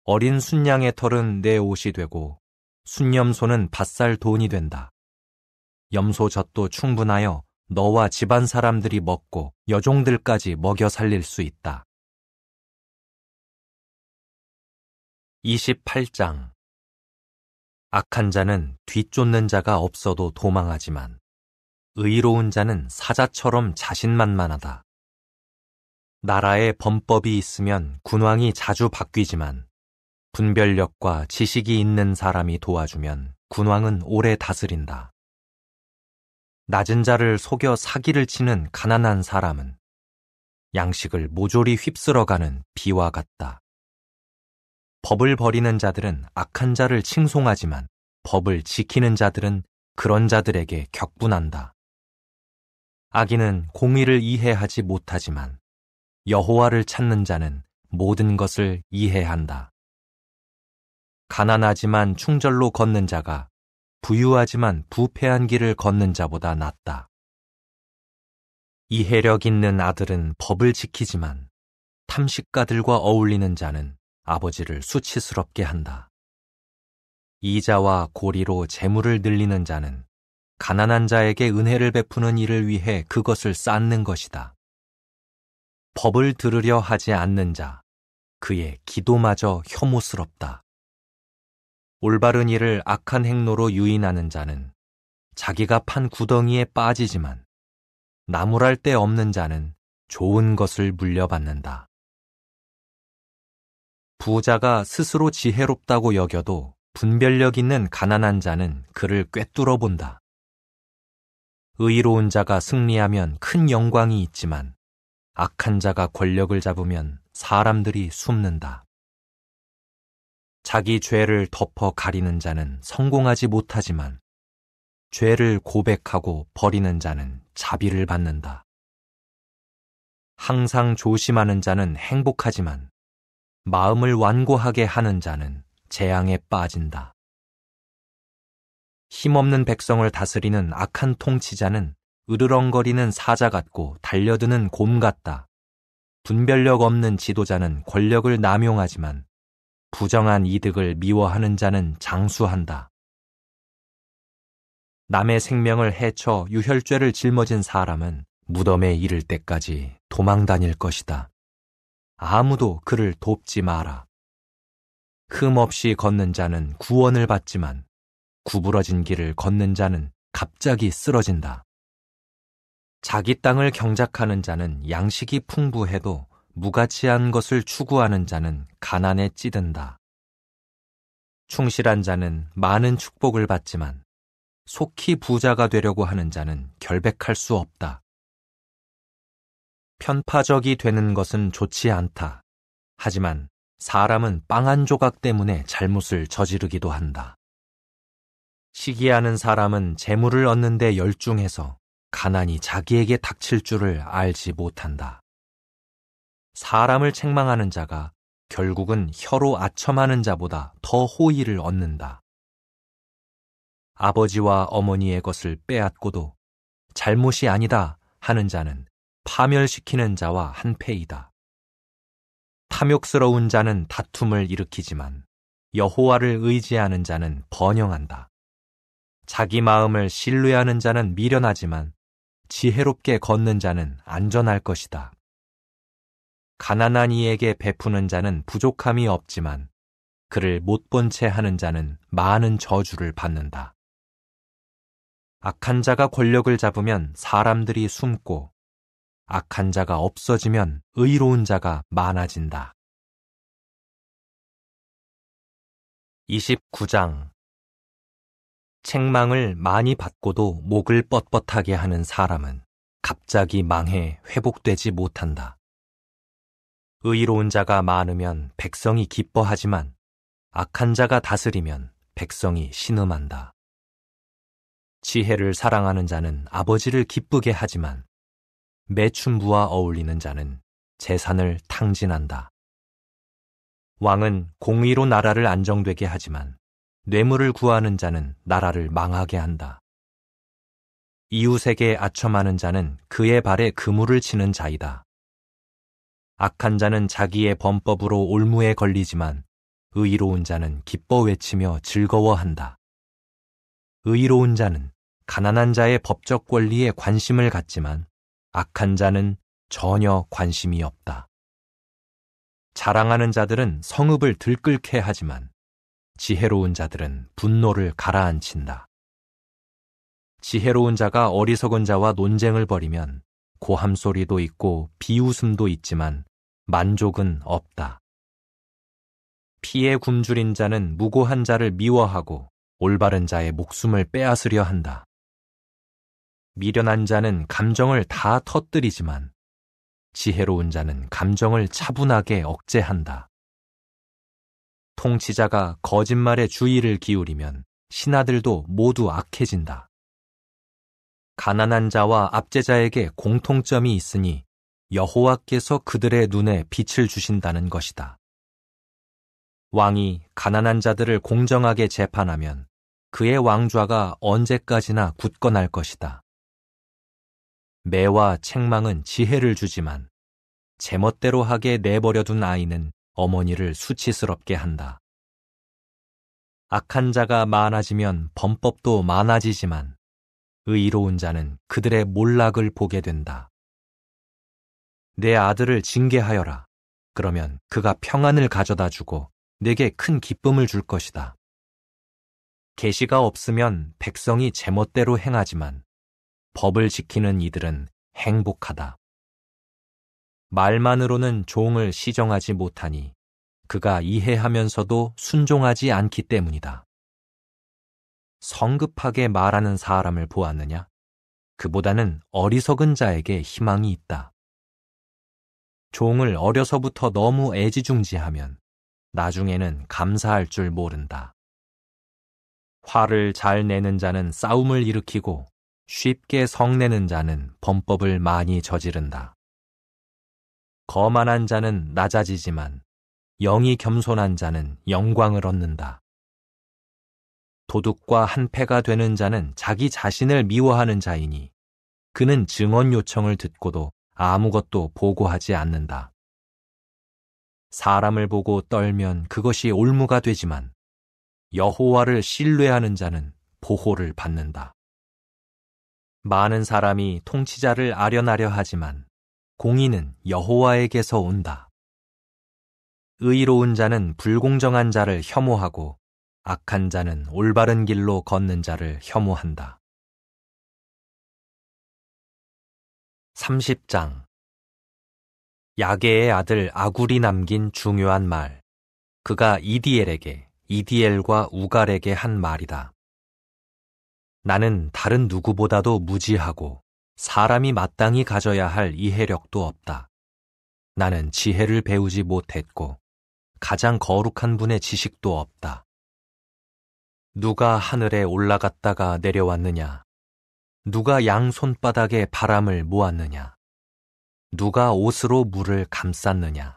어린 순양의 털은 내 옷이 되고 순염소는 밭살 돈이 된다. 염소 젖도 충분하여 너와 집안 사람들이 먹고 여종들까지 먹여 살릴 수 있다. 28장. 악한 자는 뒤쫓는 자가 없어도 도망하지만 의로운 자는 사자처럼 자신만만하다. 나라에 범법이 있으면 군왕이 자주 바뀌지만 분별력과 지식이 있는 사람이 도와주면 군왕은 오래 다스린다. 낮은 자를 속여 사기를 치는 가난한 사람은 양식을 모조리 휩쓸어가는 비와 같다. 법을 버리는 자들은 악한 자를 칭송하지만 법을 지키는 자들은 그런 자들에게 격분한다. 악인은 공의를 이해하지 못하지만 여호와를 찾는 자는 모든 것을 이해한다. 가난하지만 충절로 걷는 자가 부유하지만 부패한 길을 걷는 자보다 낫다. 이해력 있는 아들은 법을 지키지만 탐식가들과 어울리는 자는 아버지를 수치스럽게 한다. 이자와 고리로 재물을 늘리는 자는 가난한 자에게 은혜를 베푸는 일을 위해 그것을 쌓는 것이다. 법을 들으려 하지 않는 자, 그의 기도마저 혐오스럽다. 올바른 일을 악한 행로로 유인하는 자는 자기가 판 구덩이에 빠지지만 나무랄 데 없는 자는 좋은 것을 물려받는다. 부자가 스스로 지혜롭다고 여겨도 분별력 있는 가난한 자는 그를 꿰뚫어 본다. 의로운 자가 승리하면 큰 영광이 있지만 악한 자가 권력을 잡으면 사람들이 숨는다. 자기 죄를 덮어 가리는 자는 성공하지 못하지만 죄를 고백하고 버리는 자는 자비를 받는다. 항상 조심하는 자는 행복하지만 마음을 완고하게 하는 자는 재앙에 빠진다. 힘없는 백성을 다스리는 악한 통치자는 으르렁거리는 사자 같고 달려드는 곰 같다. 분별력 없는 지도자는 권력을 남용하지만 부정한 이득을 미워하는 자는 장수한다. 남의 생명을 해쳐 유혈죄를 짊어진 사람은 무덤에 이를 때까지 도망 다닐 것이다. 아무도 그를 돕지 마라. 흠없이 걷는 자는 구원을 받지만 구부러진 길을 걷는 자는 갑자기 쓰러진다. 자기 땅을 경작하는 자는 양식이 풍부해도 무가치한 것을 추구하는 자는 가난에 찌든다. 충실한 자는 많은 축복을 받지만 속히 부자가 되려고 하는 자는 결백할 수 없다. 편파적이 되는 것은 좋지 않다. 하지만 사람은 빵 한 조각 때문에 잘못을 저지르기도 한다. 시기하는 사람은 재물을 얻는 데 열중해서 가난이 자기에게 닥칠 줄을 알지 못한다. 사람을 책망하는 자가 결국은 혀로 아첨하는 자보다 더 호의를 얻는다. 아버지와 어머니의 것을 빼앗고도 잘못이 아니다 하는 자는 파멸시키는 자와 한패이다. 탐욕스러운 자는 다툼을 일으키지만 여호와를 의지하는 자는 번영한다. 자기 마음을 신뢰하는 자는 미련하지만 지혜롭게 걷는 자는 안전할 것이다. 가난한 이에게 베푸는 자는 부족함이 없지만 그를 못 본 채 하는 자는 많은 저주를 받는다. 악한 자가 권력을 잡으면 사람들이 숨고 악한 자가 없어지면 의로운 자가 많아진다. 29장 책망을 많이 받고도 목을 뻣뻣하게 하는 사람은 갑자기 망해 회복되지 못한다. 의로운 자가 많으면 백성이 기뻐하지만 악한 자가 다스리면 백성이 신음한다. 지혜를 사랑하는 자는 아버지를 기쁘게 하지만 매춘부와 어울리는 자는 재산을 탕진한다. 왕은 공의로 나라를 안정되게 하지만 뇌물을 구하는 자는 나라를 망하게 한다. 이웃에게 아첨하는 자는 그의 발에 그물을 치는 자이다. 악한 자는 자기의 범법으로 올무에 걸리지만 의로운 자는 기뻐 외치며 즐거워한다. 의로운 자는 가난한 자의 법적 권리에 관심을 갖지만 악한 자는 전혀 관심이 없다. 자랑하는 자들은 성읍을 들끓게 하지만 지혜로운 자들은 분노를 가라앉힌다. 지혜로운 자가 어리석은 자와 논쟁을 벌이면 고함 소리도 있고 비웃음도 있지만 만족은 없다. 피에 굶주린 자는 무고한 자를 미워하고 올바른 자의 목숨을 빼앗으려 한다. 미련한 자는 감정을 다 터뜨리지만 지혜로운 자는 감정을 차분하게 억제한다. 통치자가 거짓말에 주의를 기울이면 신하들도 모두 악해진다. 가난한 자와 압제자에게 공통점이 있으니 여호와께서 그들의 눈에 빛을 주신다는 것이다. 왕이 가난한 자들을 공정하게 재판하면 그의 왕좌가 언제까지나 굳건할 것이다. 매와 책망은 지혜를 주지만 제멋대로 하게 내버려둔 아이는 어머니를 수치스럽게 한다. 악한 자가 많아지면 범법도 많아지지만 의로운 자는 그들의 몰락을 보게 된다. 내 아들을 징계하여라. 그러면 그가 평안을 가져다 주고 내게 큰 기쁨을 줄 것이다. 계시가 없으면 백성이 제멋대로 행하지만 법을 지키는 이들은 행복하다. 말만으로는 종을 시정하지 못하니 그가 이해하면서도 순종하지 않기 때문이다. 성급하게 말하는 사람을 보았느냐? 그보다는 어리석은 자에게 희망이 있다. 종을 어려서부터 너무 애지중지하면 나중에는 감사할 줄 모른다. 화를 잘 내는 자는 싸움을 일으키고 쉽게 성내는 자는 범법을 많이 저지른다. 거만한 자는 낮아지지만 영이 겸손한 자는 영광을 얻는다. 도둑과 한패가 되는 자는 자기 자신을 미워하는 자이니 그는 증언 요청을 듣고도 아무것도 보고하지 않는다. 사람을 보고 떨면 그것이 올무가 되지만 여호와를 신뢰하는 자는 보호를 받는다. 많은 사람이 통치자를 아련하려 하지만 공의는 여호와에게서 온다. 의로운 자는 불공정한 자를 혐오하고 악한 자는 올바른 길로 걷는 자를 혐오한다. 30장 야게의 아들 아굴이 남긴 중요한 말. 그가 이디엘에게, 이디엘과 우갈에게 한 말이다. 나는 다른 누구보다도 무지하고 사람이 마땅히 가져야 할 이해력도 없다. 나는 지혜를 배우지 못했고 가장 거룩한 분의 지식도 없다. 누가 하늘에 올라갔다가 내려왔느냐? 누가 양 손바닥에 바람을 모았느냐? 누가 옷으로 물을 감쌌느냐?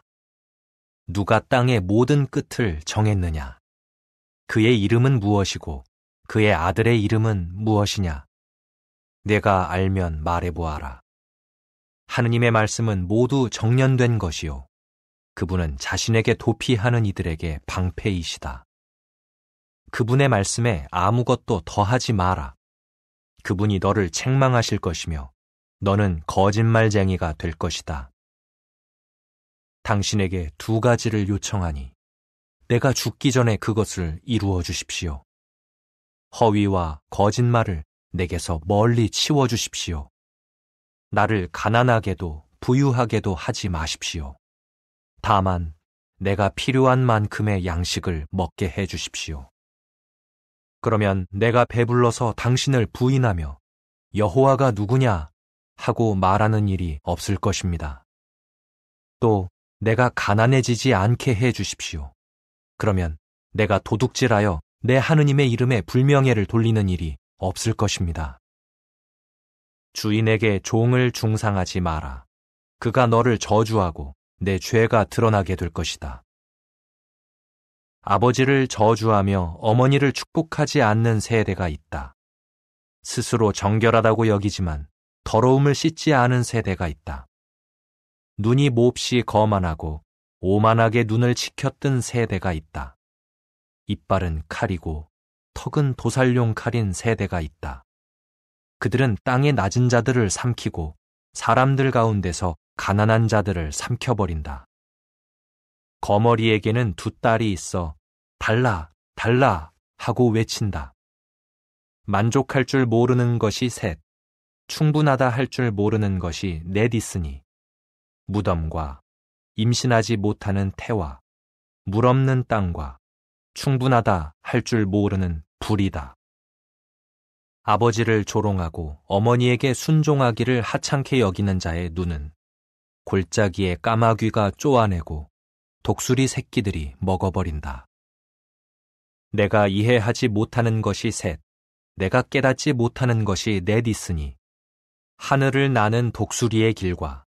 누가 땅의 모든 끝을 정했느냐? 그의 이름은 무엇이고 그의 아들의 이름은 무엇이냐? 내가 알면 말해보아라. 하느님의 말씀은 모두 정련된 것이요. 그분은 자신에게 도피하는 이들에게 방패이시다. 그분의 말씀에 아무것도 더하지 마라. 그분이 너를 책망하실 것이며 너는 거짓말쟁이가 될 것이다. 당신에게 두 가지를 요청하니 내가 죽기 전에 그것을 이루어 주십시오. 허위와 거짓말을 내게서 멀리 치워 주십시오. 나를 가난하게도 부유하게도 하지 마십시오. 다만 내가 필요한 만큼의 양식을 먹게 해 주십시오. 그러면 내가 배불러서 당신을 부인하며 여호와가 누구냐 하고 말하는 일이 없을 것입니다. 또 내가 가난해지지 않게 해 주십시오. 그러면 내가 도둑질하여 내 하느님의 이름에 불명예를 돌리는 일이 없을 것입니다. 주인에게 종을 중상하지 마라. 그가 너를 저주하고 내 죄가 드러나게 될 것이다. 아버지를 저주하며 어머니를 축복하지 않는 세대가 있다. 스스로 정결하다고 여기지만 더러움을 씻지 않은 세대가 있다. 눈이 몹시 거만하고 오만하게 눈을 치켜뜬 세대가 있다. 이빨은 칼이고 턱은 도살용 칼인 세대가 있다. 그들은 땅의 낮은 자들을 삼키고 사람들 가운데서 가난한 자들을 삼켜버린다. 거머리에게는 두 딸이 있어 달라, 달라 하고 외친다. 만족할 줄 모르는 것이 셋, 충분하다 할 줄 모르는 것이 넷 있으니 무덤과 임신하지 못하는 태와 물 없는 땅과 충분하다 할 줄 모르는 불이다. 아버지를 조롱하고 어머니에게 순종하기를 하찮게 여기는 자의 눈은 골짜기에 까마귀가 쪼아내고 독수리 새끼들이 먹어버린다. 내가 이해하지 못하는 것이 셋, 내가 깨닫지 못하는 것이 넷 있으니 하늘을 나는 독수리의 길과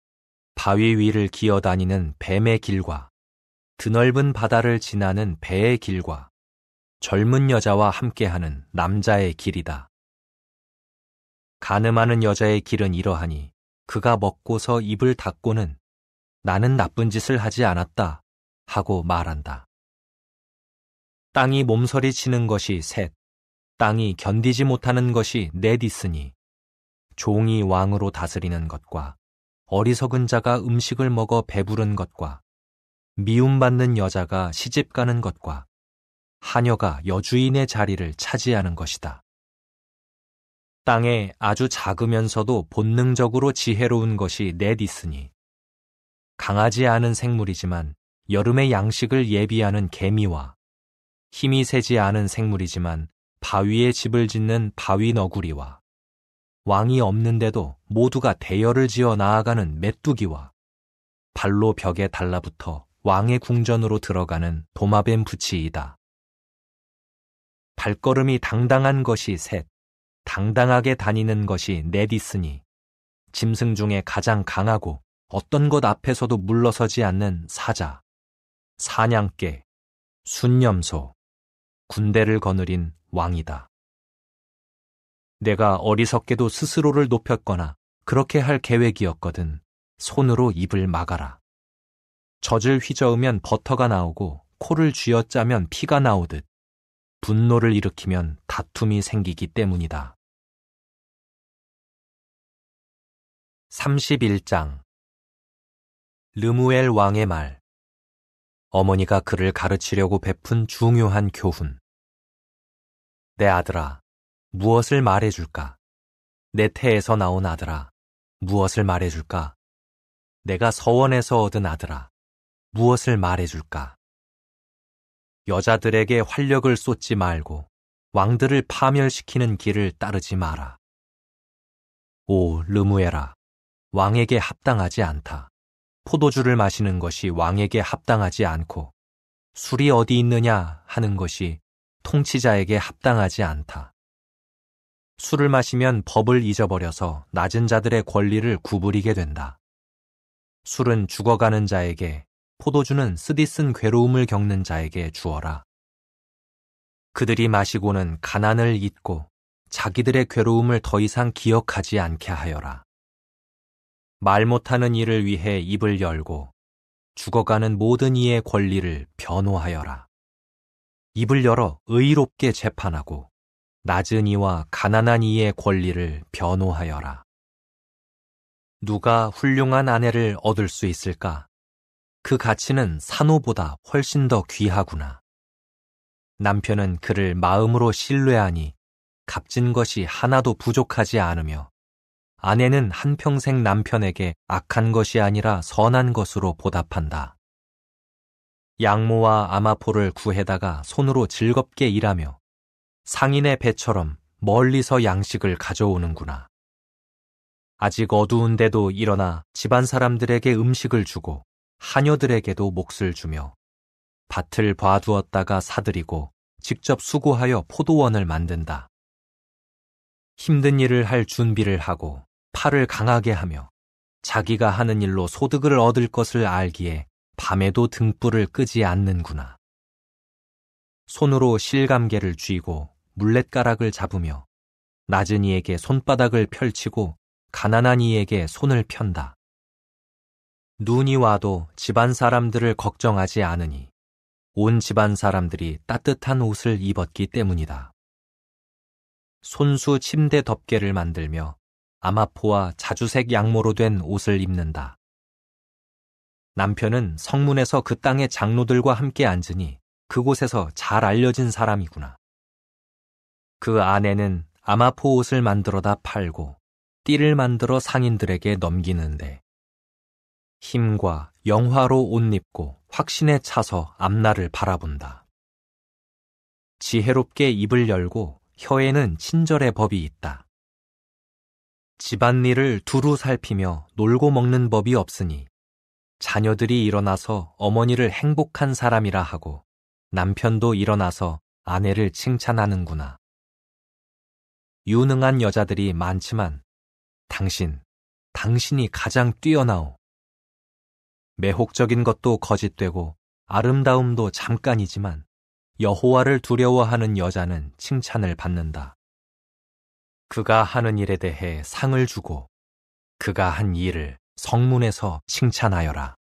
바위 위를 기어다니는 뱀의 길과 드넓은 바다를 지나는 배의 길과 젊은 여자와 함께하는 남자의 길이다. 간음하는 여자의 길은 이러하니 그가 먹고서 입을 닫고는 나는 나쁜 짓을 하지 않았다 하고 말한다. 땅이 몸서리 치는 것이 셋, 땅이 견디지 못하는 것이 넷 있으니 종이 왕으로 다스리는 것과 어리석은 자가 음식을 먹어 배부른 것과 미움받는 여자가 시집가는 것과 하녀가 여주인의 자리를 차지하는 것이다. 땅에 아주 작으면서도 본능적으로 지혜로운 것이 넷 있으니 강하지 않은 생물이지만 여름의 양식을 예비하는 개미와 힘이 세지 않은 생물이지만 바위에 집을 짓는 바위 너구리와 왕이 없는데도 모두가 대열을 지어 나아가는 메뚜기와 발로 벽에 달라붙어 왕의 궁전으로 들어가는 도마뱀 붙이이다. 발걸음이 당당한 것이 셋, 당당하게 다니는 것이 넷 있으니 짐승 중에 가장 강하고 어떤 것 앞에서도 물러서지 않는 사자, 사냥개, 순념소, 군대를 거느린 왕이다. 내가 어리석게도 스스로를 높였거나 그렇게 할 계획이었거든 손으로 입을 막아라. 젖을 휘저으면 버터가 나오고 코를 쥐어짜면 피가 나오듯 분노를 일으키면 다툼이 생기기 때문이다. 31장 르무엘 왕의 말. 어머니가 그를 가르치려고 베푼 중요한 교훈. 내 아들아, 무엇을 말해줄까? 내 태에서 나온 아들아, 무엇을 말해줄까? 내가 서원에서 얻은 아들아, 무엇을 말해줄까? 여자들에게 활력을 쏟지 말고 왕들을 파멸시키는 길을 따르지 마라. 오 르무엘아, 왕에게 합당하지 않다. 포도주를 마시는 것이 왕에게 합당하지 않고 술이 어디 있느냐 하는 것이 통치자에게 합당하지 않다. 술을 마시면 법을 잊어버려서 낮은 자들의 권리를 구부리게 된다. 술은 죽어가는 자에게, 포도주는 쓰디쓴 괴로움을 겪는 자에게 주어라. 그들이 마시고는 가난을 잊고 자기들의 괴로움을 더 이상 기억하지 않게 하여라. 말 못하는 이를 위해 입을 열고 죽어가는 모든 이의 권리를 변호하여라. 입을 열어 의롭게 재판하고 낮은 이와 가난한 이의 권리를 변호하여라. 누가 훌륭한 아내를 얻을 수 있을까? 그 가치는 산호보다 훨씬 더 귀하구나. 남편은 그를 마음으로 신뢰하니 값진 것이 하나도 부족하지 않으며 아내는 한평생 남편에게 악한 것이 아니라 선한 것으로 보답한다. 양모와 아마포를 구해다가 손으로 즐겁게 일하며 상인의 배처럼 멀리서 양식을 가져오는구나. 아직 어두운데도 일어나 집안 사람들에게 음식을 주고 하녀들에게도 몫을 주며 밭을 봐두었다가 사들이고 직접 수고하여 포도원을 만든다. 힘든 일을 할 준비를 하고 팔을 강하게 하며 자기가 하는 일로 소득을 얻을 것을 알기에 밤에도 등불을 끄지 않는구나. 손으로 실감개를 쥐고 물렛가락을 잡으며 낮은 이에게 손바닥을 펼치고 가난한 이에게 손을 편다. 눈이 와도 집안 사람들을 걱정하지 않으니 온 집안 사람들이 따뜻한 옷을 입었기 때문이다. 손수 침대 덮개를 만들며 아마포와 자주색 양모로 된 옷을 입는다. 남편은 성문에서 그 땅의 장로들과 함께 앉으니 그곳에서 잘 알려진 사람이구나. 그 아내는 아마포 옷을 만들어다 팔고 띠를 만들어 상인들에게 넘기는데 힘과 영화로 옷 입고 확신에 차서 앞날을 바라본다. 지혜롭게 입을 열고 혀에는 친절의 법이 있다. 집안일을 두루 살피며 놀고 먹는 법이 없으니 자녀들이 일어나서 어머니를 행복한 사람이라 하고 남편도 일어나서 아내를 칭찬하는구나. 유능한 여자들이 많지만 당신이 가장 뛰어나오. 매혹적인 것도 거짓되고 아름다움도 잠깐이지만 여호와를 두려워하는 여자는 칭찬을 받는다. 그가 하는 일에 대해 상을 주고 그가 한 일을 성문에서 칭찬하여라.